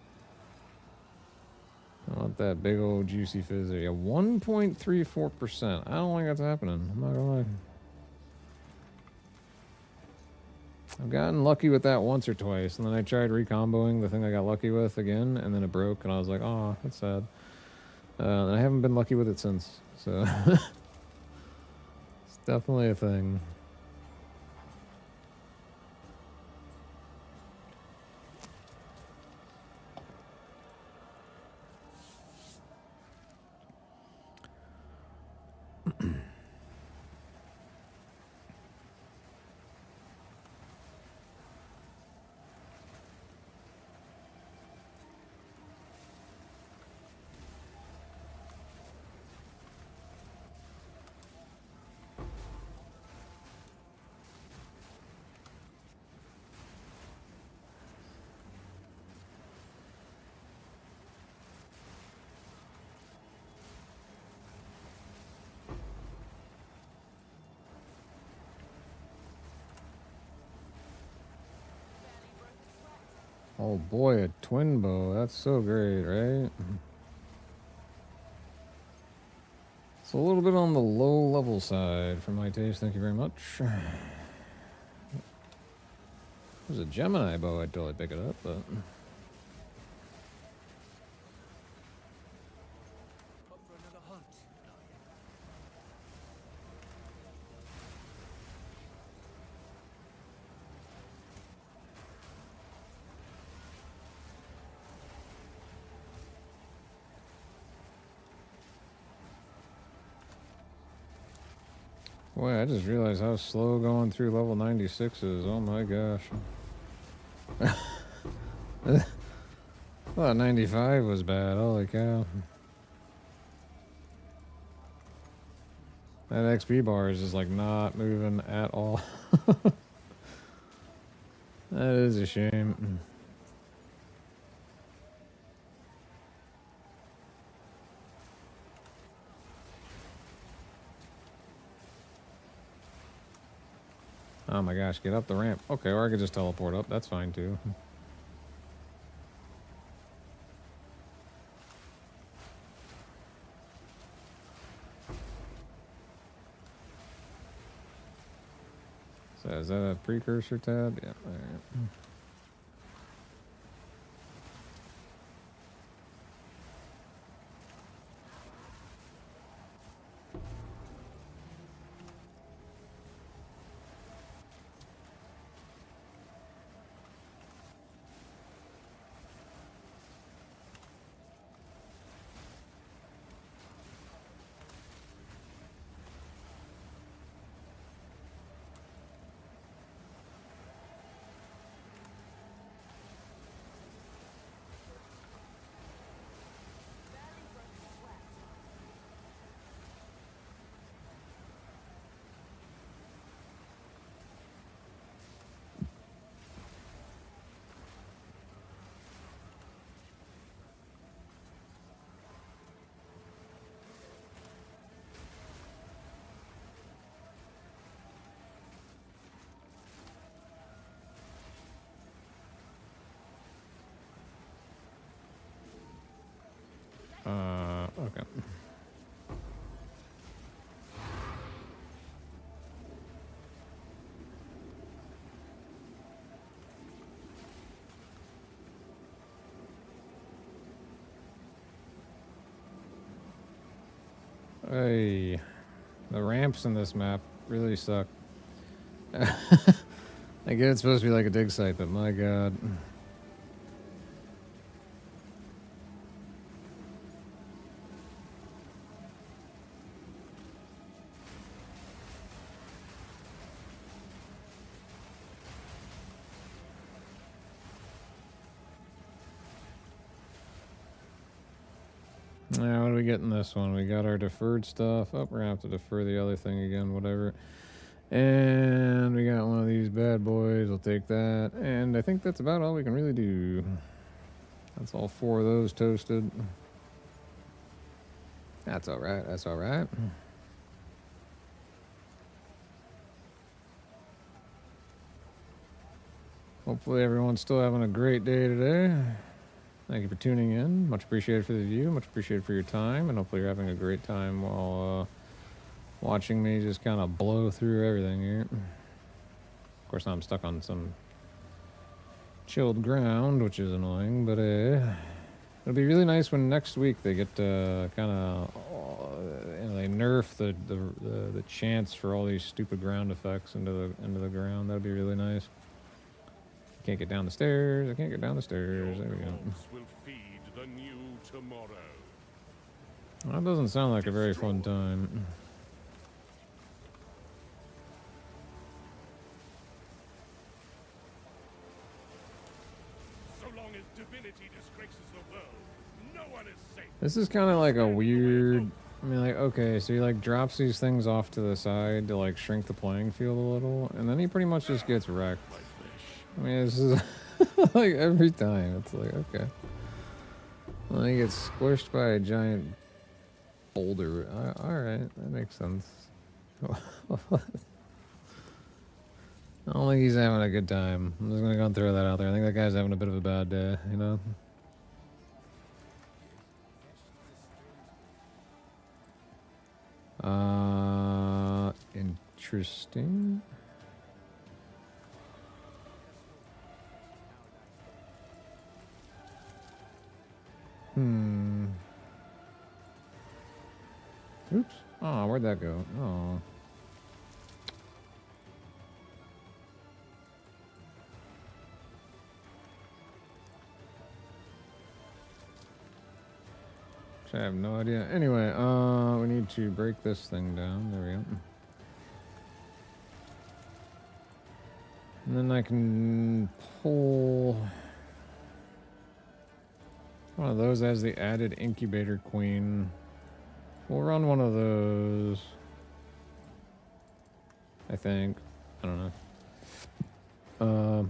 I want that big old juicy fizz there. Yeah, 1.34%. I don't think that's happening. I'm not gonna lie. I've gotten lucky with that once or twice, and then I tried recomboing the thing I got lucky with again, and then it broke, and I was like, oh, that's sad. And I haven't been lucky with it since, so... It's definitely a thing. Oh boy, a twin bow. That's so great, right? It's a little bit on the low level side for my taste. Thank you very much. If it was a Gemini bow, I'd totally pick it up, but... Boy, I just realized how slow going through level 96 is. Oh my gosh. I thought 95 was bad. Holy cow. That XP bar is just like not moving at all. That is a shame. Oh my gosh, get up the ramp. Okay, or I could just teleport up. That's fine too. So is that a precursor tab? Yeah. All right. Okay. Hey, the ramps in this map really suck. I get it's supposed to be like a dig site, but my god. Now, what do we get in this one? We got our deferred stuff. Oh, we're gonna have to defer the other thing again, whatever. And we got one of these bad boys. We'll take that. And I think that's about all we can really do. That's all 4 of those toasted. That's all right. That's all right. Hopefully everyone's still having a great day today. Thank you for tuning in. Much appreciated for the view. Much appreciated for your time. And hopefully you're having a great time while watching me just kind of blow through everything here. Of course, now I'm stuck on some chilled ground, which is annoying. But it'll be really nice when next week they get kind of they nerf the chance for all these stupid ground effects into the ground. That'd be really nice. Can't get down the stairs. I can't get down the stairs. There we go. Will feed the new tomorrow. That doesn't sound like a very fun time. So long as divinity disgraces the world, no one is safe. This is kind of like a weird... I mean, like, okay, so he, like, drops these things off to the side to, like, shrink the playing field a little, and then he pretty much just gets wrecked. I mean, this is like every time. It's like, okay. Well, he gets squished by a giant boulder. Alright, that makes sense. I don't think he's having a good time. I'm just gonna go and throw that out there. I think that guy's having a bit of a bad day, you know? Interesting. Oops. Oh, where'd that go? Oh. I have no idea. Anyway, we need to break this thing down. There we go. And then I can pull one of those as the added incubator queen. We'll run one of those. I think. I don't know.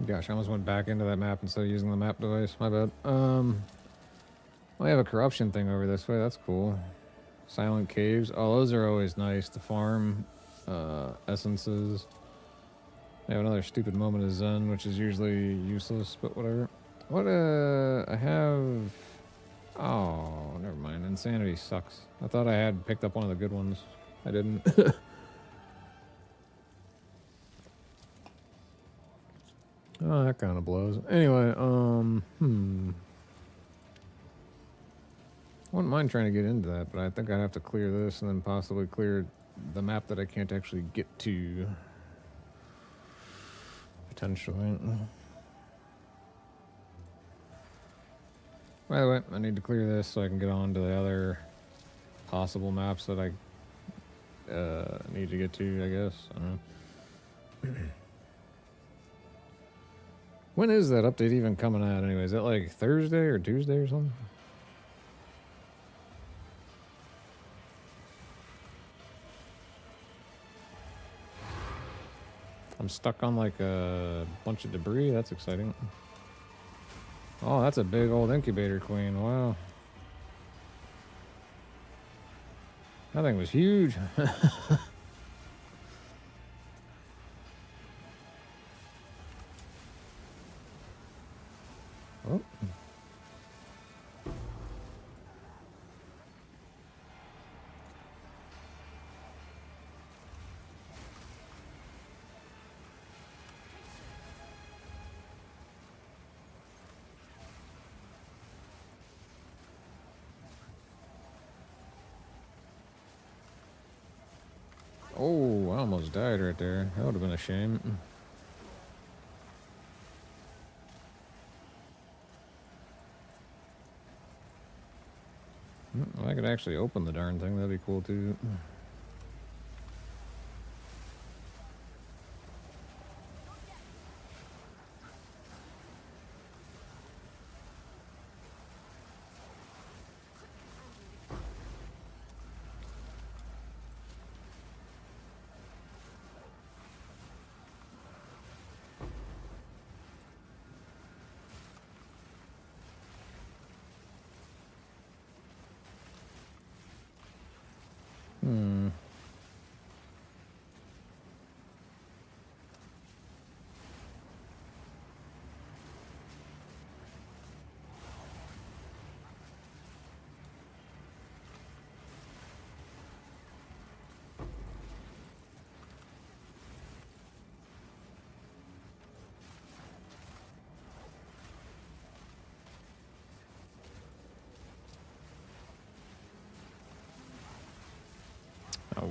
Gosh, I almost went back into that map instead of using the map device. My bad. I have a corruption thing over this way. That's cool. Silent caves. Oh, those are always nice to farm. Essences. I have another stupid moment of Zen, which is usually useless, but whatever. What, I have... Oh, never mind. Insanity sucks. I thought I had picked up one of the good ones. I didn't. Oh, that kind of blows. Anyway, wouldn't mind trying to get into that, but I think I'd have to clear this and then possibly clear the map that I can't actually get to. Potentially. By the way, I need to clear this so I can get on to the other possible maps that I need to get to, I guess. I don't know. When is that update even coming out anyway? Is that like Thursday or Tuesday or something? I'm stuck on like a bunch of debris. That's exciting. Oh, that's a big old incubator queen. Wow. That thing was huge. Oh. Oh, I almost died right there. That would have been a shame. Well, I could actually open the darn thing. That'd be cool too.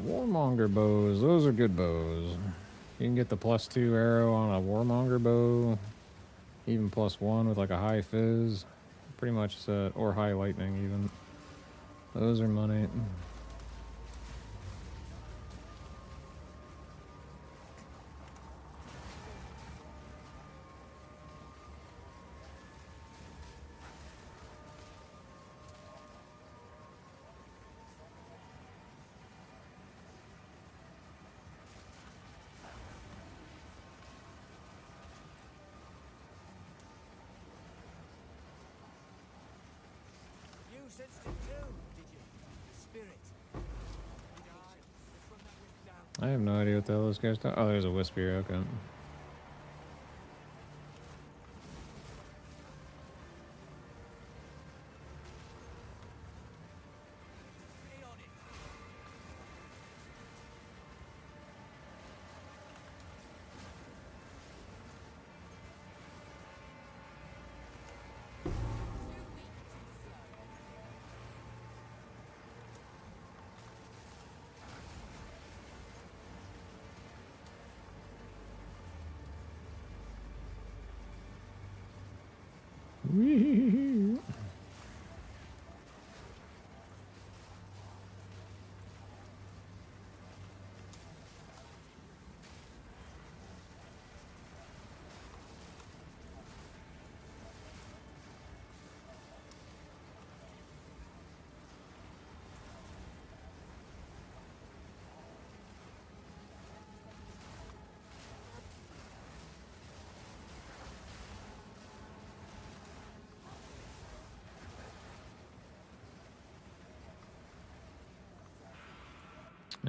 Warmonger bows. Those are good bows. You can get the +2 arrow on a Warmonger bow. Even +1 with like a high fizz. Pretty much set. Or high lightning even. Those are money. I have no idea what the hell those guys talk. Oh, there's a wisp here. Okay. Wee-hee-hee.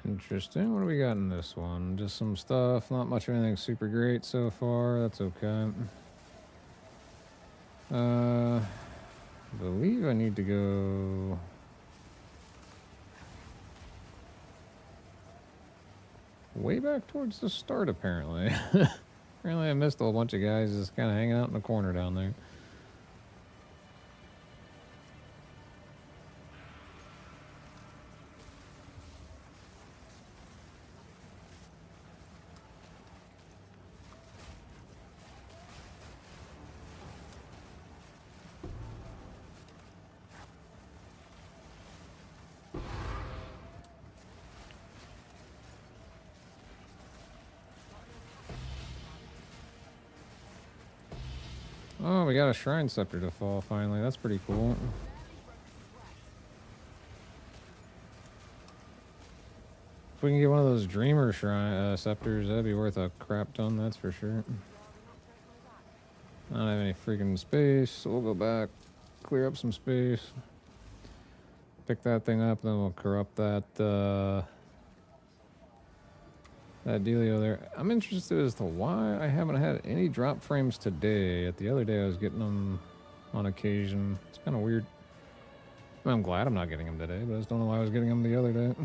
Interesting. What do we got in this one? Just some stuff. Not much of anything super great so far. That's okay. I believe I need to go... way back towards the start, apparently. Apparently I missed a whole bunch of guys just kind of hanging out in the corner down there. Oh, we got a Shrine Scepter to fall finally. That's pretty cool. If we can get one of those Dreamer Shrine Scepters, that'd be worth a crap ton, that's for sure. I don't have any freaking space, so we'll go back, clear up some space. Pick that thing up, then we'll corrupt that, that dealio there. I'm interested as to why I haven't had any drop frames today. At the other day I was getting them on occasion. It's kind of weird. I mean, I'm glad I'm not getting them today, but I just don't know why I was getting them the other day.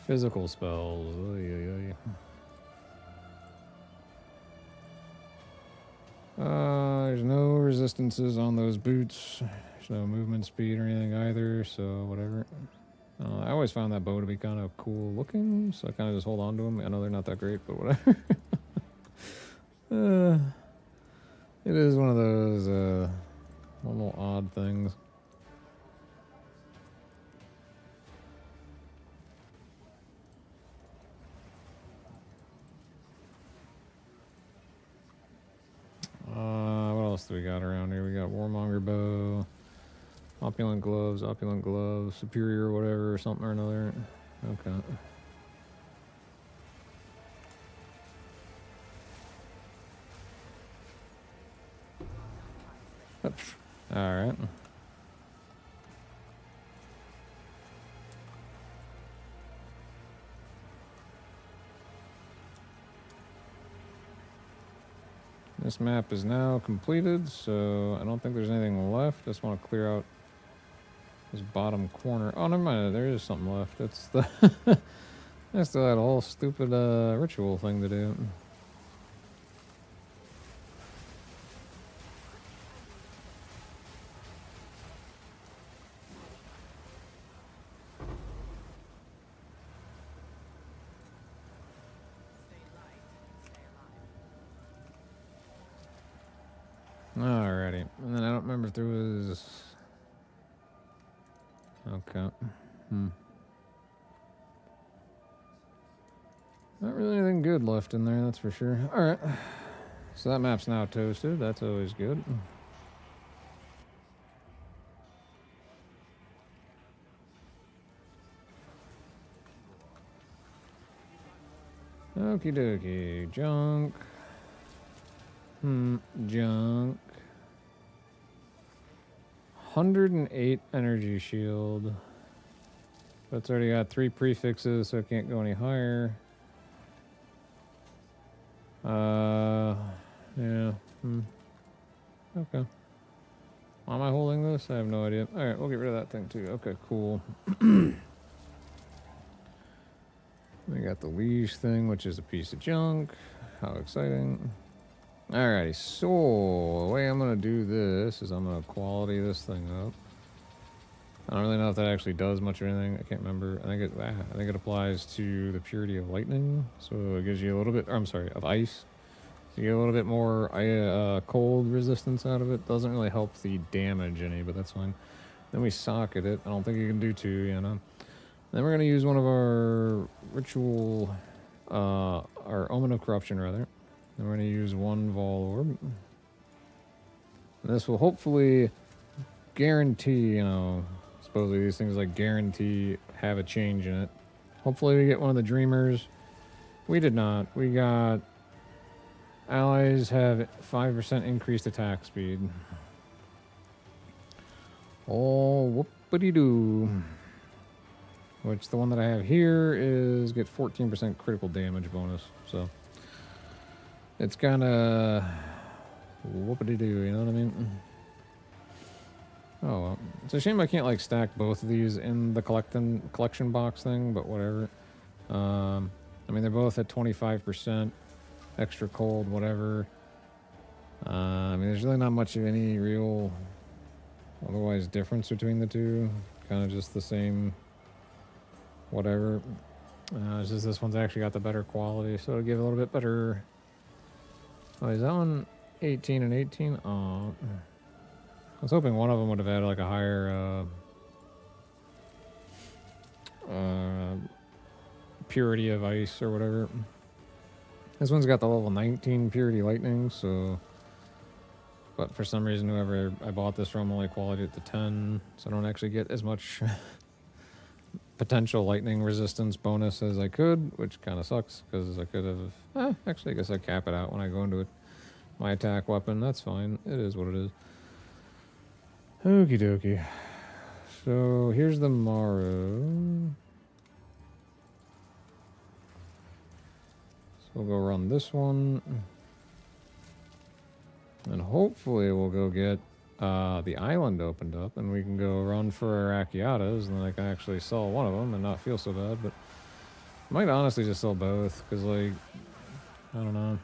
Physical spells. Oy, oy, oy. There's no resistances on those boots. There's no movement speed or anything either, so whatever. I always found that bow to be kind of cool looking, so I kind of just hold on to them. I know they're not that great, but whatever. It is one of those little odd things. What else do we got around here? We got Warmonger Bow, Opulent Gloves, Superior whatever, or something or another. Okay. Alright. This map is now completed, so I don't think there's anything left. Just want to clear out this bottom corner. Oh, never mind. There is something left. It's the I still had a whole stupid ritual thing to do. Alrighty. And then I don't remember if there was... Okay. Not really anything good left in there, that's for sure. Alright. So that map's now toasted. That's always good. Okie dokie. Junk. Junk. 108 energy shield. But it's already got 3 prefixes, so it can't go any higher. Yeah. Okay. Why am I holding this? I have no idea. Alright, we'll get rid of that thing too. Okay, cool. We got the leash thing, which is a piece of junk. How exciting. Alrighty, so the way I'm going to do this is I'm going to quality this thing up. I don't really know if that actually does much of anything. I can't remember. I think it applies to the purity of lightning. So it gives you a little bit, or I'm sorry, of ice. So you get a little bit more cold resistance out of it. Doesn't really help the damage any, but that's fine. Then we socket it. I don't think you can do 2, you know. Then we're going to use one of our ritual, our Omen of Corruption, rather. Then we're going to use 1 Vol Orb. And this will hopefully guarantee, you know, supposedly these things like guarantee have a change in it. Hopefully we get one of the Dreamers. We did not. We got allies have 5% increased attack speed. Oh, whoopity-doo. Which the one that I have here is get 14% critical damage bonus. So it's kind of whoopity-doo, you know what I mean? Oh well. It's a shame I can't like stack both of these in the collection box thing, but whatever. I mean, they're both at 25%. Extra cold, whatever. I mean, there's really not much of any real otherwise difference between the two. Kind of just the same, whatever. It's just this one's actually got the better quality, so it'll give a little bit better. Oh, is that one 18 and 18? Oh, I was hoping one of them would have had like a higher purity of ice or whatever. This one's got the level 19 purity lightning, so. But for some reason, whoever I bought this from only quality it to 10, so I don't actually get as much potential lightning resistance bonus as I could, which kind of sucks because I could have. Actually, I guess I cap it out when I go into it. My attack weapon, that's fine. It is what it is. Okie dokie. So here's the Morrow. So we'll go run this one. And hopefully we'll go get the island opened up and we can go run for our Akiatas and then I can actually sell one of them and not feel so bad. But I might honestly just sell both because, like, I don't know.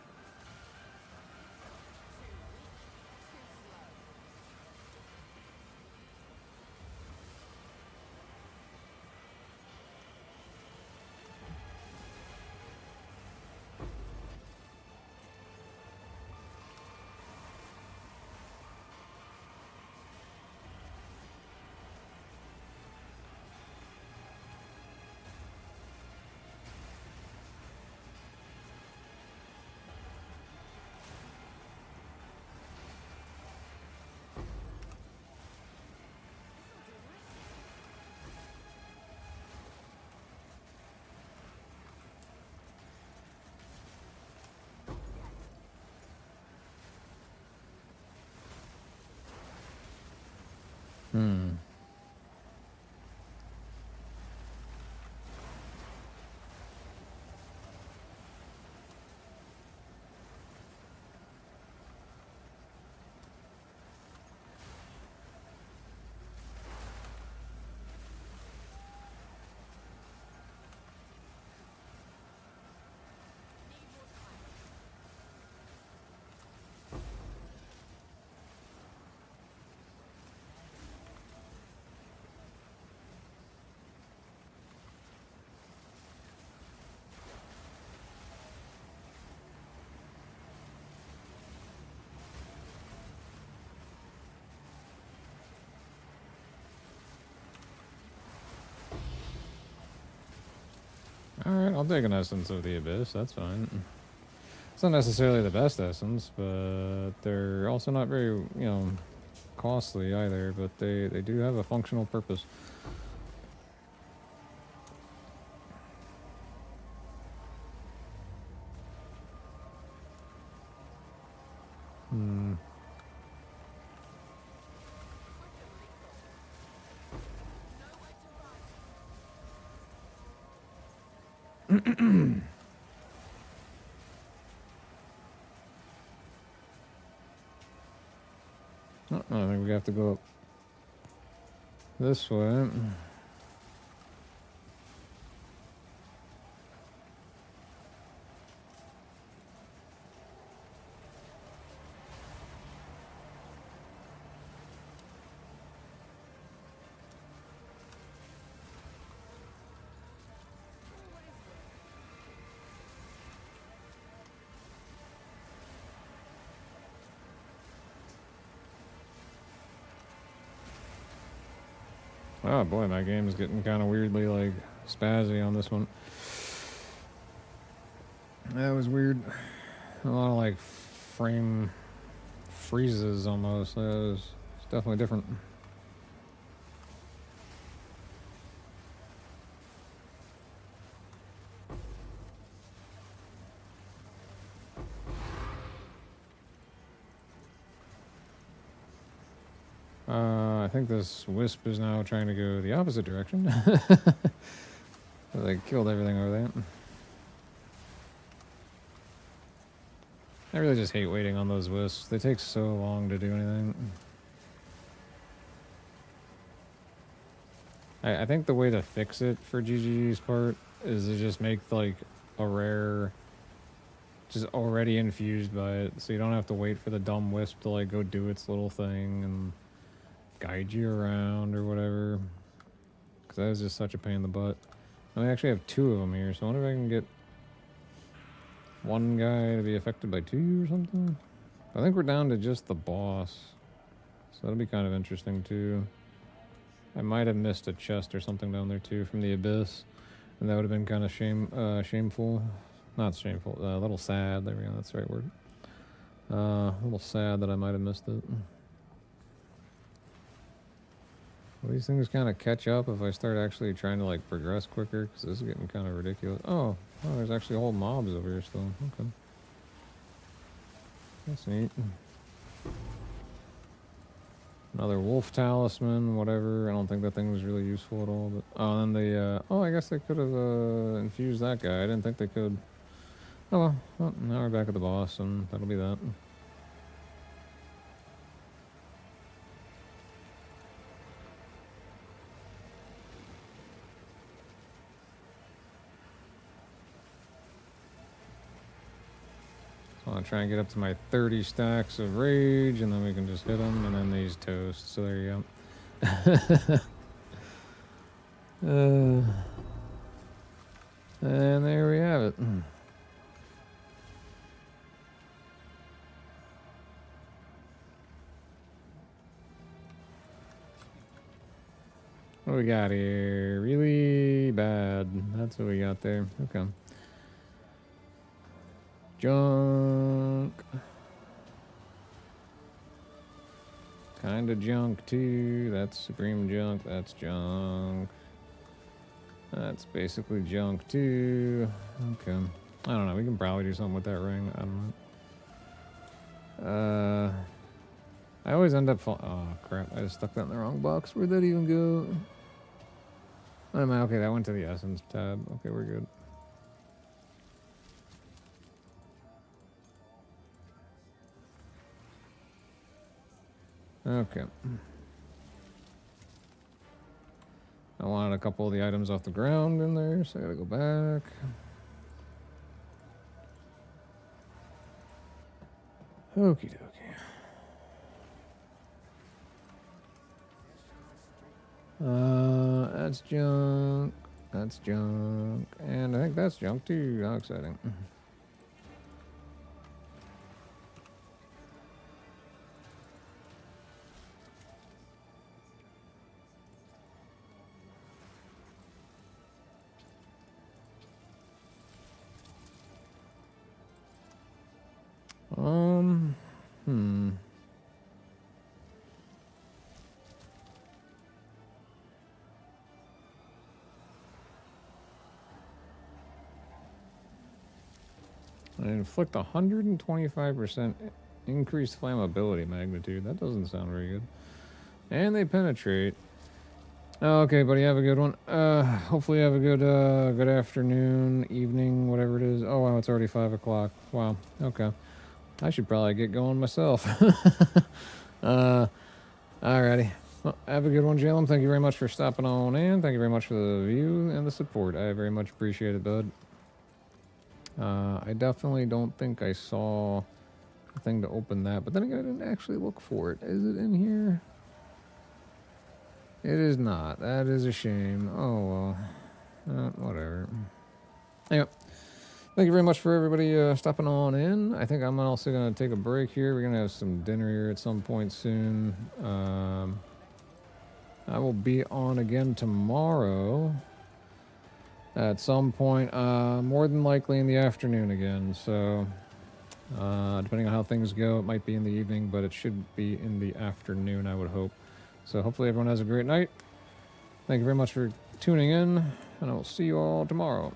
Alright, I'll take an Essence of the Abyss, that's fine. It's not necessarily the best essence, but they're also not very, you know, costly either, but they do have a functional purpose. Oh, I think we have to go up this way. Oh boy, my game is getting kind of weirdly like spazzy on this one. That was weird. A lot of like frame freezes almost. It's definitely different. I think this wisp is now trying to go the opposite direction. They killed everything over there. I really just hate waiting on those wisps. They take so long to do anything. I think the way to fix it for GG's part is to just make like a rare just already infused by it, so you don't have to wait for the dumb wisp to like go do its little thing and guide you around or whatever. Because that is just such a pain in the butt. And we actually have 2 of them here, so I wonder if I can get one guy to be affected by 2 or something. I think we're down to just the boss, so that'll be kind of interesting too. I might have missed a chest or something down there too from the abyss, and that would have been kind of shameful. Not shameful, a little sad. There we go, that's the right word. A little sad that I might have missed it. Well, these things kind of catch up if I start actually trying to like progress quicker, because this is getting kind of ridiculous. Oh, there's actually whole mobs over here still. Okay. That's neat. Another wolf talisman, whatever. I don't think that thing was really useful at all. But oh, and then they. Oh, I guess they could have infused that guy. I didn't think they could. Oh well. Now we're back at the boss, and that'll be that. So I'll try and get up to my 30 stacks of rage, and then we can just hit them, and then these toast. So there you go. And there we have it. What do we got here? Really bad. That's what we got there. Okay. Junk. Kinda junk too. That's supreme junk. That's junk. That's basically junk too. Okay. I don't know. We can probably do something with that ring. I don't know. I always end up oh crap. I just stuck that in the wrong box. Where'd that even go? Oh, okay, that went to the essence tab. Okay, we're good. Okay. I wanted a couple of the items off the ground in there, so I gotta go back. Okie dokie. That's junk. That's junk. And I think that's junk too. How exciting. I inflict 125% increased flammability magnitude. That doesn't sound very good. And they penetrate. Okay, buddy, have a good one. Hopefully you have a good afternoon, evening, whatever it is. Oh, wow, it's already 5 o'clock. Wow, okay. I should probably get going myself. Alrighty. Well, have a good one, Jalen. Thank you very much for stopping on in. Thank you very much for the view and the support. I very much appreciate it, bud. I definitely don't think I saw a thing to open that, but then again, I didn't actually look for it. Is it in here? It is not. That is a shame. Oh, well. Whatever. Anyway, thank you very much for everybody stopping on in. I think I'm also going to take a break here. We're going to have some dinner here at some point soon. I will be on again tomorrow at some point, more than likely in the afternoon again. So, depending on how things go, it might be in the evening, but it should be in the afternoon, I would hope. So hopefully everyone has a great night. Thank you very much for tuning in, and I will see you all tomorrow.